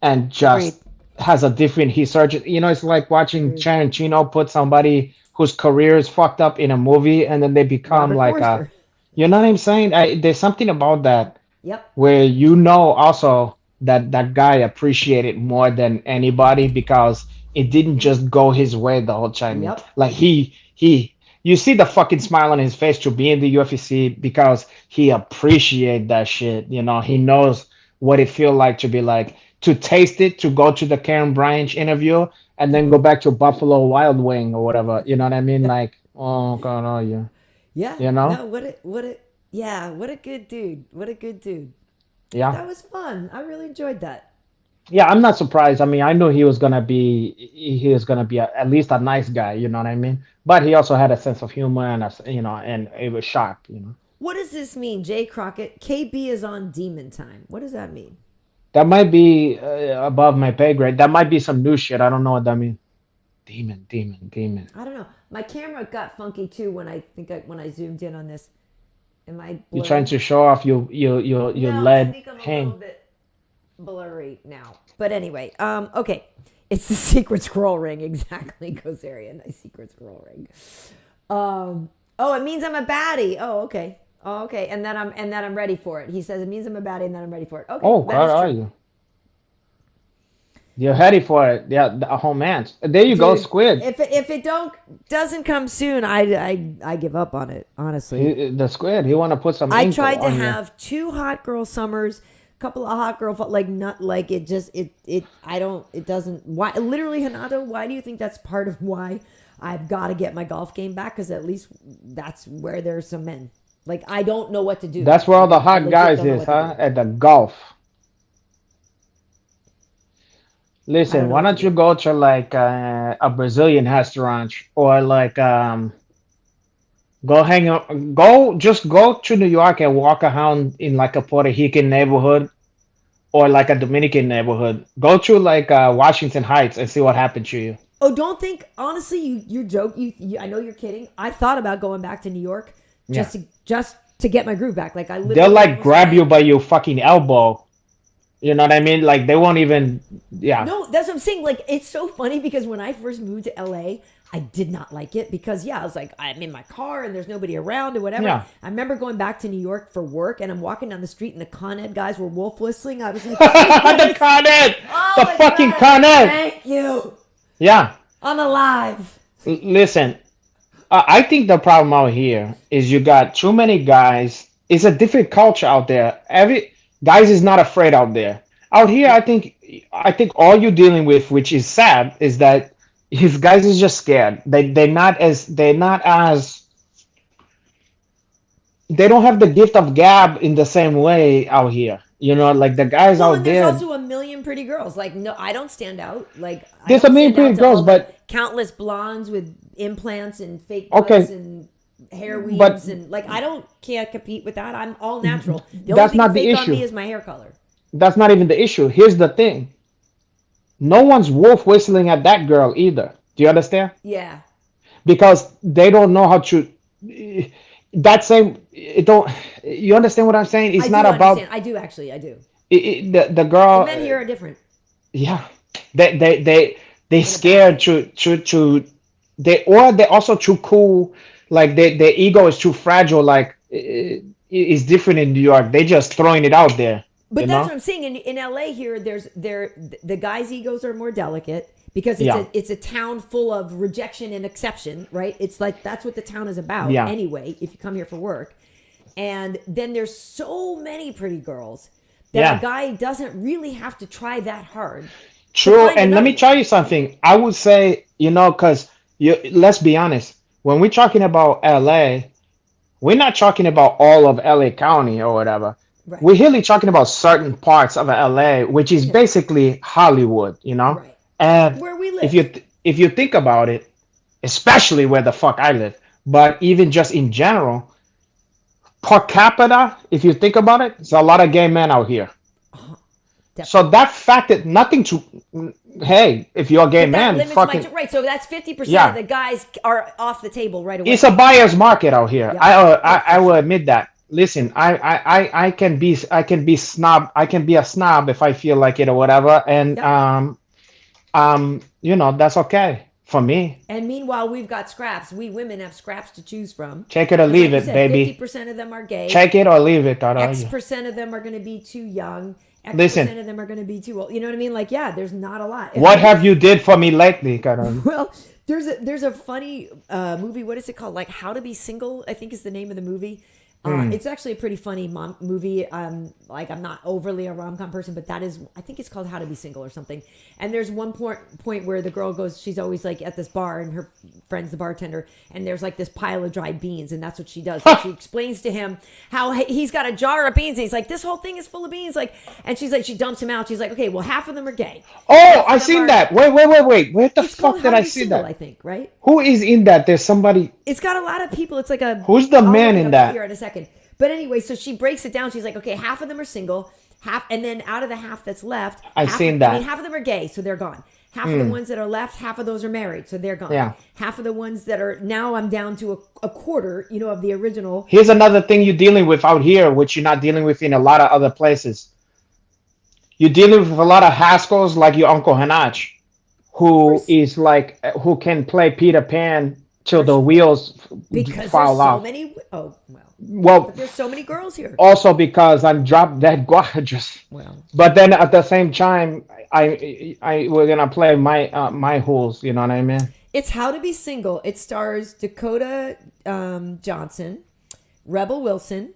and just has a different resurgence. It's like watching Tarantino put somebody whose career is fucked up in a movie and then they become Robert like Forster. you know what I'm saying? There's something about that Yep. where also that guy appreciated more than anybody because it didn't just go his way the whole time. Yep. Like you see the fucking smile on his face to be in the UFC because he appreciate that shit. He knows what it feel like to be like to taste it, to go to the Karyn Bryant interview and then go back to Buffalo Wild Wing or whatever. You know what I mean? Like, oh god, oh yeah. Yeah. No, what a good dude. What a good dude. Yeah. That was fun. I really enjoyed that. Yeah, I'm not surprised. I mean, I knew he was gonna be at least a nice guy. You know what I mean? But he also had a sense of humor and it was sharp. What does this mean, Jay Crockett? KB is on demon time. What does that mean? That might be above my pay grade. That might be some new shit. I don't know what that means. Demon. I don't know. My camera got funky too when I zoomed in on this. Am I blurry? You're trying to show off your No, lead I think I'm a hand. little bit blurry now. But anyway, okay. It's the secret scroll ring. Exactly, Gozerian. Nice secret scroll ring. It means I'm a baddie. Oh, okay. And that I'm ready for it. He says it means I'm a baddie and that I'm ready for it. Okay. Oh, that God, is are true. you? You're ready for it. Yeah, oh man. There you go, Dude, Squid. If it doesn't come soon, I give up on it. Honestly, The Squid. He want to put some. I ink tried to on you. have 2 hot girl summers, couple of hot girl not like it just it doesn't. Why literally, Renato? Why do you think that's part of why I've got to get my golf game back? Because at least that's where there's some men. Like I don't know what to do. That's where all the I hot legit guys don't know is, what to huh? do. At the golf. Listen, know why what don't to you do. go to like a Brazilian restaurant or like just go to New York and walk around in like a Puerto Rican neighborhood or like a Dominican neighborhood. Go to like Washington Heights and see what happened to you. Oh, don't think honestly. You're joking. I know you're kidding. I thought about going back to New York just to get my groove back. Like I literally They'll like almost grab went- you by your fucking elbow. You know what I mean? Like they won't even. Yeah. No, that's what I'm saying. Like, it's so funny because when I first moved to LA, I did not like it because, I was like, I'm in my car and there's nobody around or whatever. Yeah. I remember going back to New York for work and I'm walking down the street and the Con Ed guys were wolf whistling. I was like, The Con Ed! oh The my fucking God, Con Ed! Thank you. Yeah. I'm alive. Listen, I think the problem out here is you got too many guys. It's a different culture out there. Every guys is not afraid out there. Out here, I think all you're dealing with, which is sad, is that his guys is just scared. They're not as they don't have the gift of gab in the same way out here. Like the guys Well, out and there's there. also a million pretty girls. Like, no, I don't stand out. Like, I There's don't a million stand out pretty to all girls, the but- countless blondes with implants and fake Okay. butts and hair weaves But- and like I can't compete with that. I'm all natural. The That's only thing not the fake on issue. me is my hair color. That's not even the issue. Here's the thing. No one's wolf whistling at that girl either. Do you understand? Yeah. Because they don't know how to. That same. It don't. You understand what I'm saying? It's I not do about understand. I do actually. I do. the girl. The men here are different. Yeah, they scared to they're also too cool. Like their ego is too fragile. Like it's different in New York. They just throwing it out there. But you that's know? what I'm saying. In LA here, the guys' egos are more delicate because Yeah. it's a town full of rejection and exception, right? It's like that's what the town is about Yeah. anyway. If you come here for work, and then there's so many pretty girls that Yeah. a guy doesn't really have to try that hard. True, find and let another me one. tell you something. I would say, because let's be honest, when we're talking about LA, we're not talking about all of LA County or whatever. Right. We're really talking about certain parts of LA, which is Yeah. basically Hollywood, Right. And Where we if live. you think about it, especially where the fuck I live, but even just in general, per capita, if you think about it, there's a lot of gay men out here. So Definitely. that fact that nothing to, hey, if you're a gay But that man, limits fucking, right. So that's 50% Yeah. of the guys are off the table right away. it's a buyer's market out here. Yeah. I will admit that. Listen, I can be snob. I can be a snob if I feel like it or whatever, and Yep. that's okay for me. And meanwhile, we've got scraps. We women have scraps to choose from. Take it or 'Cause leave like you it, said, baby. 50% of them are gay. Take it or leave it. X% of them are going to be too young. X% Listen, of them are going to be too old. You know what I mean? Like, yeah, there's not a lot. what have you did for me lately, Karyn? Well, there's a funny movie. What is it called? Like How to Be Single, I think is the name of the movie. It's actually a pretty funny movie. Like I'm not overly a rom-com person, but that is, I think it's called How to Be Single or something. And there's one point where the girl goes, she's always like at this bar and her friend's the bartender, and there's like this pile of dried beans, and that's what she does. So she explains to him how he's got a jar of beans, and he's like, this whole thing is full of beans. Like, and she's like, she dumps him out. She's like, okay, well, half of them are gay. Oh, I seen that. Wait. Where the It's called fuck How did to I Be see Single, that? I think, right? Who is in that? There's somebody. It's got a lot of people. It's like a. Who's the I'll man look it in up that? Here in a second. But anyway, so she breaks it down. She's like, okay, half of them are single, and then out of the half that's left, I've seen I that. mean, half of them are gay, so they're gone. Half of the ones that are left, half of those are married, so they're gone. Yeah. Half of the ones that are now, I'm down to a quarter, of the original. Here's another thing you're dealing with out here, which you're not dealing with in a lot of other places. You're dealing with a lot of Haskells like your Uncle Hanach, who can play Peter Pan till the wheels Because there's fall so off. many. Oh well, Well, but there's so many girls here. also because I'm drop dead gorgeous. Well, But then at the same time, we're gonna play my holes. You know what I mean? it's How to Be Single. It stars Dakota Johnson, Rebel Wilson,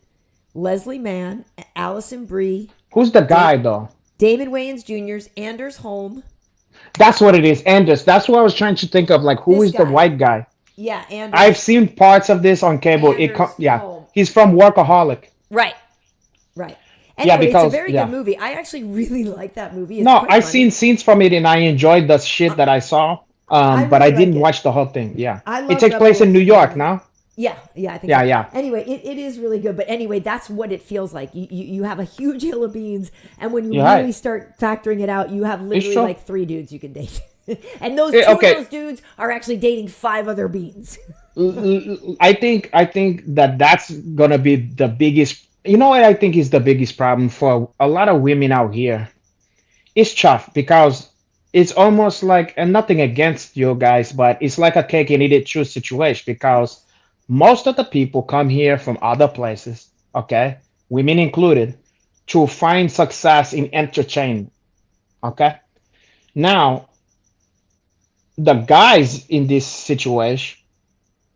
Leslie Mann, Allison Brie, Who's the guy though? Damon Wayans Jr.'s Anders Holm. That's what it is. Anders. That's what I was trying to think of. Like, who This is the guy. white guy? Yeah, Anders. I've seen parts of this on cable. Anders Holm. He's from Workaholic. Right. Anyway, because- it's a very yeah. good movie. I actually really like that movie. It's No, quite I've funny. seen scenes from it and I enjoyed the shit that I saw. I But I really didn't like it. watch the whole thing. Yeah, I love it takes Rebel place in New Wilson. York now. Yeah, I think. Yeah, so. yeah. Anyway, it is really good. But anyway, that's what it feels like. You have a huge hill of beans, and when you You're really right. start factoring it out, you have literally true. like 3 dudes you can date, and those Yeah, two okay. of those dudes are actually dating 5 other beans. I think that's gonna be the biggest. You know what I think is the biggest problem for a lot of women out here? It's tough because it's almost like, and nothing against you guys, but it's like a cake and eat it true situation because most of the people come here from other places, okay, women included, to find success in entertainment, okay? Now, the guys in this situation,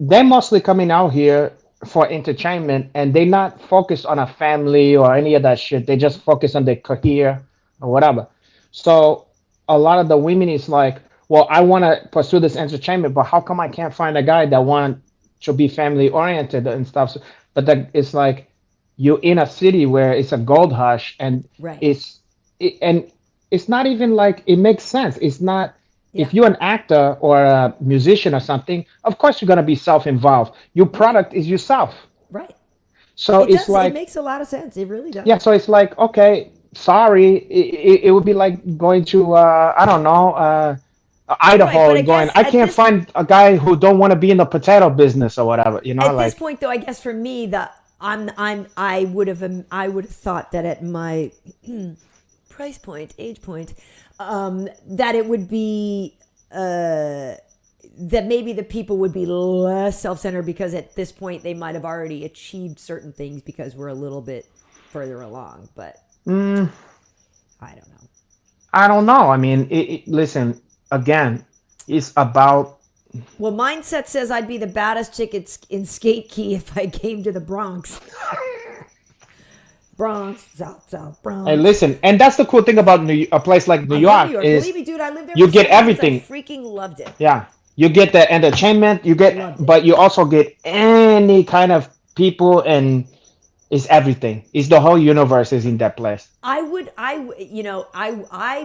they're mostly coming out here for entertainment and they're not focused on a family or any of that shit. They just focus on their career or whatever. So a lot of the women is like, well, I want to pursue this entertainment, but how come I can't find a guy that want to be family oriented and stuff? So, but it's like you're in a city where it's a gold hush and Right. and it's not even like it makes sense. It's not. Yeah. If you're an actor or a musician or something, of course you're gonna be self-involved. Your product is yourself. Right. So It it's does. like, It makes a lot of sense. It really does. yeah. So it's like, okay, sorry. It would be like going to I don't know, Idaho Right, but I and going. guess I at can't this- find a guy who don't want to be in the potato business or whatever. You know, At like this point, though, I guess for me, I would have thought that at my price point, age point, that it would be that maybe the people would be less self-centered because at this point they might have already achieved certain things because we're a little bit further along. But I don't know. I don't know. I mean, listen, again, it's about. Well, mindset says I'd be the baddest chick in Skate Key if I came to the Bronx. Bronx, South Bronx. Hey, listen, and that's the cool thing about a place like New York is Believe me, dude, I lived there. you for get 7 years. everything. I freaking loved it. Yeah, you get the entertainment, but you also get any kind of people, and it's everything. It's the whole universe is in that place. I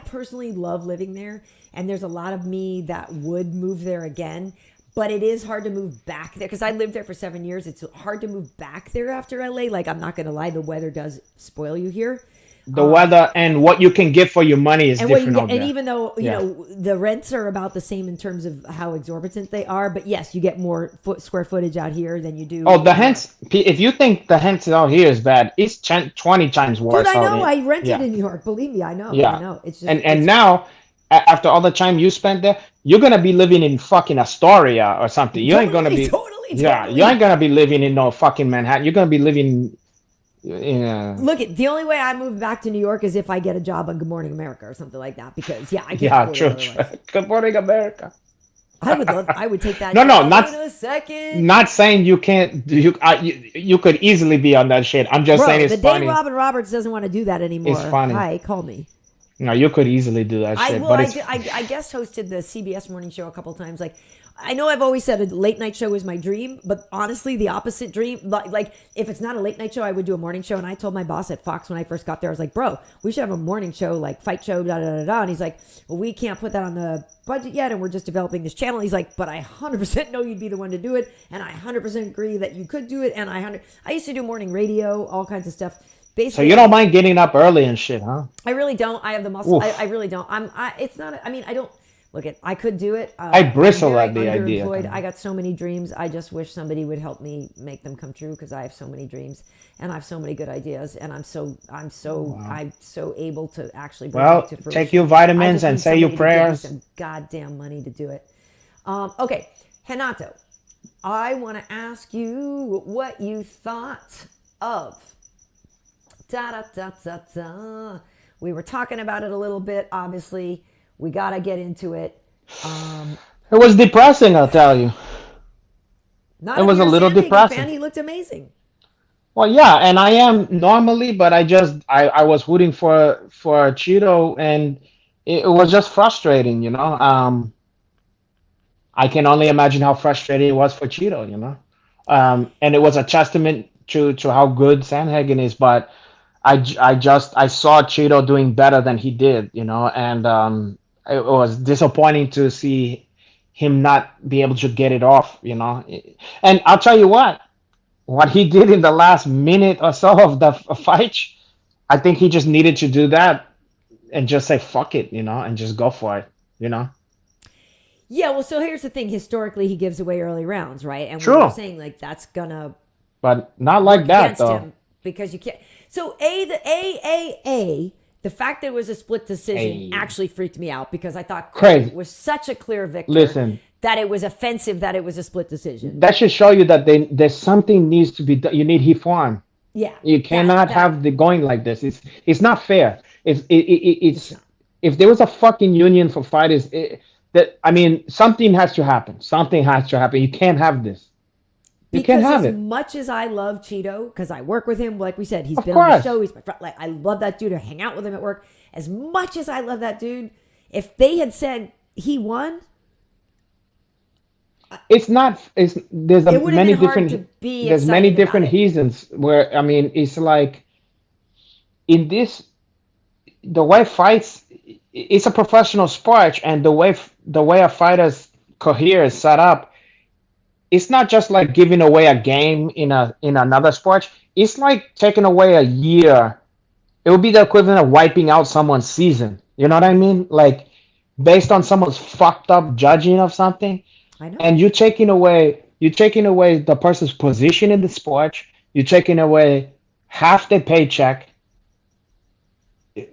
personally love living there, and there's a lot of me that would move there again. But it is hard to move back there because I lived there for 7 years. It's hard to move back there after LA. Like, I'm not going to lie, the weather does spoil you here. The weather and what you can get for your money is different out there. And even though you know the rents are about the same in terms of how exorbitant they are, but yes, you get more square footage out here than you do. Oh, the hens! If you think the hens out here is bad, it's 20 times worse. Dude, I know. I rented in New York. Believe me, I know. Yeah. I know. It's just, and now, after all the time you spent there, you're gonna be living in fucking Astoria or something. You ain't gonna be you ain't gonna be living in no fucking Manhattan. You're gonna be living. Look, the only way I move back to New York is if I get a job on Good Morning America or something like that. Because I can't. True. Good Morning America. I would take that. No, not in a second. Not saying you can't. You could easily be on that shit. I'm just saying it's funny. The day Robin Roberts doesn't want to do that anymore. It's funny. Hi, call me. No, you could easily do that shit. I guest hosted the CBS morning show a couple times. Like, I know I've always said a late night show is my dream, but honestly, the opposite dream. Like if it's not a late night show, I would do a morning show. And I told my boss at Fox when I first got there, I was like, bro, we should have a morning show, like fight show, da da da da. And he's like, well, we can't put that on the budget yet, and we're just developing this channel. He's like, but I 100% know you'd be the one to do it, and I 100% agree that you could do it. And I used to do morning radio, all kinds of stuff. Basically, so you don't mind getting up early and shit, huh? I really don't. I have the muscle. I really don't. It's not. I mean, I don't. Look, I could do it. I bristle at the idea. I got so many dreams. I just wish somebody would help me make them come true because I have so many dreams and I have so many good ideas, and I'm so able to actually bring them to fruition. Take your vitamins and say your prayers. Some goddamn money to do it. Okay, Renato, I want to ask you what you thought of. We were talking about it a little bit. Obviously, we got to get into it. It was depressing, I'll tell you. It was a little depressing. Fan, he looked amazing. Well, yeah, and I am normally, but I was rooting for Cheeto, and it was just frustrating, you know. I can only imagine how frustrating it was for Cheeto, you know. And it was a testament to how good Sandhagen is, but I saw Cheeto doing better than he did, you know, and it was disappointing to see him not be able to get it off, you know. And I'll tell you what he did in the last minute or so of the fight, I think he just needed to do that and just say fuck it, you know, and just go for it, you know. Yeah, well, so here's the thing. Historically, he gives away early rounds, right? And True. we were saying like that's gonna, but not like that though, him because you can't. So the fact that it was a split decision actually freaked me out because I thought it was such a clear victory. That it was offensive that it was a split decision. That should show you that there's something needs to be done. You need heat form. Yeah, you cannot have the going like this. It's not fair. It's if there was a fucking union for fighters, something has to happen. Something has to happen. You can't have this. You can't have it. As much as I love Cheeto, because I work with him, like we said, he's been on the show. He's my friend. Like I love that dude. I hang out with him at work. As much as I love that dude, if they had said he won. There's many different reasons where it's like in this the way fights, it's a professional sport, and the way a fighter's career is set up, it's not just like giving away a game in another sport. It's like taking away a year. It would be the equivalent of wiping out someone's season. You know what I mean? Like based on someone's fucked up judging of something. I know. And you're taking away the person's position in the sport. You're taking away half their paycheck.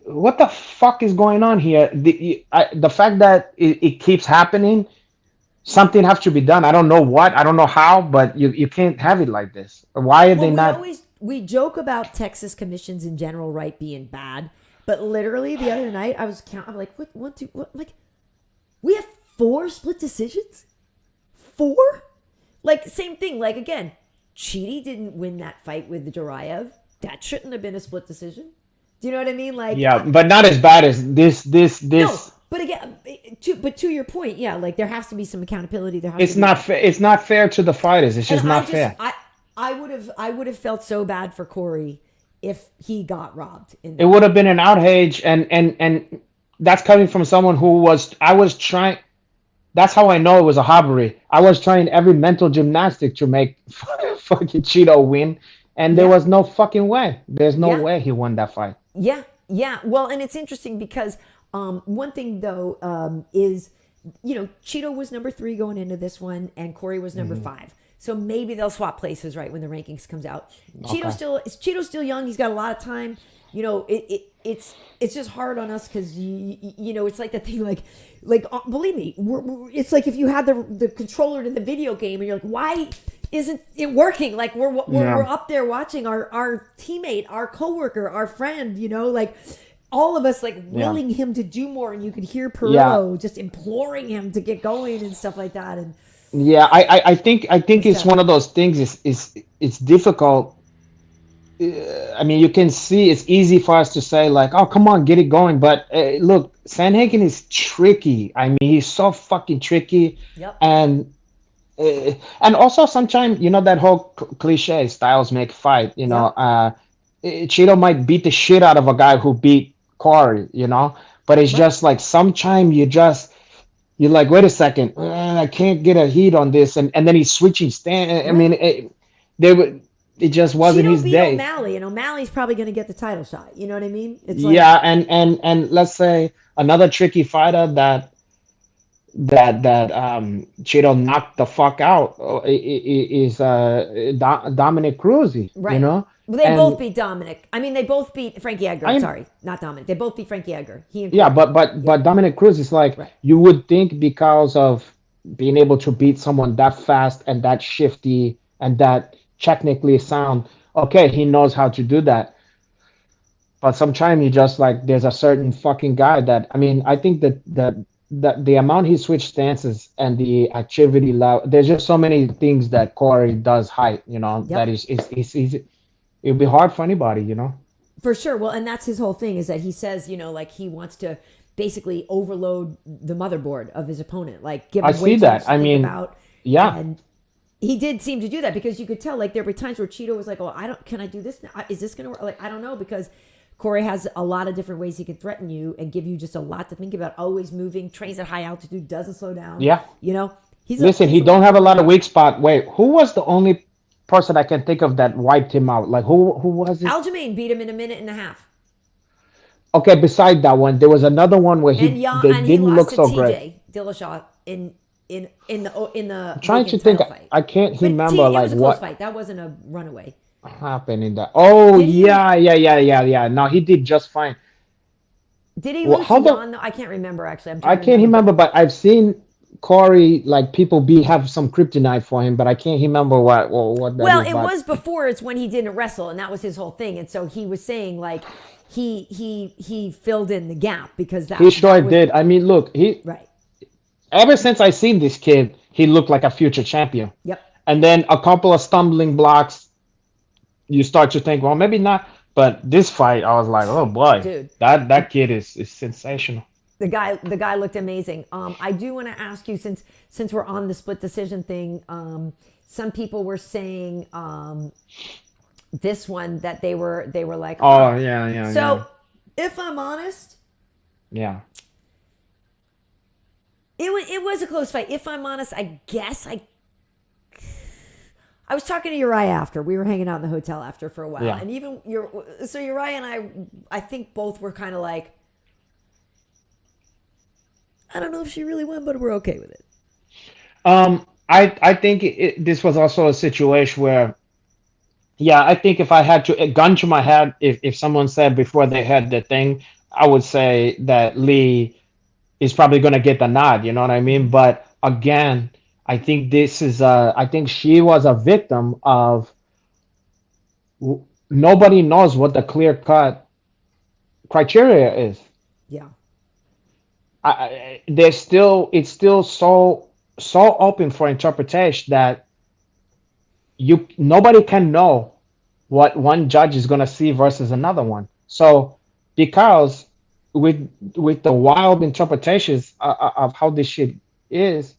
What the fuck is going on here? The fact that it keeps happening, something has to be done. I don't know what, I don't know how, but you can't have it like this. Why are they not? We joke about Texas commissions in general, right, being bad, but literally the other night I'm like, what, like, we have 4 split decisions? 4? Like, same thing. Like, again, Chidi didn't win that fight with Duraev. That shouldn't have been a split decision. Do you know what I mean? Like, Yeah, but not as bad as this. no, but again, to your point, yeah, like there has to be some accountability. There has It's to be, not fair. It's not fair to the fighters. It's just and not fair. I would have felt so bad for Corey if he got robbed in It that. would have been an outrage, and that's coming from someone who was. I was trying. That's how I know it was a robbery. I was trying every mental gymnastic to make fucking Cheeto win, and there Yeah. was no fucking way. There's no Yeah. way he won that fight. Yeah, yeah. Well, and it's interesting because one thing though is, Cheeto was number 3 going into this one, and Corey was number 5. So maybe they'll swap places right when the rankings comes out. Cheeto's still young. He's got a lot of time. It's just hard on us because it's like the thing believe me, it's like if you had the controller to the video game and you're like, why isn't it working? Like we're up there watching our teammate, our coworker, our friend, like all of us willing him to do more, and you could hear Perillo just imploring him to get going and stuff like that. And Yeah, I think it's one of those things. It's difficult. I mean, you can see it's easy for us to say like, "Oh, come on, get it going." But look, Sandhagen is tricky. I mean, he's so fucking tricky. Yep. And also sometimes that whole cliche, styles make fight. Cheeto might beat the shit out of a guy who beat Corey. But it's just like sometimes you're like, wait a second, I can't get a heat on this, and then he's switching stand. I mean, it just wasn't Cheeto his beat day. O'Malley, and O'Malley's probably going to get the title shot. You know what I mean? It's Yeah, and let's say another tricky fighter that Cheeto knocked the fuck out is Dominic Cruz. right. Well, they both beat Dominic. I mean, they both beat Frankie Edgar. Sorry, not Dominic. They both beat Frankie Edgar. But Dominic Cruz is like, right. You would think because of being able to beat someone that fast and that shifty and that technically sound, okay, he knows how to do that. But sometimes you just like, there's a certain fucking guy that, I mean, I think that the amount he switched stances and the activity level, there's just so many things that Corey does height, that is it'd be hard for anybody, For sure. Well, and that's his whole thing is that he says, like he wants to basically overload the motherboard of his opponent, like give him way too much to think about. Yeah. And he did seem to do that because you could tell like there were times where Cheeto was like, "Oh, can I do this now? Is this going to work?" Like, I don't know, because Corey has a lot of different ways he can threaten you and give you just a lot to think about. Always moving, trains at high altitude, doesn't slow down. Yeah. He don't have a lot of weak spot. Wait, who was the only person I can think of that wiped him out? Like who was it? Aljamain beat him in a minute and a half. Okay, beside that one, there was another one where they didn't look so great. Dillashaw in the I'm trying to think. fight. I can't remember it was a close what fight. That wasn't a runaway. happened in that. Oh, yeah. No, he did just fine. Did he lose to Jan, though? I can't remember actually. I can't remember, but I've seen Corey, like people have some kryptonite for him, but I can't remember what that Well, is, it was before. It's when he didn't wrestle, and that was his whole thing. And so he was saying like he filled in the gap because he sure did. I mean, look, right. Ever since I seen this kid, he looked like a future champion. Yep. And then a couple of stumbling blocks, you start to think, well, maybe not. But this fight, I was like, oh boy, dude, that kid is sensational. The guy looked amazing. I do want to ask you, since we're on the split decision thing, some people were saying this one that they were like, oh yeah. So if I'm honest, yeah. It was a close fight. If I'm honest, I guess I was talking to Uriah after. We were hanging out in the hotel after for a while. Yeah. And even Uriah and I think both were kind of like, I don't know if she really won, but we're okay with it. I think this was also a situation where, yeah, I think if I had a gun to my head, if someone said before they had the thing, I would say that Lee is probably going to get the nod, you know what I mean? But again, I think I think she was a victim of nobody knows what the clear-cut criteria is. Yeah. there's still it's still so open for interpretation that nobody can know what one judge is going to see versus another one. So because with the wild interpretations of how this shit is,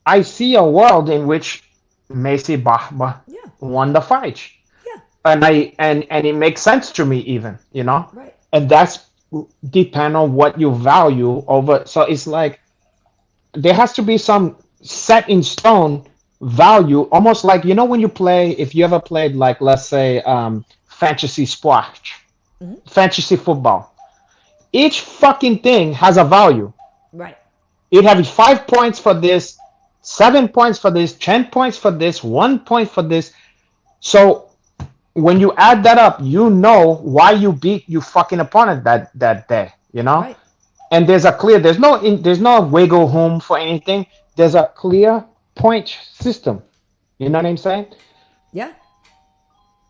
I see a world in which Macy Bahma Yeah. won the fight, Yeah. and it makes sense to me even, Right. and that's depend on what you value over. So it's like there has to be some set in stone value, almost like when you play, if you ever played, like, let's say, fantasy sport, fantasy football. Each fucking thing has a value. Right. It has 5 points for this, 7 points for this, 10 points for this, 1 point for this. So when you add that up, you know why you beat your fucking opponent that day. Right. And there's no wiggle room for anything. There's a clear point system. You know what I'm saying? Yeah.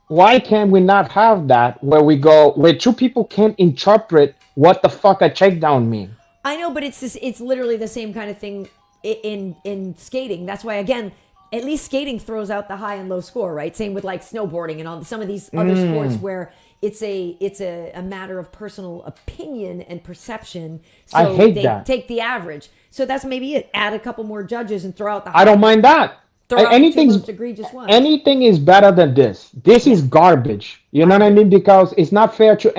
Why can we not have that where two people can interpret what the fuck a takedown mean? I know, but it's literally the same kind of thing in skating. That's why, again, at least skating throws out the high and low score, right? Same with like snowboarding and all some of these other sports where it's a matter of personal opinion and perception. So I hate they that. take the average. So that's maybe it. Add a couple more judges and throw out the high. I don't mind that. Throw out the two Anything's most egregious ones. anything is better than this. This is garbage. You know what I mean? Because it's not fair to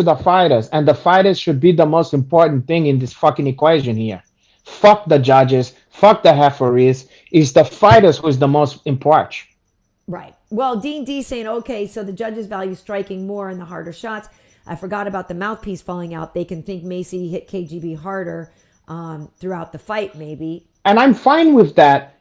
the fighters, and the fighters should be the most important thing in this fucking equation here. Fuck the judges. Fuck the referees. It's the fighters who is the most important. Right. Well, Dean D saying, okay, so the judges value striking more and the harder shots. I forgot about the mouthpiece falling out. They can think Macy hit KGB harder throughout the fight, maybe. And I'm fine with that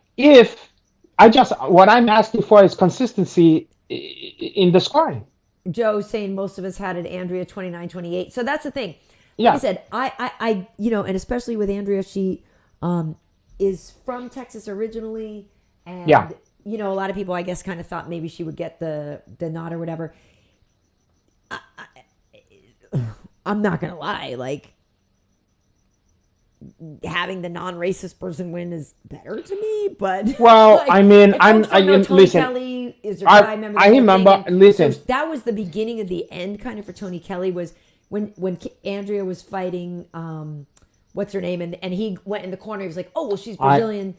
what I'm asking for is consistency in the scoring. Joe saying most of us had it, Andrea 29-28. So that's the thing. Yeah. Like I said, I and especially with Andrea, she is from Texas originally, and Yeah. a lot of people, I guess, kind of thought maybe she would get the nod or whatever. I'm not gonna lie, like having the non-racist person win is better to me, but Well, like, I mean, if folks don't know Tony listen, Kelly is their guy. Remember I the whole remember. thing? Listen, So that was the beginning of the end, kind of, for Tony Kelly, was when Andrea was fighting what's her name, and he went in the corner. He was like, "Oh, well, she's Brazilian.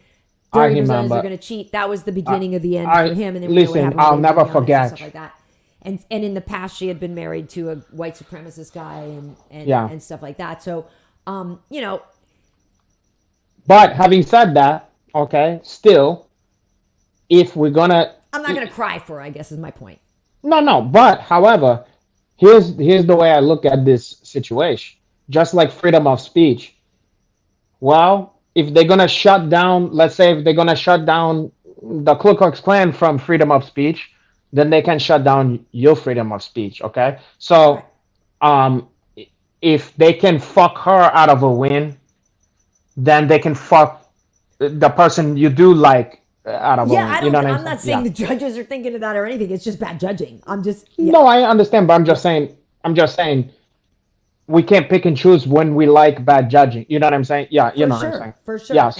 I Dirty Brazilians remember. are going to cheat." That was the beginning of the end for him. And then Listen, I'll never forget. stuff like that. And in the past, she had been married to a white supremacist guy and Yeah. and stuff like that. So, But having said that, okay, still, if we're gonna, I'm not going to cry for her, I guess, is my point. no. But however, here's the way I look at this situation. Just like freedom of speech. Well, if they're gonna shut down, let's say, if they're gonna shut down the Ku Klux Klan from freedom of speech, then they can shut down your freedom of speech. Okay, so if they can fuck her out of a win, then they can fuck the person you do like out of a win. Yeah, I'm not saying the judges are thinking of that or anything. It's just bad judging. I'm just No, I understand, but I'm just saying we can't pick and choose when we like bad judging. You know what I'm saying? Yeah, you know what I'm saying. For sure. Yeah,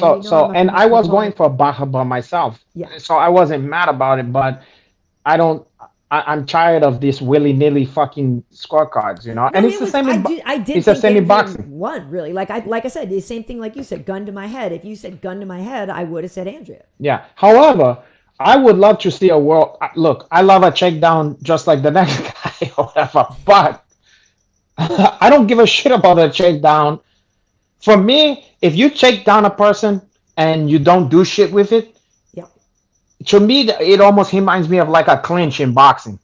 and I was going for Bahama Bahaba myself. Yeah. So I wasn't mad about it, but I'm tired of this willy-nilly fucking scorecards, and it's the same. I did. It's the same in boxing. One really, like I said, the same thing. Like you said, gun to my head. If you said gun to my head, I would have said Andrea. Yeah. However, I would love to see a world. Look, I love a takedown just like the next guy or whatever, but I don't give a shit about a takedown. For me, if you take down a person and you don't do shit with it, to me, it almost reminds me of like a clinch in boxing.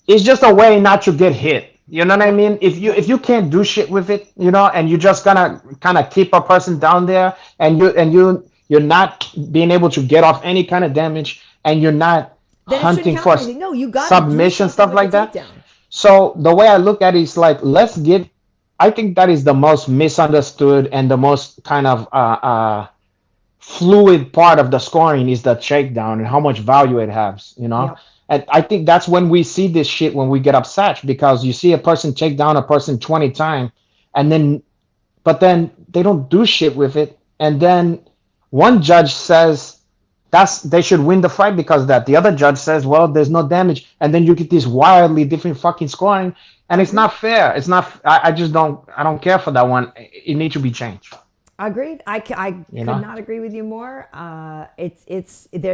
It's just a way not to get hit. You know what I mean? If you can't do shit with it, and you're just gonna kind of keep a person down there, and you're not being able to get off any kind of damage, and you're not hunting for submission, stuff like that. So the way I look at it is like, I think that is the most misunderstood and the most kind of fluid part of the scoring is the takedown and how much value it has, Yeah. And I think that's when we see this shit, when we get upset, because you see a person take down a person 20 times But then they don't do shit with it. And then one judge says they should win the fight because of that. The other judge says, well, there's no damage. And then you get this wildly different fucking scoring. And it's not fair. It's not, I just don't care for that one. It needs to be changed. Agreed. I could not agree with you more.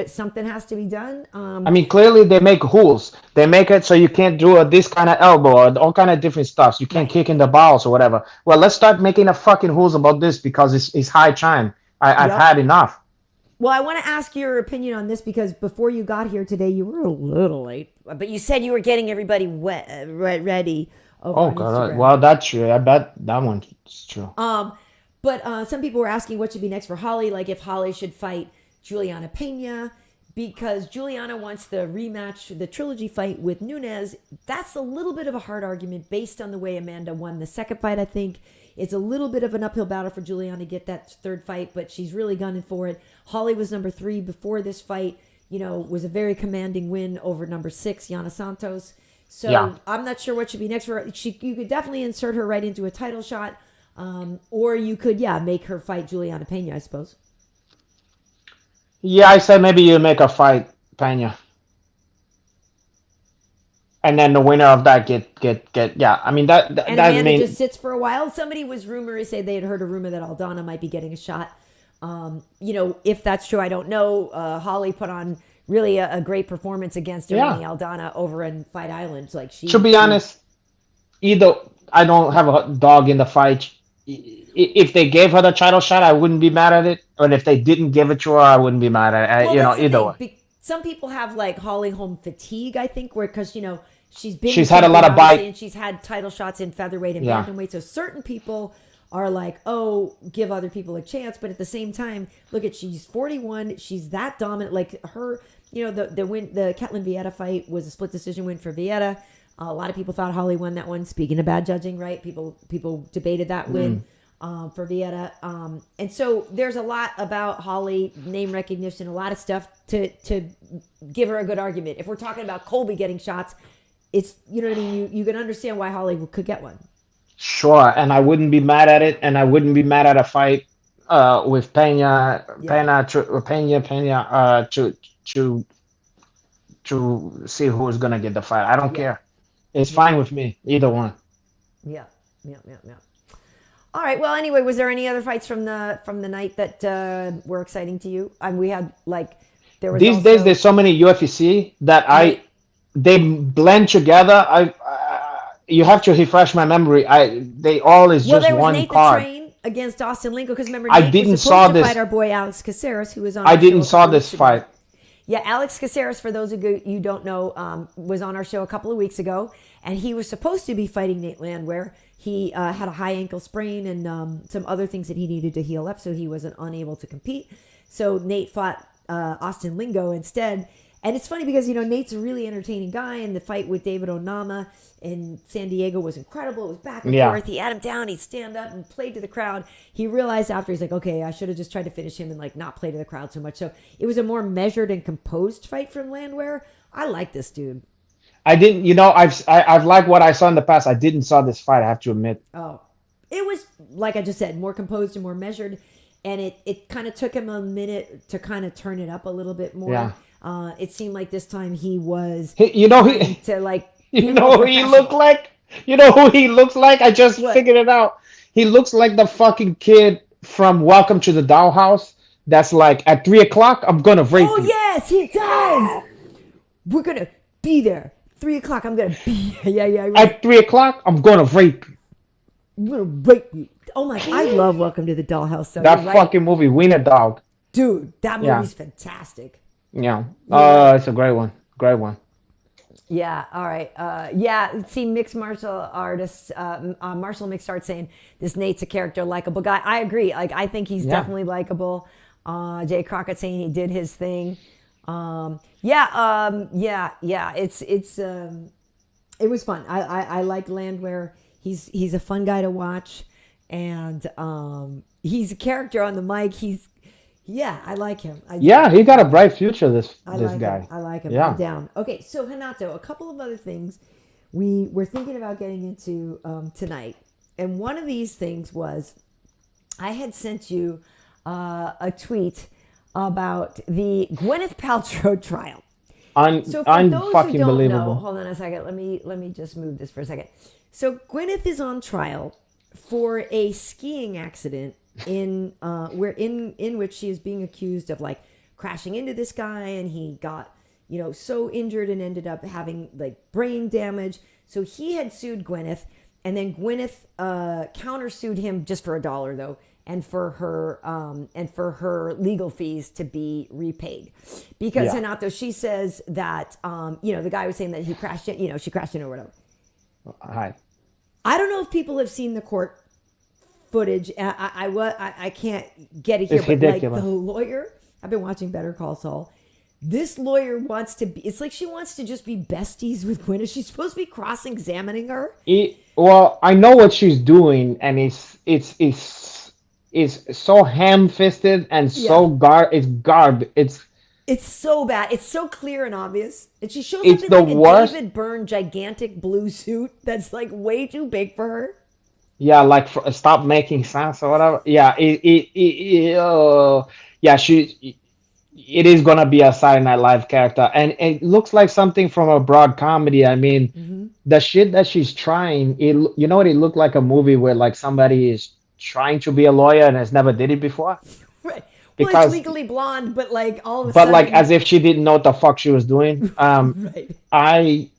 Something has to be done. I mean, clearly they make rules. They make it so you can't do this kind of elbow or all kind of different stuff. You can't kick in the balls or whatever. Well, let's start making a fucking rules about this because it's high time. I've had enough. Well, I want to ask your opinion on this because before you got here today, you were a little late. But you said you were getting everybody ready. Oh, God. Well, that's true. I bet that one's true. But some people were asking what should be next for Holly, like if Holly should fight Juliana Pena, because Juliana wants the rematch, the trilogy fight with Nunes. That's a little bit of a hard argument based on the way Amanda won the second fight, I think. It's a little bit of an uphill battle for Juliana to get that third fight, but she's really gunning for it. Holly was number 3 before this fight, was a very commanding win over number 6, Yana Santos. So I'm not sure what should be next for her. You could definitely insert her right into a title shot. Or you could, make her fight Juliana Pena, I suppose. Yeah, I said maybe you make a fight Pena. And then the winner of that get I mean that and that Amanda just sits for a while. Somebody was they had heard a rumor that Aldana might be getting a shot. If that's true, I don't know. Holly put on really a great performance against Irene Aldana over in Fight Island. To be honest, either I don't have a dog in the fight. If they gave her the title shot, I wouldn't be mad at it. And if they didn't give it to her, I wouldn't be mad at it. Either way. Some people have Holly Holm fatigue, I think, because she's had a lot of bite, and she's had title shots in featherweight and bantamweight. So certain people are like, oh, give other people a chance. But at the same time, she's 41. She's that dominant. Like her, the win, the Ketlin Vieta fight was a split decision win for Vieta. A lot of people thought Holly won that one. Speaking of bad judging, right? People debated that win for Vieta. And so there's a lot about Holly, name recognition, a lot of stuff to give her a good argument. If we're talking about Colby getting shots, it's, you know what I mean? You can understand why Holly could get one. Sure, and I wouldn't be mad at it, and I wouldn't be mad at a fight with Pena to see who's gonna get the fight. I don't care. It's fine with me, either one. Yeah. All right. Well, anyway, was there any other fights from the night that were exciting to you? We had there was these days. There's so many UFC that they blend together. You have to refresh my memory. They all is just one Nathan card. Train against Austin Lingo, because remember I didn't saw this fight our boy Alex Caceres, who was on. I didn't saw this fight. Yeah, Alex Caceres, for those of you don't know, was on our show a couple of weeks ago, and he was supposed to be fighting Nate Landwehr. He had a high ankle sprain and some other things that he needed to heal up, so he wasn't unable to compete. So Nate fought Austin Lingo instead. And it's funny because, Nate's a really entertaining guy, and the fight with David Onama in San Diego was incredible. It was back and forth. He had him down. He'd stand up and played to the crowd. He realized after, he's like, okay, I should have just tried to finish him and not play to the crowd so much. So it was a more measured and composed fight from Landwehr. I like this dude. I didn't, I've liked what I saw in the past. I didn't saw this fight, I have to admit. Oh, it was, like I just said, more composed and more measured. And it kind of took him a minute to kind of turn it up a little bit more. Yeah. It seemed like this time he was who he looked like? You know who he looks like? I just figured it out. He looks like the fucking kid from Welcome to the Dollhouse. That's at 3:00, I'm gonna rape you. Oh yes, he does. We're gonna be there. 3:00, I'm gonna be. Yeah. Right. At 3:00, I'm gonna rape you. I'm gonna rape you. Oh my! I love Welcome to the Dollhouse. So that fucking movie, Wiener Dog. Dude, that movie's fantastic. Yeah. It's a great one. Great one. Yeah. All right. See, mixed martial artists, Marshall Mix starts saying this Nate's a character, likable guy. I agree. I think he's definitely likable. Jay Crockett saying he did his thing. It was fun. I like Landwehr. He's a fun guy to watch, and he's a character on the mic. I like him. He got a bright future, this guy. I like him. Yeah. I'm down. Okay, so Renato, a couple of other things we're thinking about getting into tonight. And one of these things was I had sent you a tweet about the Gwyneth Paltrow trial. So for those who don't know, hold on a second. Let me just move this for a second. So Gwyneth is on trial for a skiing accident in which she is being accused of like crashing into this guy, and he got so injured and ended up having like brain damage. So he had sued Gwyneth, and then Gwyneth countersued him just for $1 though, and for her legal fees to be repaid, because Renato, she says that the guy was saying that he crashed it, she crashed in or whatever. Hi. I don't know if people have seen the court footage. I can't get it here, it's but ridiculous. Like the lawyer, I've been watching Better Call Saul. This lawyer wants to be. It's like she wants to just be besties with Gwyneth. She's supposed to be cross-examining her. Well, I know what she's doing, and it's so ham-fisted and so It's so bad. It's so clear and obvious. And she shows It's up in the like a worst. David Byrne gigantic blue suit that's like way too big for her. Yeah, like stop making sense or whatever. Yeah, it is gonna be a Saturday Night Live character, and it looks like something from a broad comedy. I mean, the shit that she's trying, you know what? It looked like a movie where like somebody is trying to be a lawyer and has never did it before. Right. Well, Because it's Legally Blonde, but like all of a but sudden, like as if she didn't know what the fuck she was doing. right.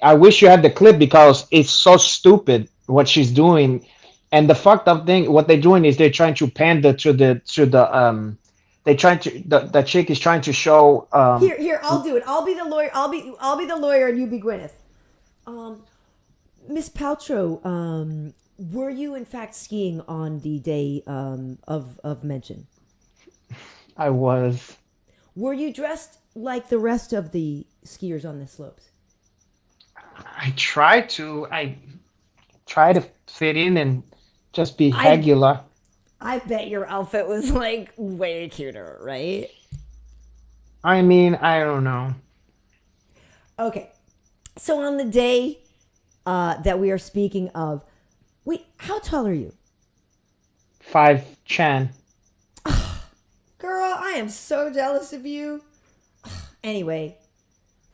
I wish you had the clip because it's so stupid what she's doing, and the fucked up thing. What they're doing is they're trying to pander to the they trying to the chick is trying to show Here, I'll do it. I'll be the lawyer. I'll be the lawyer, and you be Gwyneth. Miss Paltrow, were you in fact skiing on the day of mention? I was. Were you dressed like the rest of the skiers on the slopes? I try to fit in and just be regular. I bet your outfit was like way cuter, right? I mean, I don't know. Okay, so on the day that we are speaking of, wait, how tall are you? 5'10". Girl, I am so jealous of you. Anyway,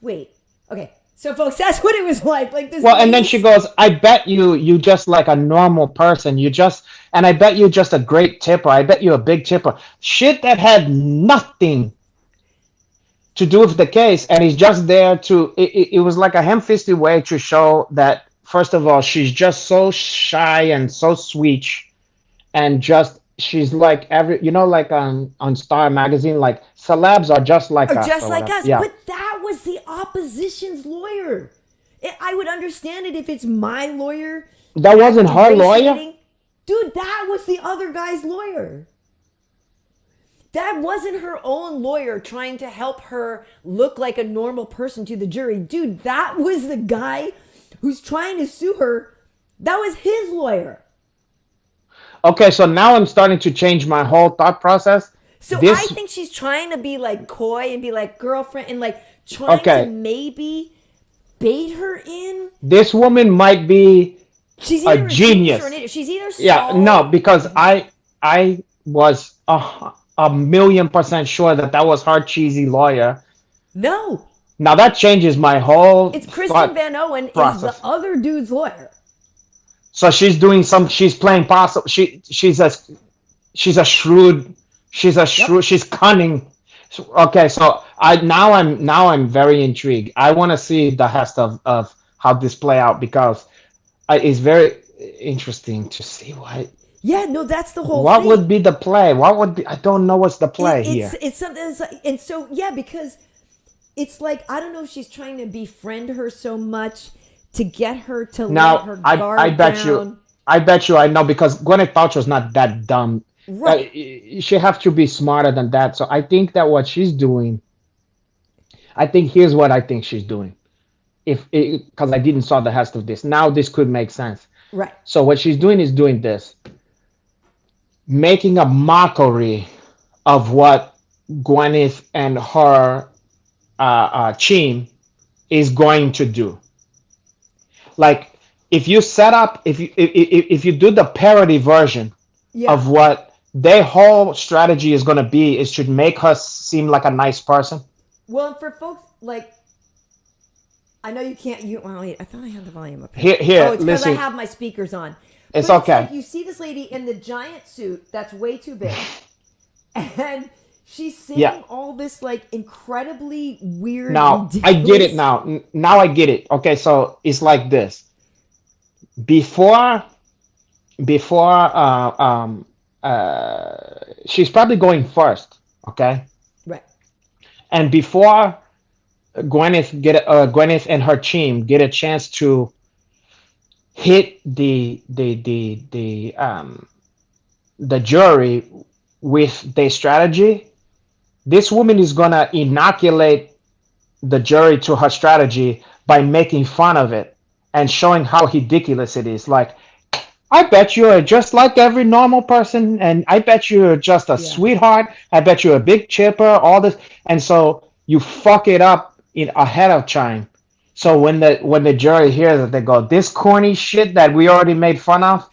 wait. Okay, so folks, that's what it was like. Like this. Well, and then she goes, "I bet you just like a normal person. And I bet you just a great tipper. I bet you a big tipper." Shit that had nothing to do with the case, and he's just there to. It was like a ham-fisted way to show that first of all, she's just so shy and so sweet, and just. She's like like on Star Magazine, like celebs are just like us. Just like whatever. us. Yeah. But that was the opposition's lawyer. I would understand it if it's my lawyer. That wasn't her lawyer? Dude, that was the other guy's lawyer. That wasn't her own lawyer trying to help her look like a normal person to the jury. Dude, that was the guy who's trying to sue her. That was his lawyer. Okay, so now I'm starting to change my whole thought process. So I think she's trying to be like coy and be like girlfriend and like trying to maybe bait her in. This woman might be she's either a genius. Or an idiot. She's either no, because I was 1,000,000% sure that was her cheesy lawyer. No. Now that changes my whole. It's Kristen Van Owen process. Is the other dude's lawyer. So she's doing she's playing possible. She's a shrewd. She's cunning. Okay, so now I'm very intrigued. I want to see the rest of how this play out because it's very interesting to see what. Yeah, no, that's the whole. What thing. would be the play? What would be? I don't know what's the play here. It's something. That's like, and so yeah, because it's like I don't know if she's trying to befriend her so much. To get her to let her guard I bet down. I bet you I know because Gwyneth Paltrow is not that dumb. Right. She have to be smarter than that. So I think that what she's doing, here's what I think she's doing. Because I didn't saw the rest of this. Now this could make sense. Right. So what she's doing is doing this. Making a mockery of what Gwyneth and her team is going to do. Like if you set up, if you do the parody version Yeah. of what their whole strategy is going to be, is to make her seem like a nice person. Well, for folks like, I know you can't. Well, wait, I thought I had the volume up here. Here, Oh, it's because I listen. have my speakers on. It's But okay. like you see this lady in the giant suit that's way too big, and she's saying Yeah. all this like incredibly weird. Now I get it. Now I get it. Okay, so it's like this. Before, she's probably going first. Okay, Right. and before Gwyneth and her team get a chance to hit the jury with their strategy, this woman is gonna inoculate the jury to her strategy by making fun of it and showing how ridiculous it is. Like, I bet you're just like every normal person, and I bet you're just a sweetheart. I bet you're a big chipper, all this. And so you fuck it up in ahead of time. So when the jury hears it, they go, this corny shit that we already made fun of,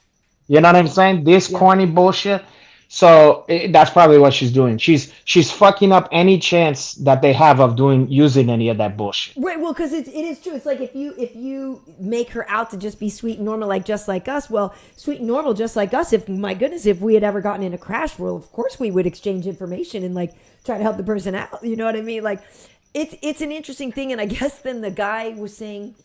you know what I'm saying? This corny bullshit. So that's probably what she's doing. She's fucking up any chance that they have of using any of that bullshit. Right. Well, because it is true. It's like if you make her out to just be sweet and normal, like just like us. Well, sweet and normal, just like us. If my goodness, if we had ever gotten in a crash, well, of course we would exchange information and like try to help the person out. You know what I mean? Like, it's an interesting thing. And I guess then the guy was saying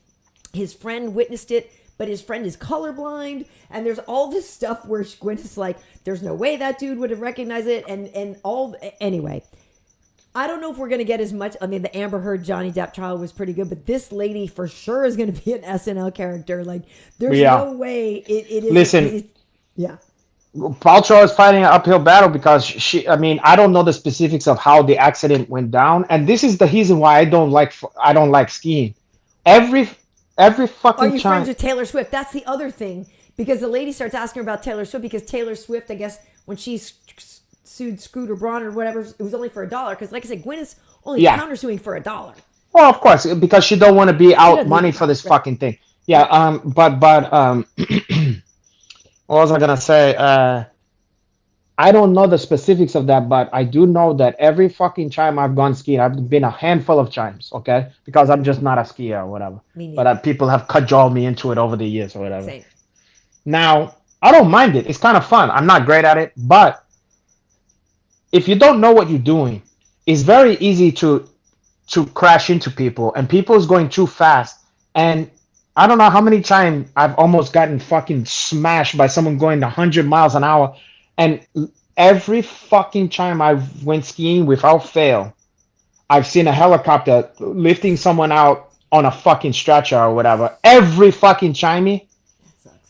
his friend witnessed it, but his friend is colorblind, and there's all this stuff where Gwyneth's like, there's no way that dude would have recognized it, and all. Anyway, I don't know if we're going to get as much. I mean, the Amber Heard Johnny Depp trial was pretty good, but this lady for sure is going to be an SNL character. Like, there's no way it is. Listen, yeah. Paltrow is fighting an uphill battle because I mean, I don't know the specifics of how the accident went down, and this is the reason why I don't like skiing. Every fucking Are you time. friends with Taylor Swift? That's the other thing, because the lady starts asking her about Taylor Swift, because Taylor Swift, I guess, when she sued Scooter Braun or whatever, it was only for $1. Because, like I said, Gwyneth's only countersuing for $1. Well, of course, because she don't want to be out money for this fucking thing. Yeah. But what was I gonna say? I don't know the specifics of that, but I do know that every fucking time I've gone skiing, I've been a handful of times, okay? Because I'm just not a skier or whatever. But people have cajoled me into it over the years or whatever. Same. Now, I don't mind it. It's kind of fun. I'm not great at it, but if you don't know what you're doing, it's very easy to crash into people, and people is going too fast. And I don't know how many times I've almost gotten fucking smashed by someone going 100 miles an hour. And every fucking time I went skiing, without fail, I've seen a helicopter lifting someone out on a fucking stretcher or whatever. Every fucking time,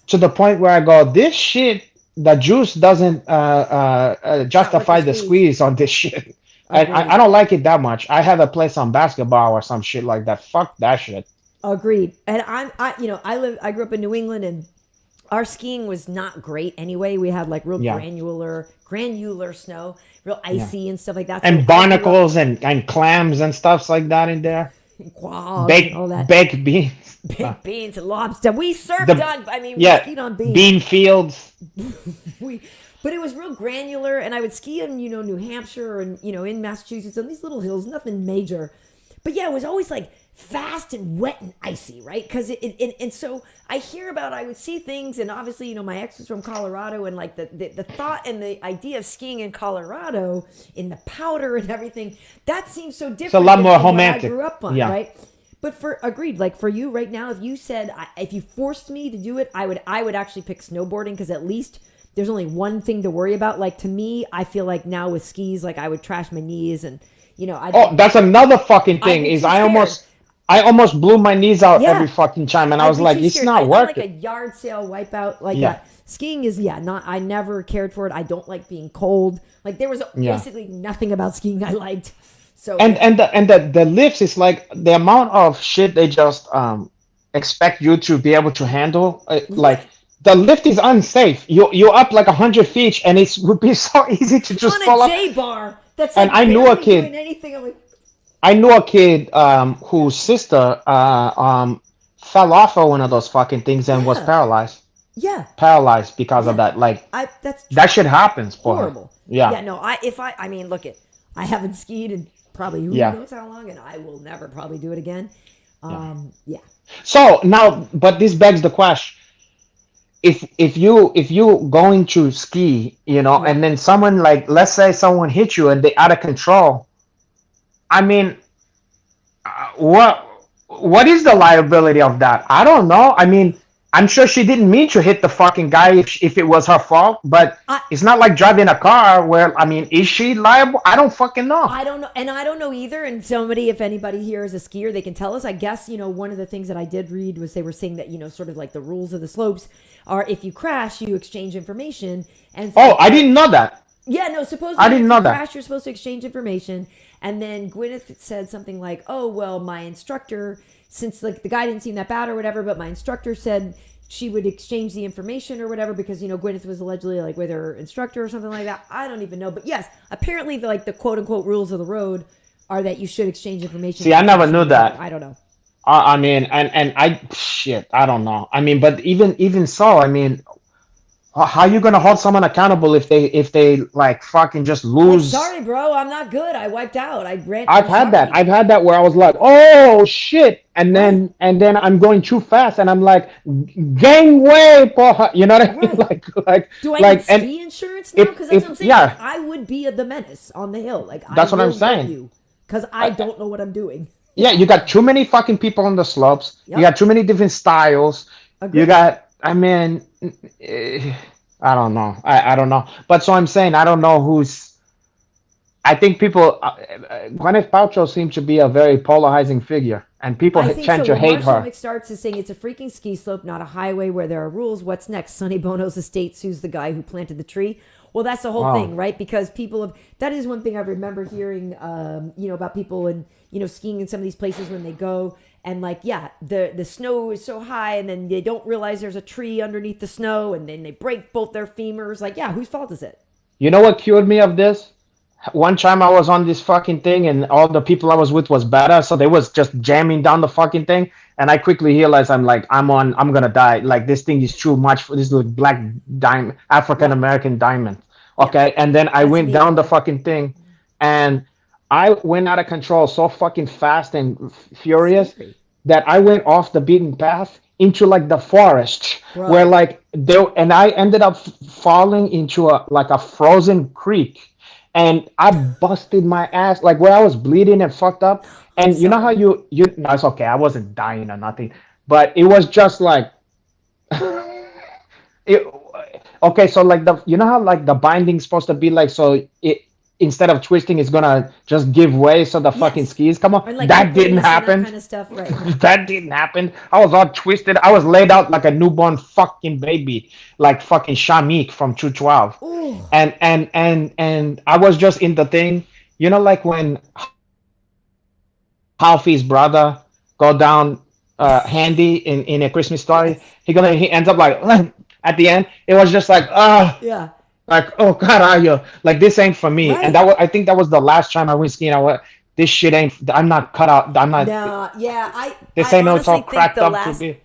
to the point where I go, this shit, the juice doesn't justify the squeeze on this shit. I don't like it that much. I have a place on basketball or some shit like that. Fuck that shit. Agreed. And I grew up in New England, and our skiing was not great anyway. We had like real granular snow, real icy and stuff like that. And barnacles and clams and stuff like that in there. Quads and all that. Baked beans. Baked beans and lobster. We surfed we skied on beans. Bean fields. But it was real granular, and I would ski in, New Hampshire and, in Massachusetts on these little hills, nothing major. But yeah, it was always like fast and wet and icy, right? Because and so I would see things, and obviously, my ex was from Colorado, and like the thought and the idea of skiing in Colorado in the powder and everything, that seems so different. It's a lot more than romantic. what I grew up on, right? But like for you right now, if you said, if you forced me to do it, I would actually pick snowboarding, because at least there's only one thing to worry about. Like, to me, I feel like now with skis, like I would trash my knees, and that's another fucking thing. Is I almost blew my knees out every fucking time, and I was like, it's not working. Like a yard sale wipeout, like that. Skiing is not. I never cared for it. I don't like being cold. Like, there was basically nothing about skiing I liked. So the lifts is like the amount of shit they just expect you to be able to handle. Like, the lift is unsafe. You're up like 100 feet, and it would be so easy to just fall off. On a J-bar. That's and like I knew a kid. anything. I'm like, I knew a kid whose sister fell off of one of those fucking things and was paralyzed. Yeah. Paralyzed because of that. Like That's that shit happens for horrible. her. Yeah. Yeah. No. I mean, look it. I haven't skied in probably who knows how long, and I will never probably do it again. Yeah. So now, but this begs the question: if you going to ski, and then someone, like, let's say someone hit you and they out of control. I mean, what is the liability of that? I don't know. I mean, I'm sure she didn't mean to hit the fucking guy if it was her fault, but it's not like driving a car where, I mean, is she liable? I don't fucking know. I don't know. And I don't know either. And if anybody here is a skier, they can tell us. I guess, one of the things that I did read was they were saying that, sort of like the rules of the slopes are if you crash, you exchange information. And so I didn't know that. Yeah, no, supposedly I didn't know that. Crash, you're supposed to exchange information. And then Gwyneth said something like, oh, well, my instructor, since like the guy didn't seem that bad or whatever, but my instructor said she would exchange the information or whatever because, Gwyneth was allegedly like with her instructor or something like that. I don't even know. But yes, apparently the quote unquote rules of the road are that you should exchange information. See, I never knew that. I don't know. I mean, and I don't know. I mean, but even so, I mean, how are you gonna hold someone accountable if they like fucking just lose? Like, sorry, bro, I'm not good. I wiped out. I've had that. I've had that where I was like, oh shit, and then I'm going too fast, and I'm like, gangway, porra. You know what I mean? Right. Like, do I need ski insurance now? Because that's what I'm saying. Yeah, like, I would be the menace on the hill. Like, that's what I'm saying. Because I don't know what I'm doing. Yeah, you got too many fucking people on the slopes. Yep. You got too many different styles. Agreed. You got. I mean, I don't know. I don't know. But so I'm saying I don't know who's. I think people. Gwyneth Paltrow seems to be a very polarizing figure, and people tend to hate her. Marshall McStarts is saying it's a freaking ski slope, not a highway where there are rules. What's next? Sonny Bono's estate sues the guy who planted the tree. Well, that's the whole thing, right? Because people have. That is one thing I remember hearing. About people and skiing in some of these places when they go. And like, yeah, the snow is so high, and then they don't realize there's a tree underneath the snow, and then they break both their femurs. Like, yeah, whose fault is it? You know what cured me of this? One time I was on this fucking thing, and all the people I was with was better, so they was just jamming down the fucking thing, and I quickly realized I'm gonna die. Like, this thing is too much for this little black diamond, African American diamond. Okay, and then I went down the fucking thing, and I went out of control so fucking fast and furious that I went off the beaten path into like the forest where like and I ended up falling into a frozen creek, and I busted my ass like where I was bleeding and fucked up. And you know how no, it's okay. I wasn't dying or nothing, but it was just like okay. So like how like the binding's supposed to be like, so it. Instead of twisting, it's gonna just give way so the fucking skis come up. Like that didn't happen. That kind of stuff, right? That didn't happen. I was all twisted. I was laid out like a newborn fucking baby, like fucking Shamik from 212. Ooh. And I was just in the thing, like when Halfie's brother go down Handy in A Christmas Story. Yes. He ends up like at the end. It was just like yeah. Like, oh caralho, like this ain't for me. Right. And I think that was the last time I went skiing. This shit ain't. I'm not cut out. I'm not. No, yeah, This ain't no all cracked up to be.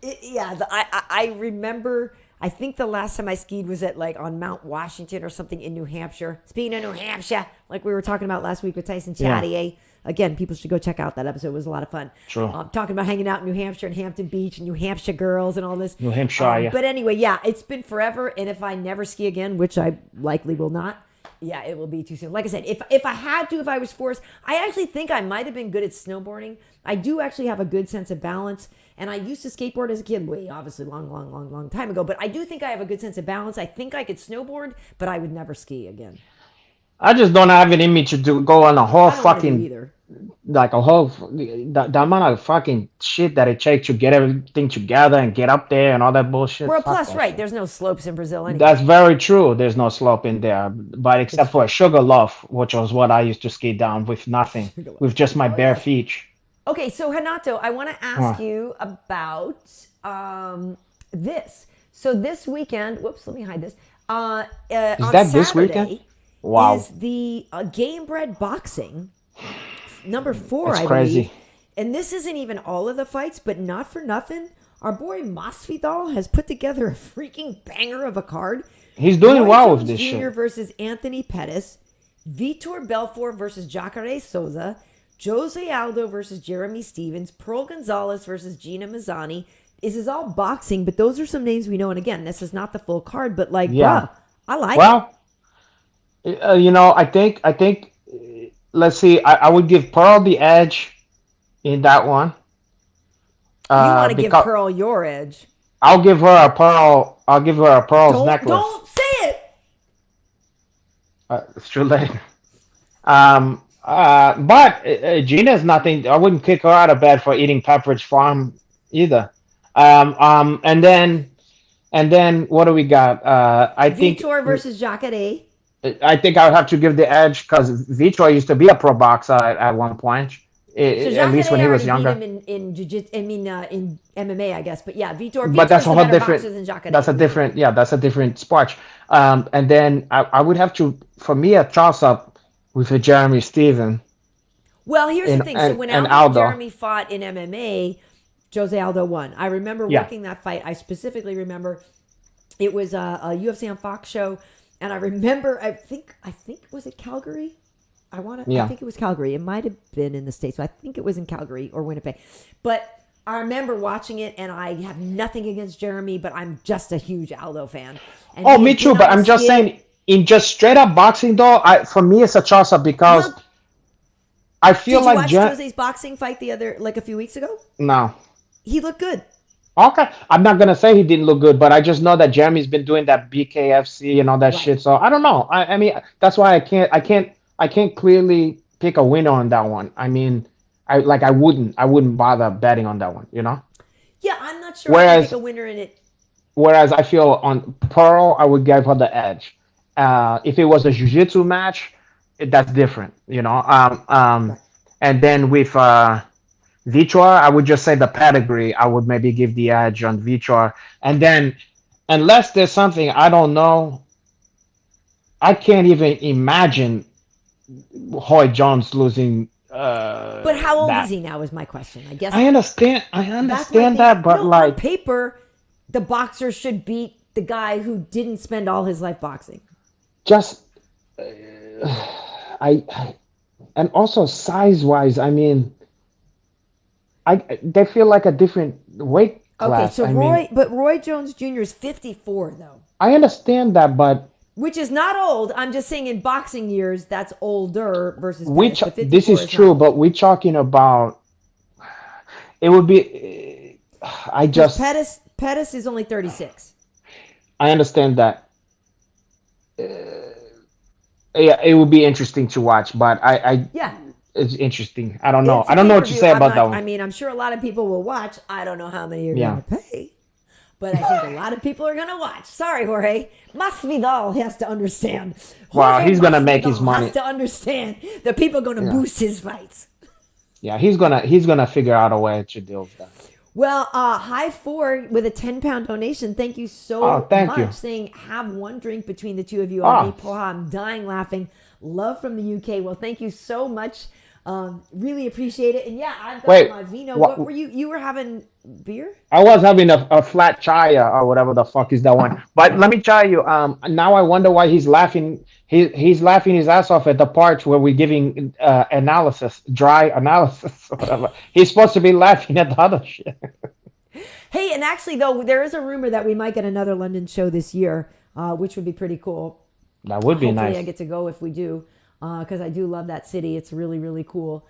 I remember. I think the last time I skied was at like on Mount Washington or something in New Hampshire. Speaking of New Hampshire, like we were talking about last week with Tyson Chatier. Yeah. Again, people should go check out that episode. It was a lot of fun. True. Talking about hanging out in New Hampshire and Hampton Beach and New Hampshire girls and all this. New Hampshire, yeah. But anyway, yeah, it's been forever. And if I never ski again, which I likely will not, yeah, it will be too soon. Like I said, if I had to, if I was forced, I actually think I might have been good at snowboarding. I do actually have a good sense of balance. And I used to skateboard as a kid, obviously long time ago. But I do think I have a good sense of balance. I think I could snowboard, but I would never ski again. I just don't have it in me to go on a whole fucking either. Like a whole the amount of fucking shit that it takes to get everything together and get up there and all that bullshit. Well, plus, right, there's no slopes in Brazil anyway. That's very true. There's no slope in there, but except for a Sugarloaf, which was what I used to ski down with nothing, with just my bare feet. Okay, so Renato, I want to ask you about this. So this weekend, whoops, let me hide this. Is on that Saturday this weekend? Wow. Is the Gamebred Boxing number 4, That's I crazy. believe. and this isn't even all of the fights, but not for nothing, our boy Masvidal has put together a freaking banger of a card. He's doing Roy well Jones with this Jr. shit. versus Anthony Pettis, Vitor Belfort versus Jacare Souza, Jose Aldo versus Jeremy Stevens, Pearl Gonzalez versus Gina Mazzani. This is all boxing, but those are some names we know. And again, this is not the full card, but like, bruh, I like it. Well, I think. Let's see. I would give Pearl the edge in that one. You want to give Pearl your edge? I'll give her a pearl. I'll give her a pearl's necklace. Don't say it. It's too late. But Gina's nothing. I wouldn't kick her out of bed for eating Pepperidge Farm either. And then what do we got? I think Vitor versus Jacare. I think I would have to give the edge because Vitor used to be a pro boxer at one point. At least when he was younger. Beat him in jiu-jitsu, in MMA, I guess. But yeah, Vitor. But that's a whole different. That's a different sport. And then I would have to, for me, a toss-up with a Jeremy Steven. Well, here's the thing. So when Jeremy fought in MMA, Jose Aldo won. I remember working that fight. I specifically remember it was a UFC on Fox show. And I remember, I think was it Calgary? I think it was Calgary. It might have been in the States. So I think it was in Calgary or Winnipeg. But I remember watching it, and I have nothing against Jeremy, but I'm just a huge Aldo fan. And me too. But I'm just saying, in just straight up boxing, though, for me, it's a toss up because I feel like. Did you watch Jose's boxing fight a few weeks ago? No. He looked good. Okay, I'm not gonna say he didn't look good, but I just know that Jeremy's been doing that BKFC and all that shit. So I don't know. I mean, that's why I can't clearly pick a winner on that one. I mean, I wouldn't bother betting on that one. Yeah, I'm not sure I can pick a winner in it. Whereas I feel on Pearl, I would give her the edge. If it was a jiu-jitsu match, that's different. And then with Vitor, I would just say the pedigree. I would maybe give the edge on Vitor. And then, unless there's something I don't know, I can't even imagine Roy Jones losing. But how old is he now? Is my question. I guess I understand that, but on paper, the boxer should beat the guy who didn't spend all his life boxing. Just, and also size-wise, I mean. They feel like a different weight class. Okay, so Roy Jones Jr. is 54 though. I understand that, but which is not old. I'm just saying in boxing years, that's older versus. This is true, but we're talking about. It would be. Pettis is only 36. I understand that. It would be interesting to watch, but it's interesting. I don't know. I don't know what you say about that one. I mean, I'm sure a lot of people will watch. I don't know how many are going to pay. But I think a lot of people are going to watch. Sorry, Jorge. Masvidal has to understand. Well, he's going to make his money. Has to understand that people are going to boost his fights. Yeah, he's gonna figure out a way to deal with that. Well, High Four with a 10-pound donation. Thank you so much. Saying, have one drink between the two of you. I'm dying laughing. Love from the UK. Well, thank you so much. Really appreciate it. And yeah, I've got my vino. What were you? You were having beer? I was having a flat chaya or whatever the fuck is that one. But let me tell you. Now I wonder why he's laughing. He's laughing his ass off at the parts where we're giving dry analysis or whatever. He's supposed to be laughing at the other shit. Hey, and actually though, there is a rumor that we might get another London show this year, which would be pretty cool. That would be nice. Hopefully I get to go if we do, because I do love that city. It's really, really cool.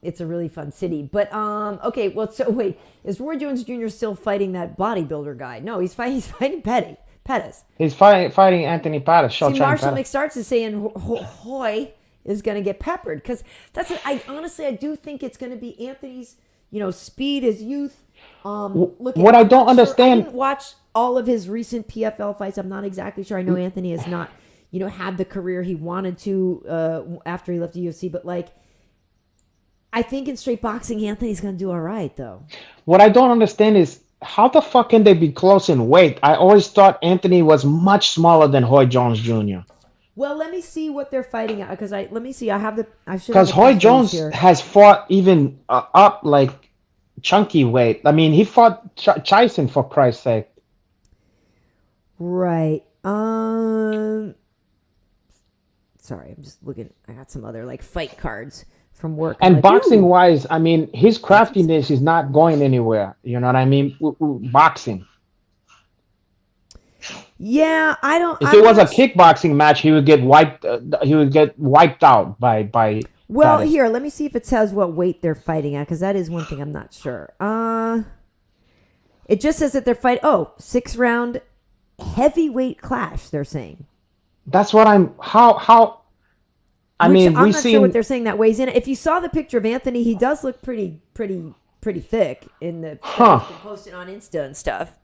It's a really fun city. But, okay, well, so wait. Is Roy Jones Jr. still fighting that bodybuilder guy? No, he's fighting Pettis. He's fighting Anthony Pettis. See, Marshall McStarts is saying Hoy is going to get peppered. Because I do think it's going to be Anthony's, speed, his youth. What I don't understand. I didn't watch all of his recent PFL fights. I'm not exactly sure. I know Anthony has not, had the career he wanted to after he left the UFC. But I think in straight boxing, Anthony's going to do all right, though. What I don't understand is how the fuck can they be close in weight? I always thought Anthony was much smaller than Roy Jones Jr. Well, let me see what they're fighting at because let me see. I have the. I should. Because Have the Roy press release Jones here. has fought even up like chunky weight. I mean, he fought Chison for Christ's sake. Right. Sorry, I'm just looking. I got some other like fight cards from work. I'm And like, boxing ooh. wise, I mean, his craftiness is not going anywhere. You know what I mean? Boxing. Yeah, I don't. If I'm it was a not. kickboxing match, he would get wiped. He would get wiped out by Well, Pettis. here, let me see if it says what weight they're fighting at because that is one thing I'm not sure. It just says that they're fighting. Oh, 6-round heavyweight clash. They're saying. That's what I'm. How? I Which mean, I'm we not sure what seen. they're saying that weighs in. If you saw the picture of Anthony, he does look pretty thick in the stuff he's been posting on Insta and stuff.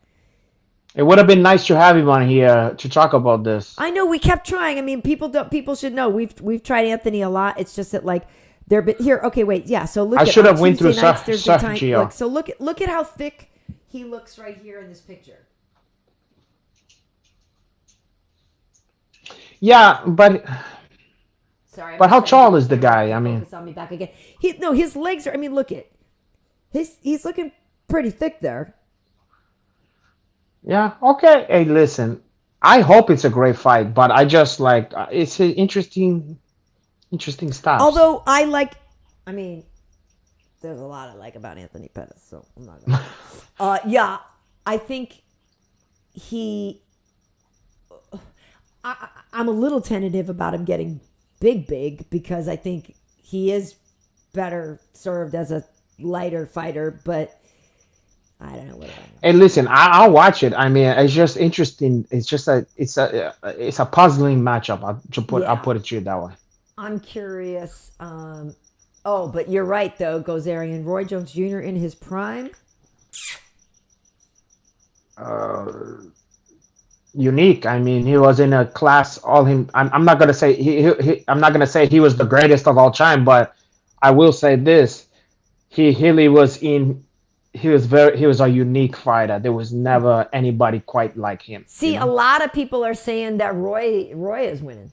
It would have been nice to have him on here to talk about this. I know we kept trying. I mean, people should know we've tried Anthony a lot. It's just that like they're here. Okay, wait, yeah. So look. I should have went through Tuesday nights, there's the time. Sergio. Look, so look at how thick he looks right here in this picture. Yeah, but Sorry. But how tall is the guy? I mean, focus on me back again. His legs are. I mean, look at he's looking pretty thick there. yeah, okay. Hey, listen, I hope it's a great fight, but I just like it's an interesting stuff. Although I mean, there's a lot I like about Anthony Pettis, so I'm not gonna. Yeah, I think I'm a little tentative about him getting big because I think he is better served as a lighter fighter, but I don't know what. Hey, listen, I'll watch it. I mean, it's just interesting. It's just it's a puzzling matchup. I'll put it to you that way. I'm curious. Oh, but you're right though, Gozerian. Roy Jones Jr. in his prime. Unique. I mean, he was in a class all him. I'm not gonna say I'm not gonna say he was the greatest of all time, but I will say this: he was in. He was a unique fighter. There was never anybody quite like him. See, a lot of people are saying that Roy is winning.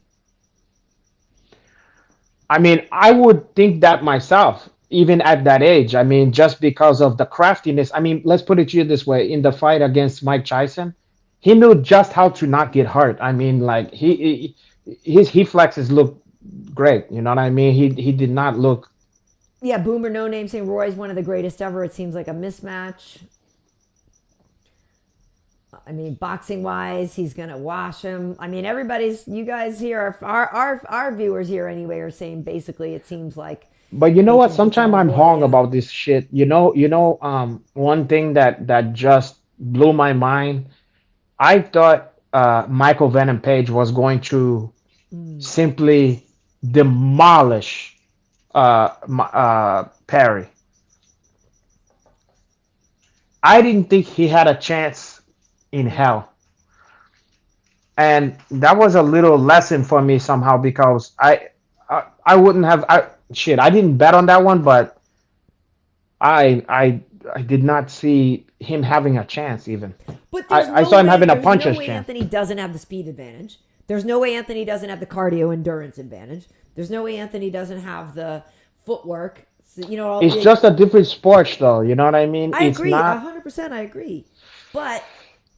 I mean, I would think that myself, even at that age. I mean, just because of the craftiness. I mean, let's put it to you this way: in the fight against Mike Tyson, he knew just how to not get hurt. I mean, like his flexes looked great. You know what I mean? He did not look. Yeah, Boomer No Name saying Roy's one of the greatest ever. It seems like a mismatch. I mean, boxing wise, he's gonna wash him. I mean, you guys here, our viewers here anyway, are saying basically it seems like. But you know what? Sometimes I'm wrong about this shit. You know, one thing that just blew my mind. I thought Michael Venom Page was going to simply demolish Perry. I didn't think he had a chance in hell. And that was a little lesson for me somehow because I wouldn't have I didn't bet on that one, but I did not see him having a chance even. But I saw him having a puncher's way chance. Anthony doesn't have the speed advantage. There's no way Anthony doesn't have the cardio endurance advantage. There's no way Anthony doesn't have the footwork. So, it's just a different sport, though. You know what I mean? I agree. 100%. I agree. But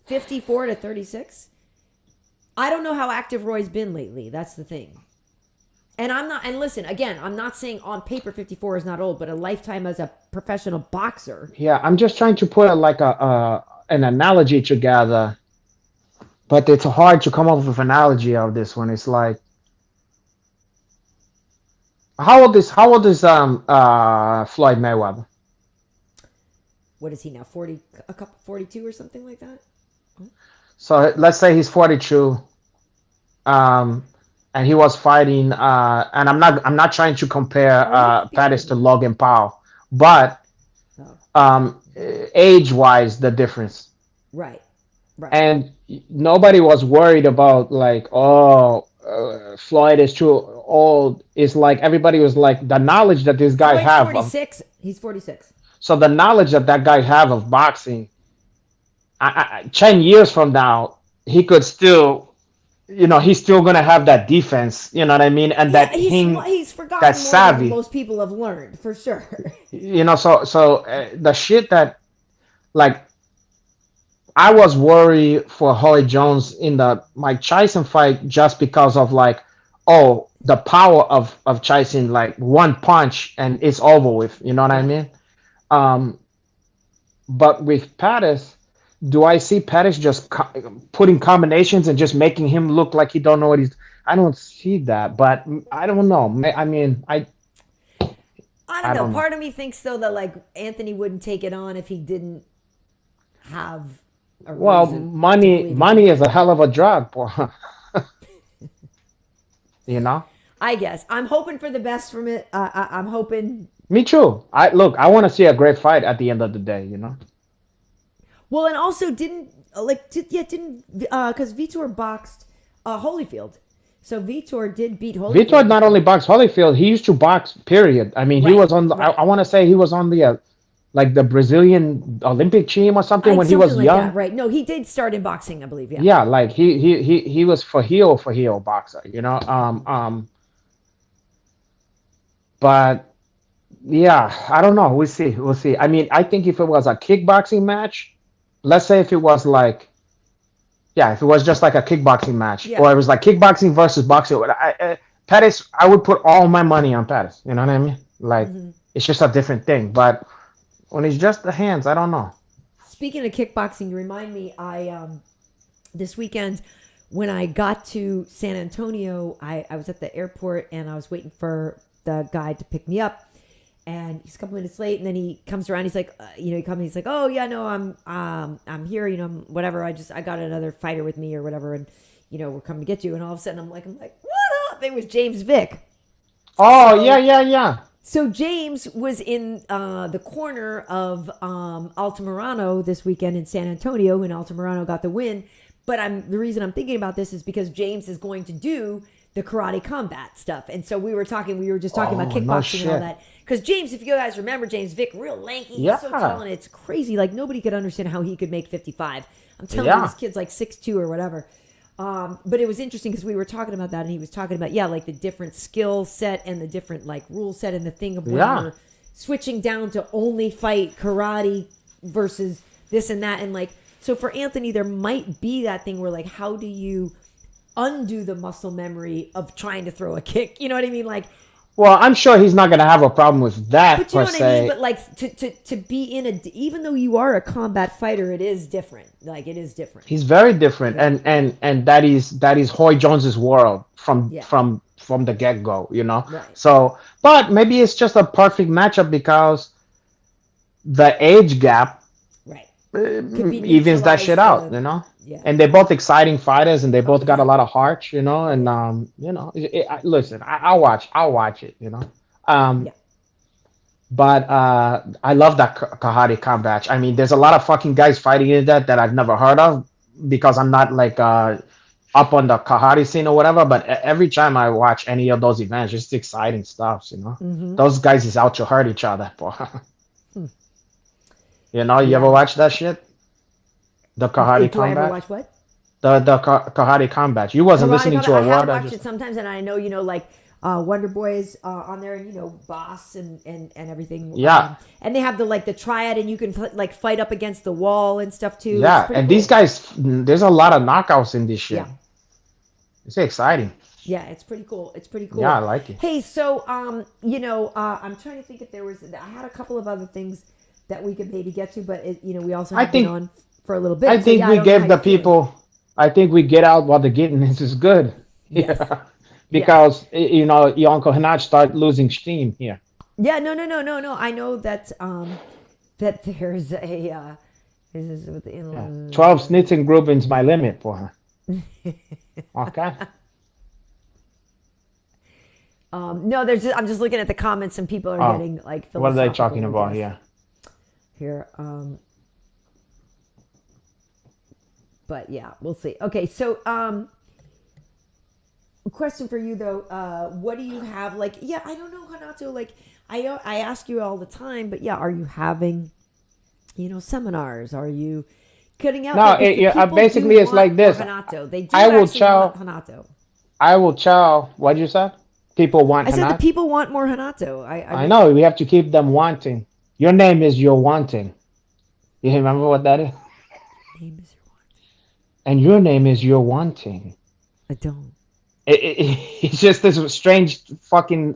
54 to 36. I don't know how active Roy's been lately. That's the thing. And I'm not. And listen, again, I'm not saying on paper 54 is not old, but a lifetime as a professional boxer. Yeah, I'm just trying to put an analogy together, but it's hard to come up with an analogy of this one. It's like, how old is Floyd Mayweather? What is he now? 42 or something like that. So let's say he's 42, and he was fighting. And I'm not trying to compare Pettis to Logan Paul, but age-wise, the difference. Right. And nobody was worried about like, Floyd is too old. It's like everybody was like the knowledge that this guy have. 46. He's 46. So the knowledge that guy have of boxing, 10 years from now, he could still he's still gonna have that defense. You know what I mean? And Yeah, that hang, he's that forgotten more than savvy. most people have learned, for sure. So the shit that like I was worried for Holly Jones in the Mike Tyson fight just because of like, oh, the power of Tyson, like one punch and it's over with. You know what I Right. mean? Um, but with Pettis, do I see Pettis just putting combinations and just making him look like he don't know what he's? I don't see that, but I don't know. I mean, I don't I know. don't know. Part of me thinks though that like Anthony wouldn't take it on if he didn't have a Well, reason to money believe he money is could. a hell of a drug, boy. you know. I guess I'm hoping for the best from it. I'm hoping. Me too. I want to see a great fight at the end of the day. Well, and also didn't didn't because Vitor boxed Holyfield, so Vitor did beat Vitor Holyfield. not only boxed Holyfield, he used to box. Period. I mean, he Right, was on. right. I want to say he was on the like the Brazilian Olympic team or something when he Something was like young. that, right? No, he did start in boxing, I believe. Yeah. Yeah, like he was for heel boxer. But yeah, I don't know. We'll see. I mean, I think if it was a kickboxing match, let's say if it was like, yeah, if it was just like a kickboxing match, Yeah. or it was like kickboxing versus boxing, Pettis, I would put all my money on Pettis. You know what I mean? Like, it's just a different thing. But when it's just the hands, I don't know. Speaking of kickboxing, you remind me. This weekend when I got to San Antonio, I was at the airport and I was waiting for the guy to pick me up. And he's a couple minutes late, and then he comes around. He's like, he comes. He's like, oh yeah, no, I'm here. Whatever. I got another fighter with me or whatever, and we're coming to get you. And all of a sudden, I'm like, what up? It was James Vick. Oh, So- yeah. So James was in the corner of Altamirano this weekend in San Antonio, and Altamirano got the win. But the reason I'm thinking about this is because James is going to do the karate combat stuff, and so we were just talking about Oh, no kickboxing and all shit. that. Because James, if you guys remember, James Vick, real lanky, Yeah. he's so tall, and it's crazy. Like nobody could understand how he could make 55. I'm telling you, Yeah. this kid's like 6'2" or whatever. But it was interesting because we were talking about that, and he was talking about like the different skill set and the different like rule set and the thing of when you're switching down to only fight karate versus this and that, and like so for Anthony, there might be that thing where like how do you undo the muscle memory of trying to throw a kick? You know what I mean? Like, Well, I'm sure he's not gonna have a problem with that but you know per what se. I mean? But like to be in even though you are a combat fighter, it is different. Like it is different. He's very different, and that is Hoy Jones's world from Yeah. from the get go. Right. So, but maybe it's just a perfect matchup because the age gap Right. Could be evens that shit out. neutralized, yeah. And they're both exciting fighters, and they both got yeah. a lot of heart. And listen, I'll watch it. Yeah. But I love that Kahari combat. I mean, there's a lot of fucking guys fighting in that I've never heard of because I'm not like up on the Kahari scene or whatever. But every time I watch any of those events, it's exciting stuff. Those guys is out to hurt each other. You ever watch that shit? The Kahari Do I ever combat. watch what? The Kahari combat. You wasn't listening to a I have word. watched it sometimes, and I know like Wonder Boy's on there, and Boss and everything. Yeah. And they have the triad, and you can like fight up against the wall and stuff too. Yeah, It's pretty and cool. these guys, there's a lot of knockouts in this shit. Yeah. It's exciting. Yeah, it's pretty cool. It's pretty cool. Yeah, I like it. Hey, so I'm trying to think if there was. I had a couple of other things that we could maybe get to, but we also have been on for a little bit. I So, think yeah, we don't know gave how the you feel. people. I think we get out while the getting is good. Yes. Yeah. Because your Uncle Hinach start losing steam here. Yeah, no. I know that that there's a this is with the 12 snits and groupings my limit for her. Okay. no, I'm just looking at the comments and people are getting like What are they philosophical talking with about this. here? Here, but yeah, we'll see. Okay, so question for you though, what do you have like? Yeah, I don't know, Hanato. Like I ask you all the time, but yeah, are you having seminars? Are you cutting out. No, Because the people basically do it's want like this. more Hanato. They do I will actually want chow. Hanato. I will chow. What'd you say? People want I said the Hanat. people want more Hanato. I know. We have to keep them wanting. Your name is your wanting. You remember what that is? Name is your one. And your name is your wanting. I don't. It's just this strange fucking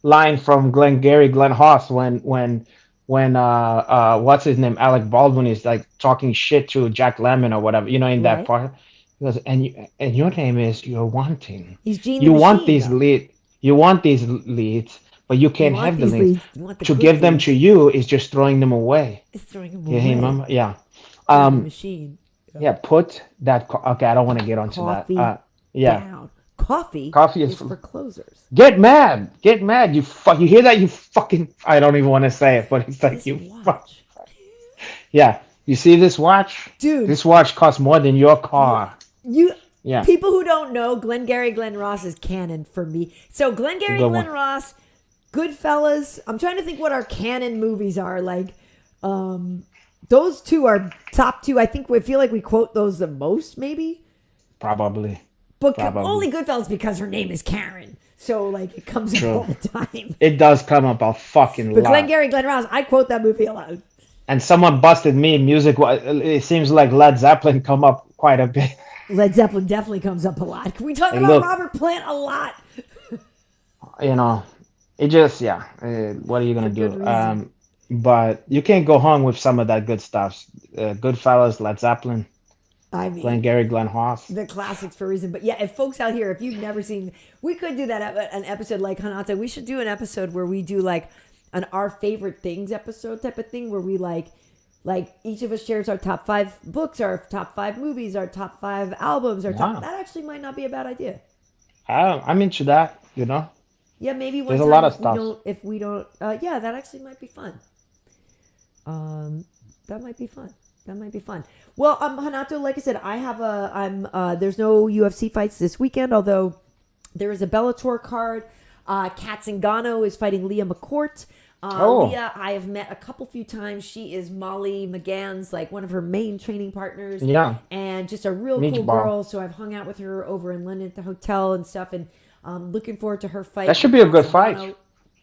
line from Glenn Hoss when what's his name, Alec Baldwin is like talking shit to Jack Lemmon or whatever, in that Right. part. He goes, and your name is you're wanting. He's Gene the You want Machine, these though. leads, but you You can't want have the these leads. leads. You want the To good give them leads. to you is just throwing them away. It's throwing him You away. remember? Yeah. Gene the Um. Machine. Yeah. Put that. Okay, I don't want to get onto Coffee that. Yeah. down. Coffee, Coffee is for closers. Get mad. Get mad. You hear that? You fucking I don't even want to say it, but it's like This you fuck. watch. Yeah. You see this watch? Dude. This watch costs more than your car. You Yeah. people who don't know, Glengarry Glen Ross is canon for me. So Glengarry Good Glen one. Ross, Goodfellas. I'm trying to think what our canon movies are. Like, those two are top two. I think we feel like we quote those the most, maybe. Probably. But Probably. only Goodfellas because her name is Karen. So like it comes up True. all the time. It does come up a fucking But lot. Glengarry Glen Ross, I quote that movie a lot. And someone busted me music. It seems like Led Zeppelin come up quite a bit. Led Zeppelin definitely comes up a lot. We talk Hey, about look. Robert Plant a lot. It just what are you gonna For good do? reason. But you can't go home with some of that good stuff. Goodfellas, Led Zeppelin, I mean, Glengarry Glen Ross. the classics for a reason. But yeah, if folks out here, if you've never seen, we could do that an episode like Hanata. We should do an episode where we do like an our favorite things episode type of thing where we like each of us shares our top 5 books, our top 5 movies, our top 5 albums, our top. Wow. That actually might not be a bad idea. I'm into that. Yeah, maybe one There's a time lot of if stuff. we don't, yeah, that actually might be fun. That might be fun. That might be fun. Well, Hanato, like I said, there's no UFC fights this weekend, although there is a Bellator card. Kat Zingano is fighting Leah McCourt. Leah, I have met a few times. She is Molly McGann's, like one of her main training partners. Yeah. And just a real Meatball. cool girl. So I've hung out with her over in London at the hotel and stuff. And looking forward to her fight. That should be a good Zingano. fight.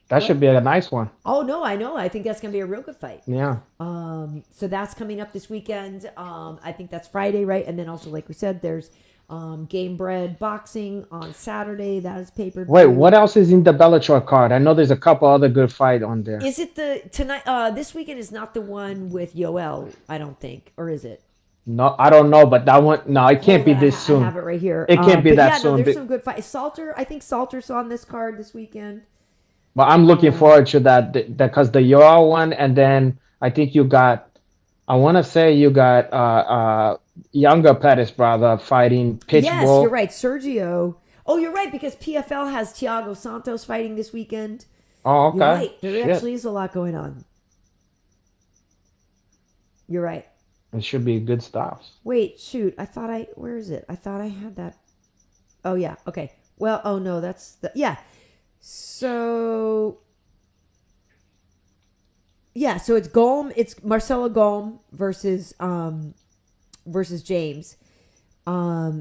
That should be a nice one. Oh, no, I know. I think that's going to be a real good fight. Yeah. So that's coming up this weekend. I think that's Friday, right? And then also, like we said, there's Gamebred Boxing on Saturday. That is pay-per-view. Wait, what else is in the Bellator card? I know there's a couple other good fight on there. Is it tonight? This weekend is not the one with Yoel, I don't think, or is it? No, I don't know, but that one, no, it can't be this soon. I have it right here. It can't be but that yeah, soon. No, there's some good fights. Salter, I think Salter's on this card this weekend. But I'm looking forward to that because the Yoel one, and then I think I want to say you got younger Pettis brother fighting Pitbull. Yes, you're right. Sergio. Oh, you're right, because PFL has Thiago Santos fighting this weekend. Oh, okay. You're right. There Shit. actually is a lot going on. You're right. It should be good stuff. Wait, shoot. Where is it? I thought I had that. Oh, yeah. Okay. Well, oh, no, yeah. So, yeah, so it's Marcelo Golm versus James. Yeah,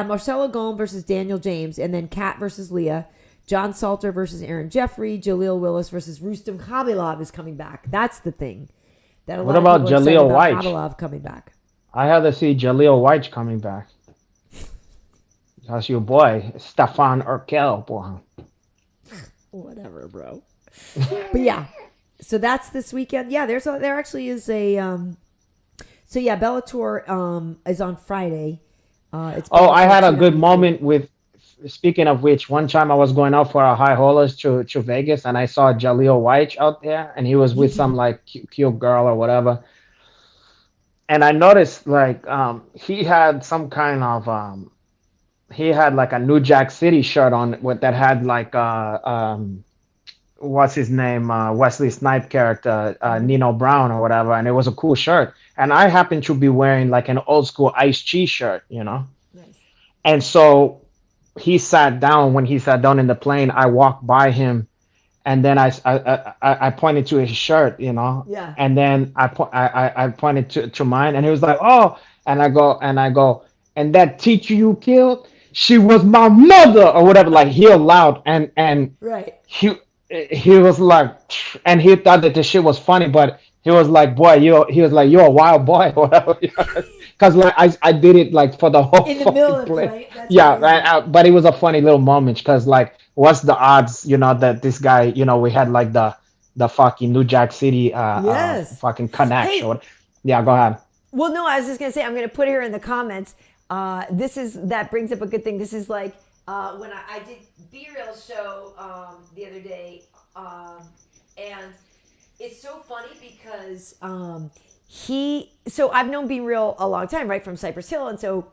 Marcelo Golm versus Daniel James, and then Kat versus Leah. John Salter versus Aaron Jeffrey. Jaleel Willis versus Rustam Khabilov is coming back. That's the thing. What about Jaleel White? Khabilov coming back. I had to see Jaleel White coming back. That's your boy, Stefan Urkel, boy. Whatever, bro. But yeah, so that's this weekend. Yeah, there actually is a. So yeah, Bellator is on Friday. I had a good moment with. Speaking of which, one time I was going out for a high rollers to Vegas, and I saw Jaleel White out there, and he was with some like cute girl or whatever. And I noticed like he had some kind of he had like a New Jack City shirt on that had like what's his name, Wesley Snipe character, Nino Brown or whatever, and it was a cool shirt. And I happened to be wearing like an old school Ice Cheese shirt, Nice. And so when he sat down in the plane, I walked by him, and then I pointed to his shirt, you know, Yeah. and then I pointed to mine, and he was like, "Oh," and I go, "And that teacher you killed, she was my mother," or whatever, like yelled loud, and Right. he was like, and he thought that the shit was funny, but he was like, "Boy, he was like, you're a wild boy," or whatever, because like I did it like for the whole In the middle fucking of the play. play. That's Yeah, amazing. but it was a funny little moment because like, what's the odds, you know, that this guy, you know, we had like the fucking New Jack City Yes. fucking connect Hey, or yeah, go ahead. well, no, I was just gonna say I'm gonna put here in the comments. That brings up a good thing. This is like when I did B Real show the other day, and it's so funny because so I've known B Real a long time, right, from Cypress Hill, and so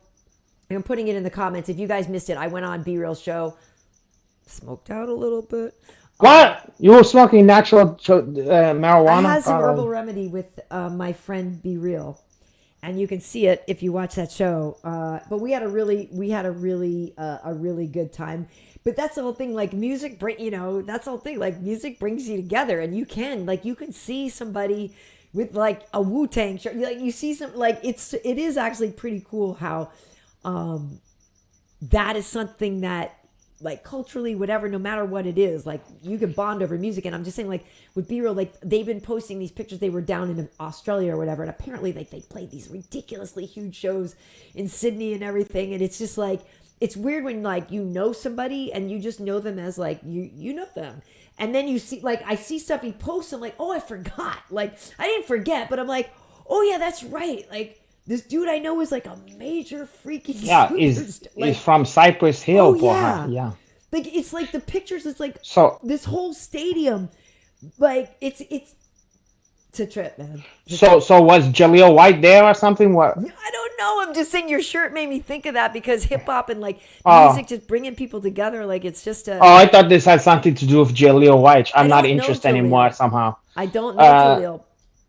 I'm putting it in the comments. If you guys missed it, I went on B Real's show, smoked out a little bit. What, you were smoking natural marijuana? I had some herbal remedy with my friend Be Real, and you can see it if you watch that show. But we had a really good time. But that's the whole thing. Like music, that's the whole thing. Like music brings you together, and you can see somebody with like a Wu-Tang shirt. Like you see some, like it is actually pretty cool how that is something that, like, culturally, whatever, no matter what it is, like you can bond over music. And I'm just saying, like with B-Real, like they've been posting these pictures. They were down in Australia or whatever, and apparently like they played these ridiculously huge shows in Sydney and everything. And it's just like, it's weird when like you know somebody and you just know them as like you know them, and then you see, like, I see stuff he posts, I'm like, oh, I forgot. Like I didn't forget, but I'm like, oh yeah, that's right. Like this dude I know is like a major freaking Yeah, superstar. Like, is from Cypress Hill, oh for yeah. her. Yeah. Like it's like the pictures. It's like So this whole stadium. Like it's a trip, man. so was Jaleel White there or something? What? I don't know. I'm just saying your shirt made me think of that because hip hop and like Oh, music just bringing people together. Like it's just a. oh, I thought this had something to do with Jaleel White. I I'm not don't know interested anymore Jaleel. somehow. I don't know Uh, Jaleel,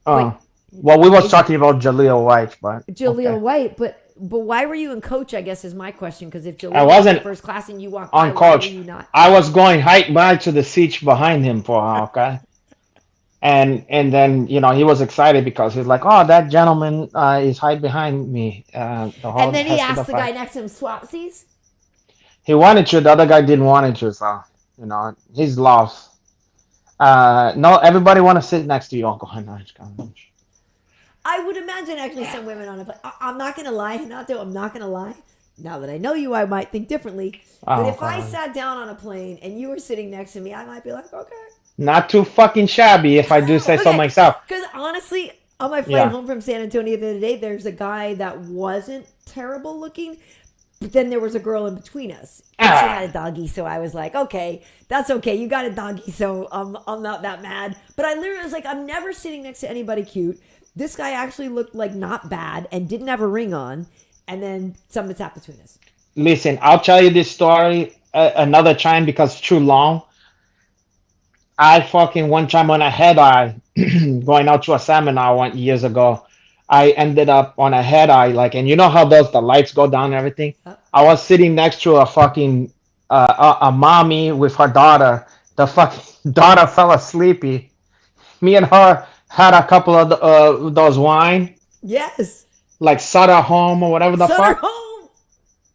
oh. but Well, we was is talking about Jaleel White, but Jaleel okay. White. But why were you in coach? I guess is my question. Because if I Jaleel was in wasn't first class and you walked by, on why were coach. you not? I was going height by to the seats behind him for her, okay? And then, you know, he was excited because he's like, "Oh, that gentleman is right behind me the And whole then he rest of the asked the guy fight." next to him, "Swapsies." He wanted to, the other guy didn't want to, so you know, he's lost. No, everybody want to sit next to you, Uncle Henry. I would imagine actually some women on a plane. I'm not gonna lie, Hinato. I'm not gonna lie. Now that I know you, I might think differently. But Oh if I God. sat down on a plane and you were sitting next to me, I might be like, okay. Not too fucking shabby, if I do say so Okay. myself. Because honestly, on my flight Yeah. home from San Antonio the other day, there's a guy that wasn't terrible looking, but then there was a girl in between us. And she Ah. had a doggy, so I was like, okay, that's okay. You got a doggy, so I'm not that mad. But I literally was like, I'm never sitting next to anybody cute. This guy actually looked like not bad and didn't have a ring on. And then something sat between us. Listen, I'll tell you this story another time because it's too long. I fucking one time on a head eye, going out to a seminar one years ago. I ended up on a head eye, like, and you know how those the lights go down and everything. Uh, I was sitting next to a fucking a mommy with her daughter. The fucking daughter fell asleepy. Me and her had a couple of those wine, yes. like Sutter Home or whatever the Sutter fuck. home.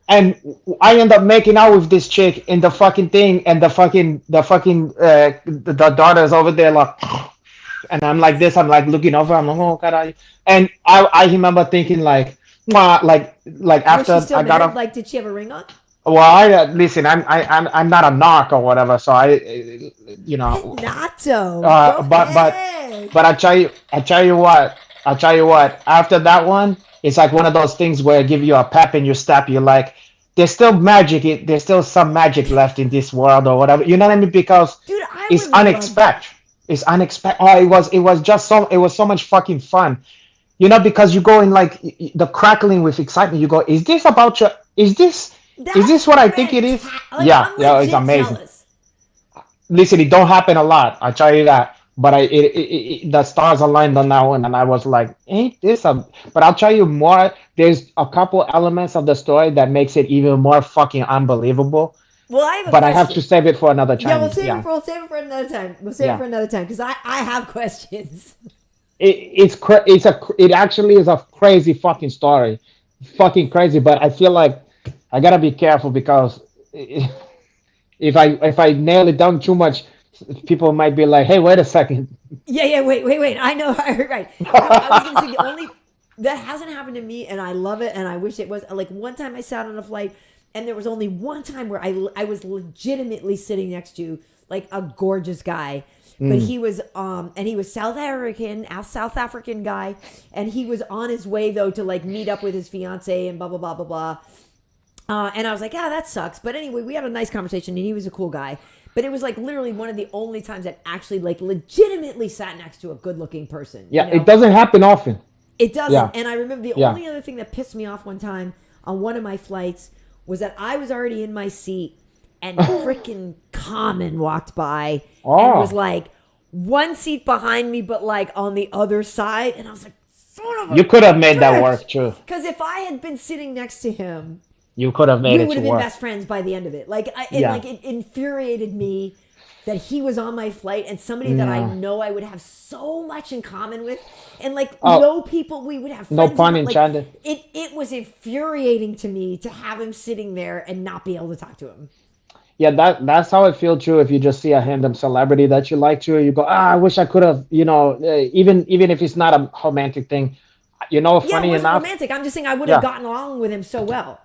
And I end up making out with this chick in the fucking thing, and the daughter is over there like, and I'm like this. I'm like looking over. I'm like, oh god. And I remember thinking like, "Mwah," like Was she after still I got mad? off. Like, did she have a ring on? Well, I listen. I'm not a narc or whatever. So you know, Nato. uh, Go but but ahead. but I tell you what. After that one, it's like one of those things where I give you a pep in your step. You're like, there's still magic. There's still some magic left in this world or whatever. You know what I mean? Because Dude, I it's would love that. unexpected. It's unexpected. Oh, it was so much fucking fun. You know, because you go in like the crackling with excitement. You go, is this about your? Is That's this what I think it is? Like, Yeah, I'm yeah, it's legit amazing. jealous. Listen, it don't happen a lot. I tell you that. But the stars aligned on that one, and I was like, "Ain't this a?" But I'll tell you more. There's a couple elements of the story that makes it even more fucking unbelievable. Well, I have a but question. I have to save it for another time. Yeah, we'll save it for another time. We'll save it for another time because I have questions. It actually is a crazy fucking story, fucking crazy. But I feel like I gotta be careful because if I nail it down too much, people might be like, "Hey, wait a second." Yeah. Wait. I know. I heard right. No, I was gonna say the only that hasn't happened to me, and I love it, and I wish it was. Like one time I sat on a flight, and there was only one time where I was legitimately sitting next to like a gorgeous guy. But he was and he was South African guy, and he was on his way though to like meet up with his fiance and blah blah blah blah blah. And I was like, that sucks. But anyway, we had a nice conversation, and he was a cool guy. But it was like literally one of the only times that actually like legitimately sat next to a good looking person. Yeah, you know? it doesn't happen often. It doesn't. Yeah. And I remember the only other thing that pissed me off one time on one of my flights was that I was already in my seat, and freaking Common walked by and was like one seat behind me, but like on the other side. And I was like, son of a You could have made that bitch. work too. Because if I had been sitting next to him, You could have made we it would to have been work. best friends by the end of it. Like, Yeah. like it infuriated me that he was on my flight and somebody that I know I would have so much in common with, and like no people we would have friends. No pun like, intended. it was infuriating to me to have him sitting there and not be able to talk to him. Yeah, that's how it feels too. If you just see a random celebrity that you like to, you go, I wish I could have, even if it's not a romantic thing, funny it wasn't enough. romantic. I'm just saying I would have gotten along with him so well.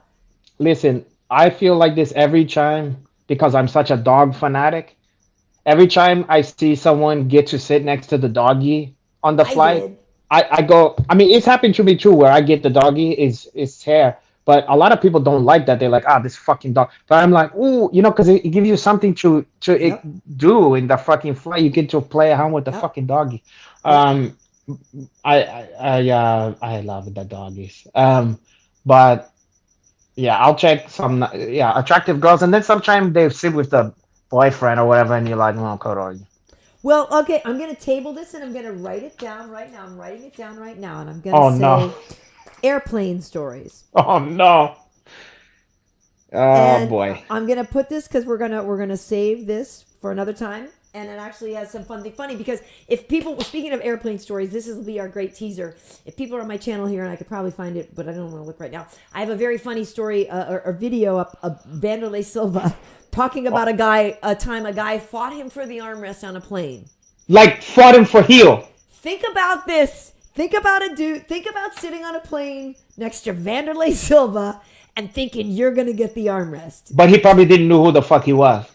Listen, I feel like this every time because I'm such a dog fanatic. Every time I see someone get to sit next to the doggy on the flight, I go. I mean, it's happened to me too, where I get the doggy is hair, but a lot of people don't like that. They're like, this fucking dog. But I'm like, ooh, because it gives you something to do in the fucking flight. You get to play around with the fucking doggy. I love the doggies. But yeah, I'll check some attractive girls, and then sometimes they sit with the boyfriend or whatever, and you're like, well, could argue. Well, okay, I'm going to table this, and I'm going to write it down right now. I'm writing it down right now, and I'm going to say airplane stories. Oh no. Oh boy. I'm going to put this because we're going to save this for another time. And it actually has some funny because if people, speaking of airplane stories, this will be our great teaser. If people are on my channel here, and I could probably find it, but I don't want to look right now. I have a very funny story or video up of Vanderlei Silva talking about a time a guy fought him for the armrest on a plane. Like fought him for heel. Think about this. Think about a dude. Think about sitting on a plane next to Vanderlei Silva and thinking you're going to get the armrest. But he probably didn't know who the fuck he was.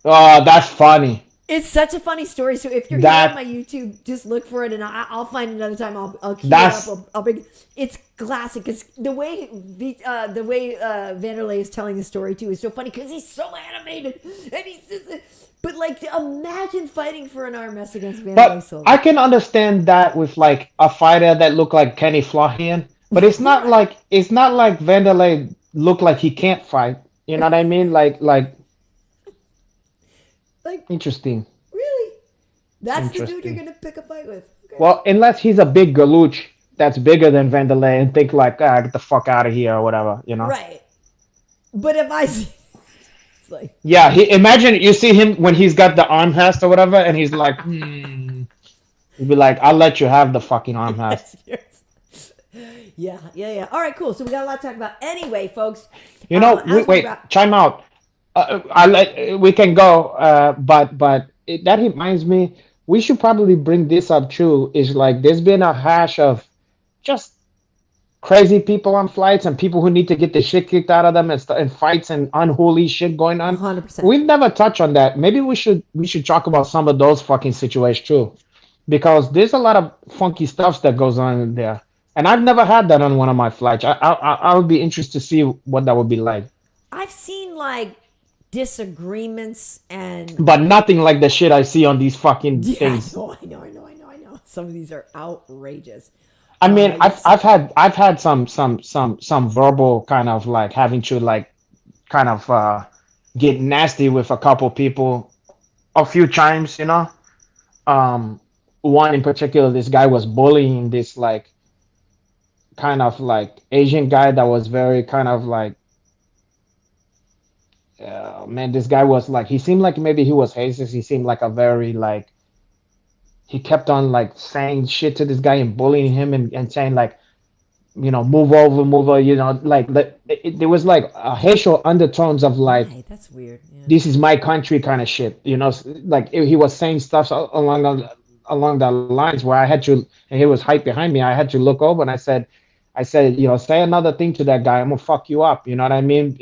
Oh, that's funny. It's such a funny story. So if you're here on my YouTube, just look for it, and I'll find another time. I'll keep it up. I'll bring. It's classic. It's the way Vanderlei is telling the story too is so funny because he's so animated, and but like imagine fighting for an arm rest against Vanderlei Silva. I can understand that with like a fighter that looked like Kenny Florian, but it's not like Vanderlei looked like he can't fight. You know what I mean? Like interesting. Really? That's the dude you're going to pick a fight with. Okay. Well, unless he's a big galuch that's bigger than Vanderlei and think like, get the fuck out of here or whatever, Right. But if I see... It's like... Yeah, imagine you see him when he's got the arm rest or whatever, and he's like, He'd be like, I'll let you have the fucking arm rest. Yeah. All right, cool. So we got a lot to talk about. Anyway, folks. Wait, chime out. We can go, but that reminds me, we should probably bring this up too. Is like there's been a hash of just crazy people on flights and people who need to get the shit kicked out of them and fights and unholy shit going on. 100%. We've never touched on that. Maybe we should talk about some of those fucking situations too, because there's a lot of funky stuff that goes on in there, and I've never had that on one of my flights. I would be interested to see what that would be like. I've seen like disagreements but nothing like the shit I see on these fucking things. I know. Some of these are outrageous. I mean, I've had some verbal kind of like having to like kind of get nasty with a couple people a few times, one in particular, this guy was bullying this like kind of like Asian guy that was very kind of like man, this guy was like, he seemed like maybe he was racist. He seemed like a very like, he kept on like saying shit to this guy and bullying him and saying like, move over, like there was like a racial undertones of like, Right, that's weird. Yeah. this is my country kind of shit, like he was saying stuff along the lines where I had to, and he was hype behind me. I had to look over and I said, say another thing to that guy, I'm gonna fuck you up. You know what I mean?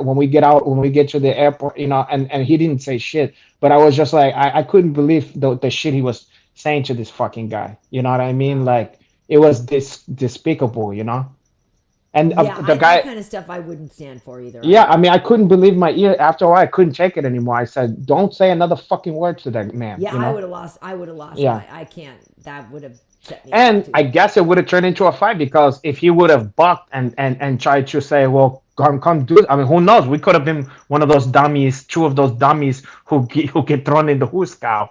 When we get to the airport, and he didn't say shit, but I was just like, I couldn't believe the shit he was saying to this fucking guy. You know what I mean? Like it was despicable, And Yeah, the guy, that kind of stuff I wouldn't stand for either. yeah, I mean, I couldn't believe my ear. After a while, I couldn't take it anymore. I said, "Don't say another fucking word to that man." Yeah, I would have lost. I would have lost. Yeah. I can't. That would have set me. And off, too. I guess it would have turned into a fight because if he would have bucked and tried to say, "Well, come do it," I mean, who knows? We could have been one of those dummies, two of those dummies who get thrown in the hooskow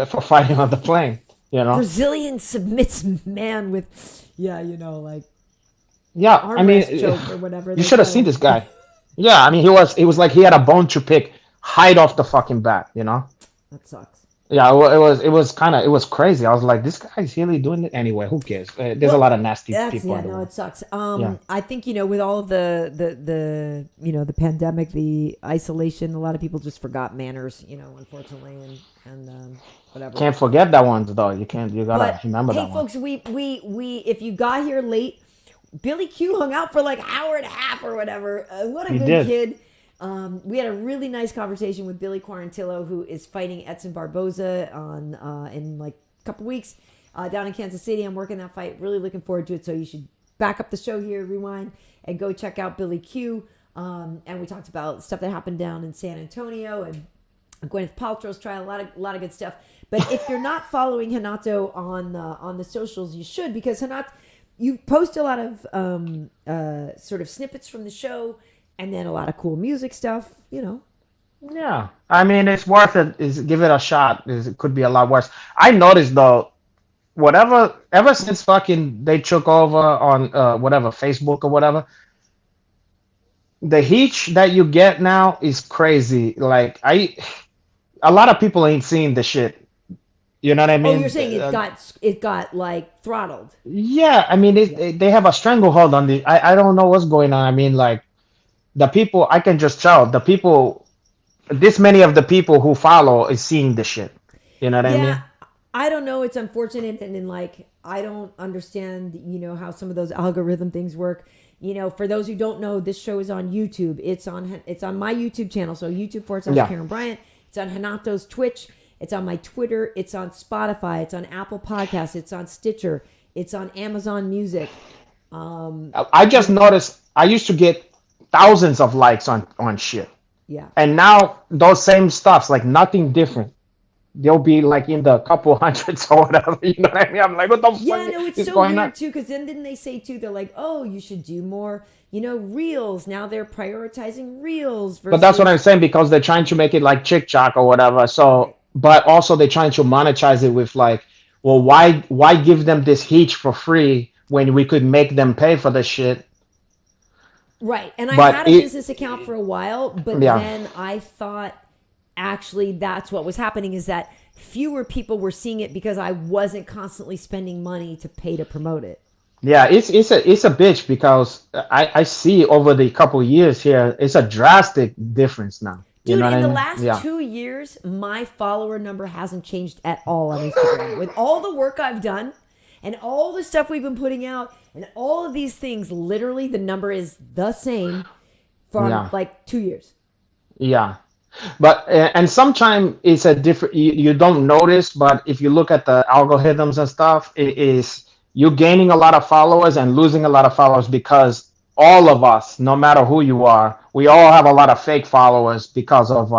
for fighting on the plane. Brazilian submits man with, like Yeah, I mean, armrest choke or whatever. you should have seen this guy. Yeah, I mean, it was like he had a bone to pick, hide off the fucking bat. That sucks. Yeah, it was crazy. I was like, this guy's really doing it anyway. Who cares? There's a lot of nasty people. In the world. It sucks. Yeah. I think with all of the pandemic, the isolation, a lot of people just forgot manners. Unfortunately, and whatever. Can't forget that one though. You can't. You gotta remember that hey, one. folks, we if you got here late, Billy Q hung out for like an hour and a half or whatever. What a good kid. We had a really nice conversation with Billy Quarantillo, who is fighting Edson Barboza in like a couple weeks down in Kansas City. I'm working that fight. Really looking forward to it. So you should back up the show here, rewind, and go check out Billy Q. And we talked about stuff that happened down in San Antonio and Gwyneth Paltrow's trial. A lot of good stuff. But if you're not following Renato on the socials, you should, because Renato, you post a lot of sort of snippets from the show. And then a lot of cool music stuff, Yeah, I mean, it's worth it. Give it a shot. It could be a lot worse. I noticed though, ever since fucking they took over on whatever Facebook or whatever, the heat that you get now is crazy. Like a lot of people ain't seeing the shit. You know what I mean? Oh, you're saying it got like throttled. Yeah, I mean, they have a stranglehold on the. I don't know what's going on. I mean, like. The people, I can just tell the people, this many of the people who follow is seeing the shit. You know what I mean? I don't know. It's unfortunate. And then like, I don't understand, how some of those algorithm things work. For those who don't know, this show is on YouTube. It's on my YouTube channel. So YouTube.com/Karyn Bryant. It's on Renato's Twitch. It's on my Twitter. It's on Spotify. It's on Apple Podcasts. It's on Stitcher. It's on Amazon Music. I just noticed I used to get thousands of likes on shit. Yeah. And now those same stuffs, like nothing different. They'll be like in the couple hundreds or whatever. You know what I mean? I'm like, what the fuck? Yeah, no, it's so weird too, because then didn't they say too, they're like, oh, you should do more, reels. Now they're prioritizing reels versus... But that's what I'm saying, because they're trying to make it like chick-chock or whatever. So, right. But also they're trying to monetize it with like, well, why give them this heat for free when we could make them pay for the shit? Right. And I had a business account for a while, but then I thought actually that's what was happening, is that fewer people were seeing it because I wasn't constantly spending money to pay to promote it. Yeah, it's a bitch, because I see over the couple years here, it's a drastic difference now. Dude, in the last 2 years, my follower number hasn't changed at all on Instagram. With all the work I've done and all the stuff we've been putting out and all of these things, literally the number is the same from like 2 years. Yeah. But, and sometimes it's a different, you don't notice, but if you look at the algorithms and stuff, it is, you're gaining a lot of followers and losing a lot of followers, because all of us, no matter who you are, we all have a lot of fake followers because of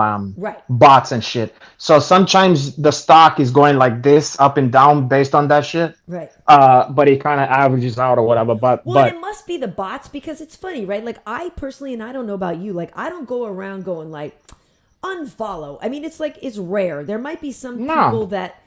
bots and shit. So sometimes the stock is going like this, up and down based on that shit. Right. But it kind of averages out or whatever. But it must be the bots, because it's funny, right? Like I personally, and I don't know about you, like I don't go around going like unfollow. I mean, it's like, it's rare. There might be some people that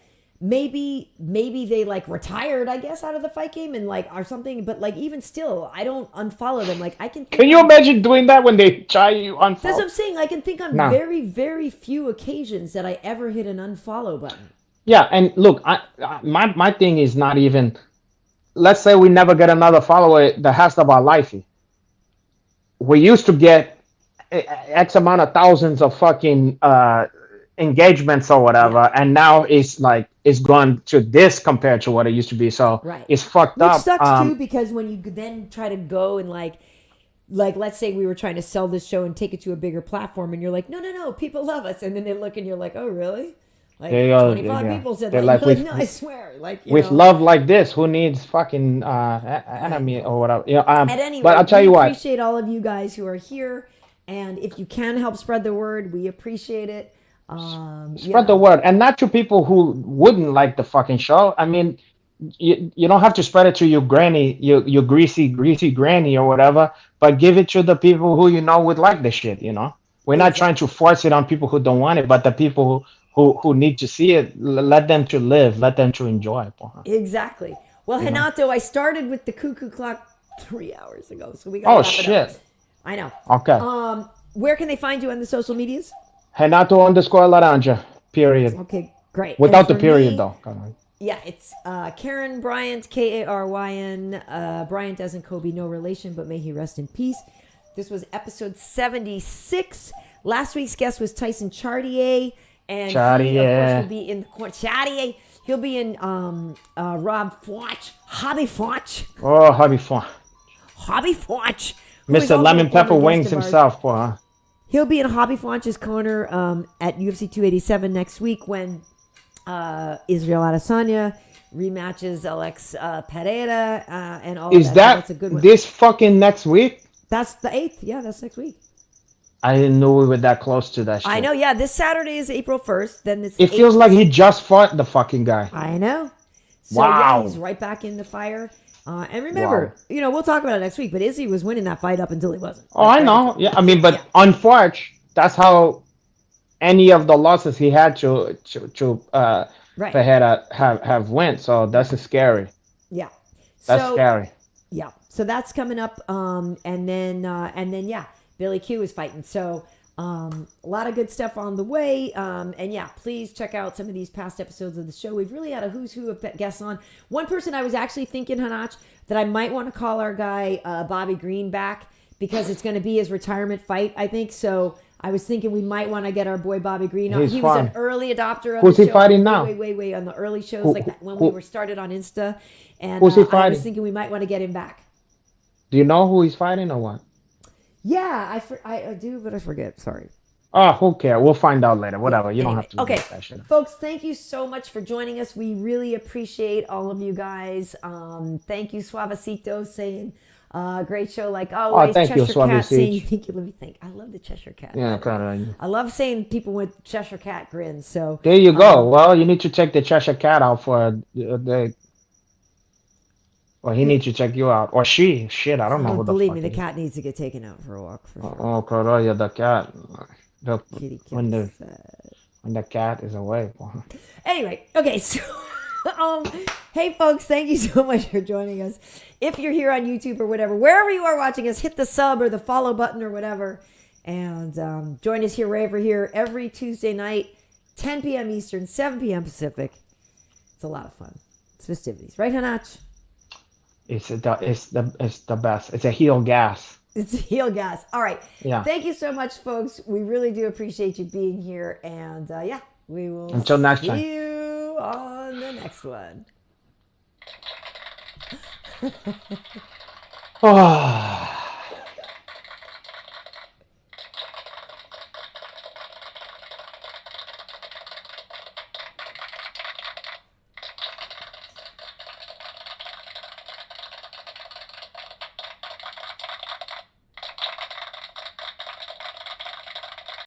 maybe they like retired, I guess, out of the fight game and like or something. But like even still, I don't unfollow them. Like I can. Can you imagine doing that when they try you unfollow? That's what I'm saying. I can think on very, very few occasions that I ever hit an unfollow button. Yeah, and look, my thing is not even. Let's say we never get another follower that has about lifey. We used to get X amount of thousands of fucking engagements or whatever, and now it's like it's gone to this compared to what it used to be. So it's fucked up. Which sucks too, because when you then try to go and like let's say we were trying to sell this show and take it to a bigger platform, and you're like, no, people love us, and then they look and you're like, oh really? Like 25 people said, like no, I swear, like with love like this, who needs fucking enemy or whatever? You know, At any but rate, I'll tell you what. Appreciate all of you guys who are here, and if you can help spread the word, we appreciate it. Spread the word, and not to people who wouldn't like the fucking show. I mean, you don't have to spread it to your granny, your greasy granny or whatever, but give it to the people who you know would like the shit. You know, we're not trying to force it on people who don't want it, but the people who need to see it, let them to live, let them to enjoy. Exactly. Well, Renato, I started with the cuckoo clock 3 hours ago, so we got. Oh shit! I know. Okay. Where can they find you on the social medias? Renato_Laranja. Period. Okay, great. Without the period, though. Yeah, it's Karyn Bryant, Karyn. Bryant as in Kobe, no relation, but may he rest in peace. This was episode 76. Last week's guest was Tyson Chartier. And he, of course, will be in the corner. Chartier. He'll be in Rob Fauch, Hobby Fauch. Oh, Hobby Fauch. Hobby Fauch. Mr. Lemon Pepper Wings himself, boy. He'll be in Hobby Fauch's corner at UFC 287 next week when Israel Adesanya rematches Alex Pereira and all Is that. that That's a good one. This fucking next week? That's the 8th. Yeah, that's next week. I didn't know we were that close to that shit. I know, yeah. This Saturday is April 1st. Then this. It feels like he just fought the fucking guy. I know. So, wow. Yeah, he's right back in the fire. And remember, we'll talk about it next week, but Izzy was winning that fight up until he wasn't. Oh, I know. Yeah, I mean, but unfortunately, that's how any of the losses he had to Pereira have went. So that's scary. Yeah. That's scary. Yeah. So that's coming up. And then Billy Q is fighting. So a lot of good stuff on the way. And yeah, please check out some of these past episodes of the show. We've really had a who's who of guests on. One person I was actually thinking, Hanach, that I might want to call our guy Bobby Green back because it's going to be his retirement fight, I think. So I was thinking we might want to get our boy Bobby Green on. He was an early adopter of Who's the show. He fighting now? Way on the early shows, like that when we were started on Insta. And who's he fighting? I was thinking we might want to get him back. Do you know who he's fighting or what? Yeah, I do, but I forget. Sorry. Oh, who cares? We'll find out later. Whatever. You don't have to. Okay, folks, thank you so much for joining us. We really appreciate all of you guys. Thank you, Suavecito, saying great show. Like always, thank Cheshire you, Cat saying Suavecito. thank you. Let me think. I love the Cheshire Cat. Yeah, kind of. I love saying people with Cheshire Cat grins. So there you go. Well, you need to check the Cheshire Cat out for the. Well, he needs to check you out. Or she. Shit, I don't know who the believe fuck me, the it is. cat needs to get taken out for a walk. For sure. Oh, Corolla, the cat. Kitty When the cat is away. Anyway, okay, so hey folks, thank you so much for joining us. If you're here on YouTube or whatever, wherever you are watching us, hit the sub or the follow button or whatever. And join us here, wherever here, every Tuesday night, 10 p.m. Eastern, 7 p.m. Pacific. It's a lot of fun. It's festivities. Right, Hanach? It's the best. It's a heel gas. It's a heel gas. All right. Yeah. Thank you so much, folks. We really do appreciate you being here. And we will until next time. See you on the next one. Oh.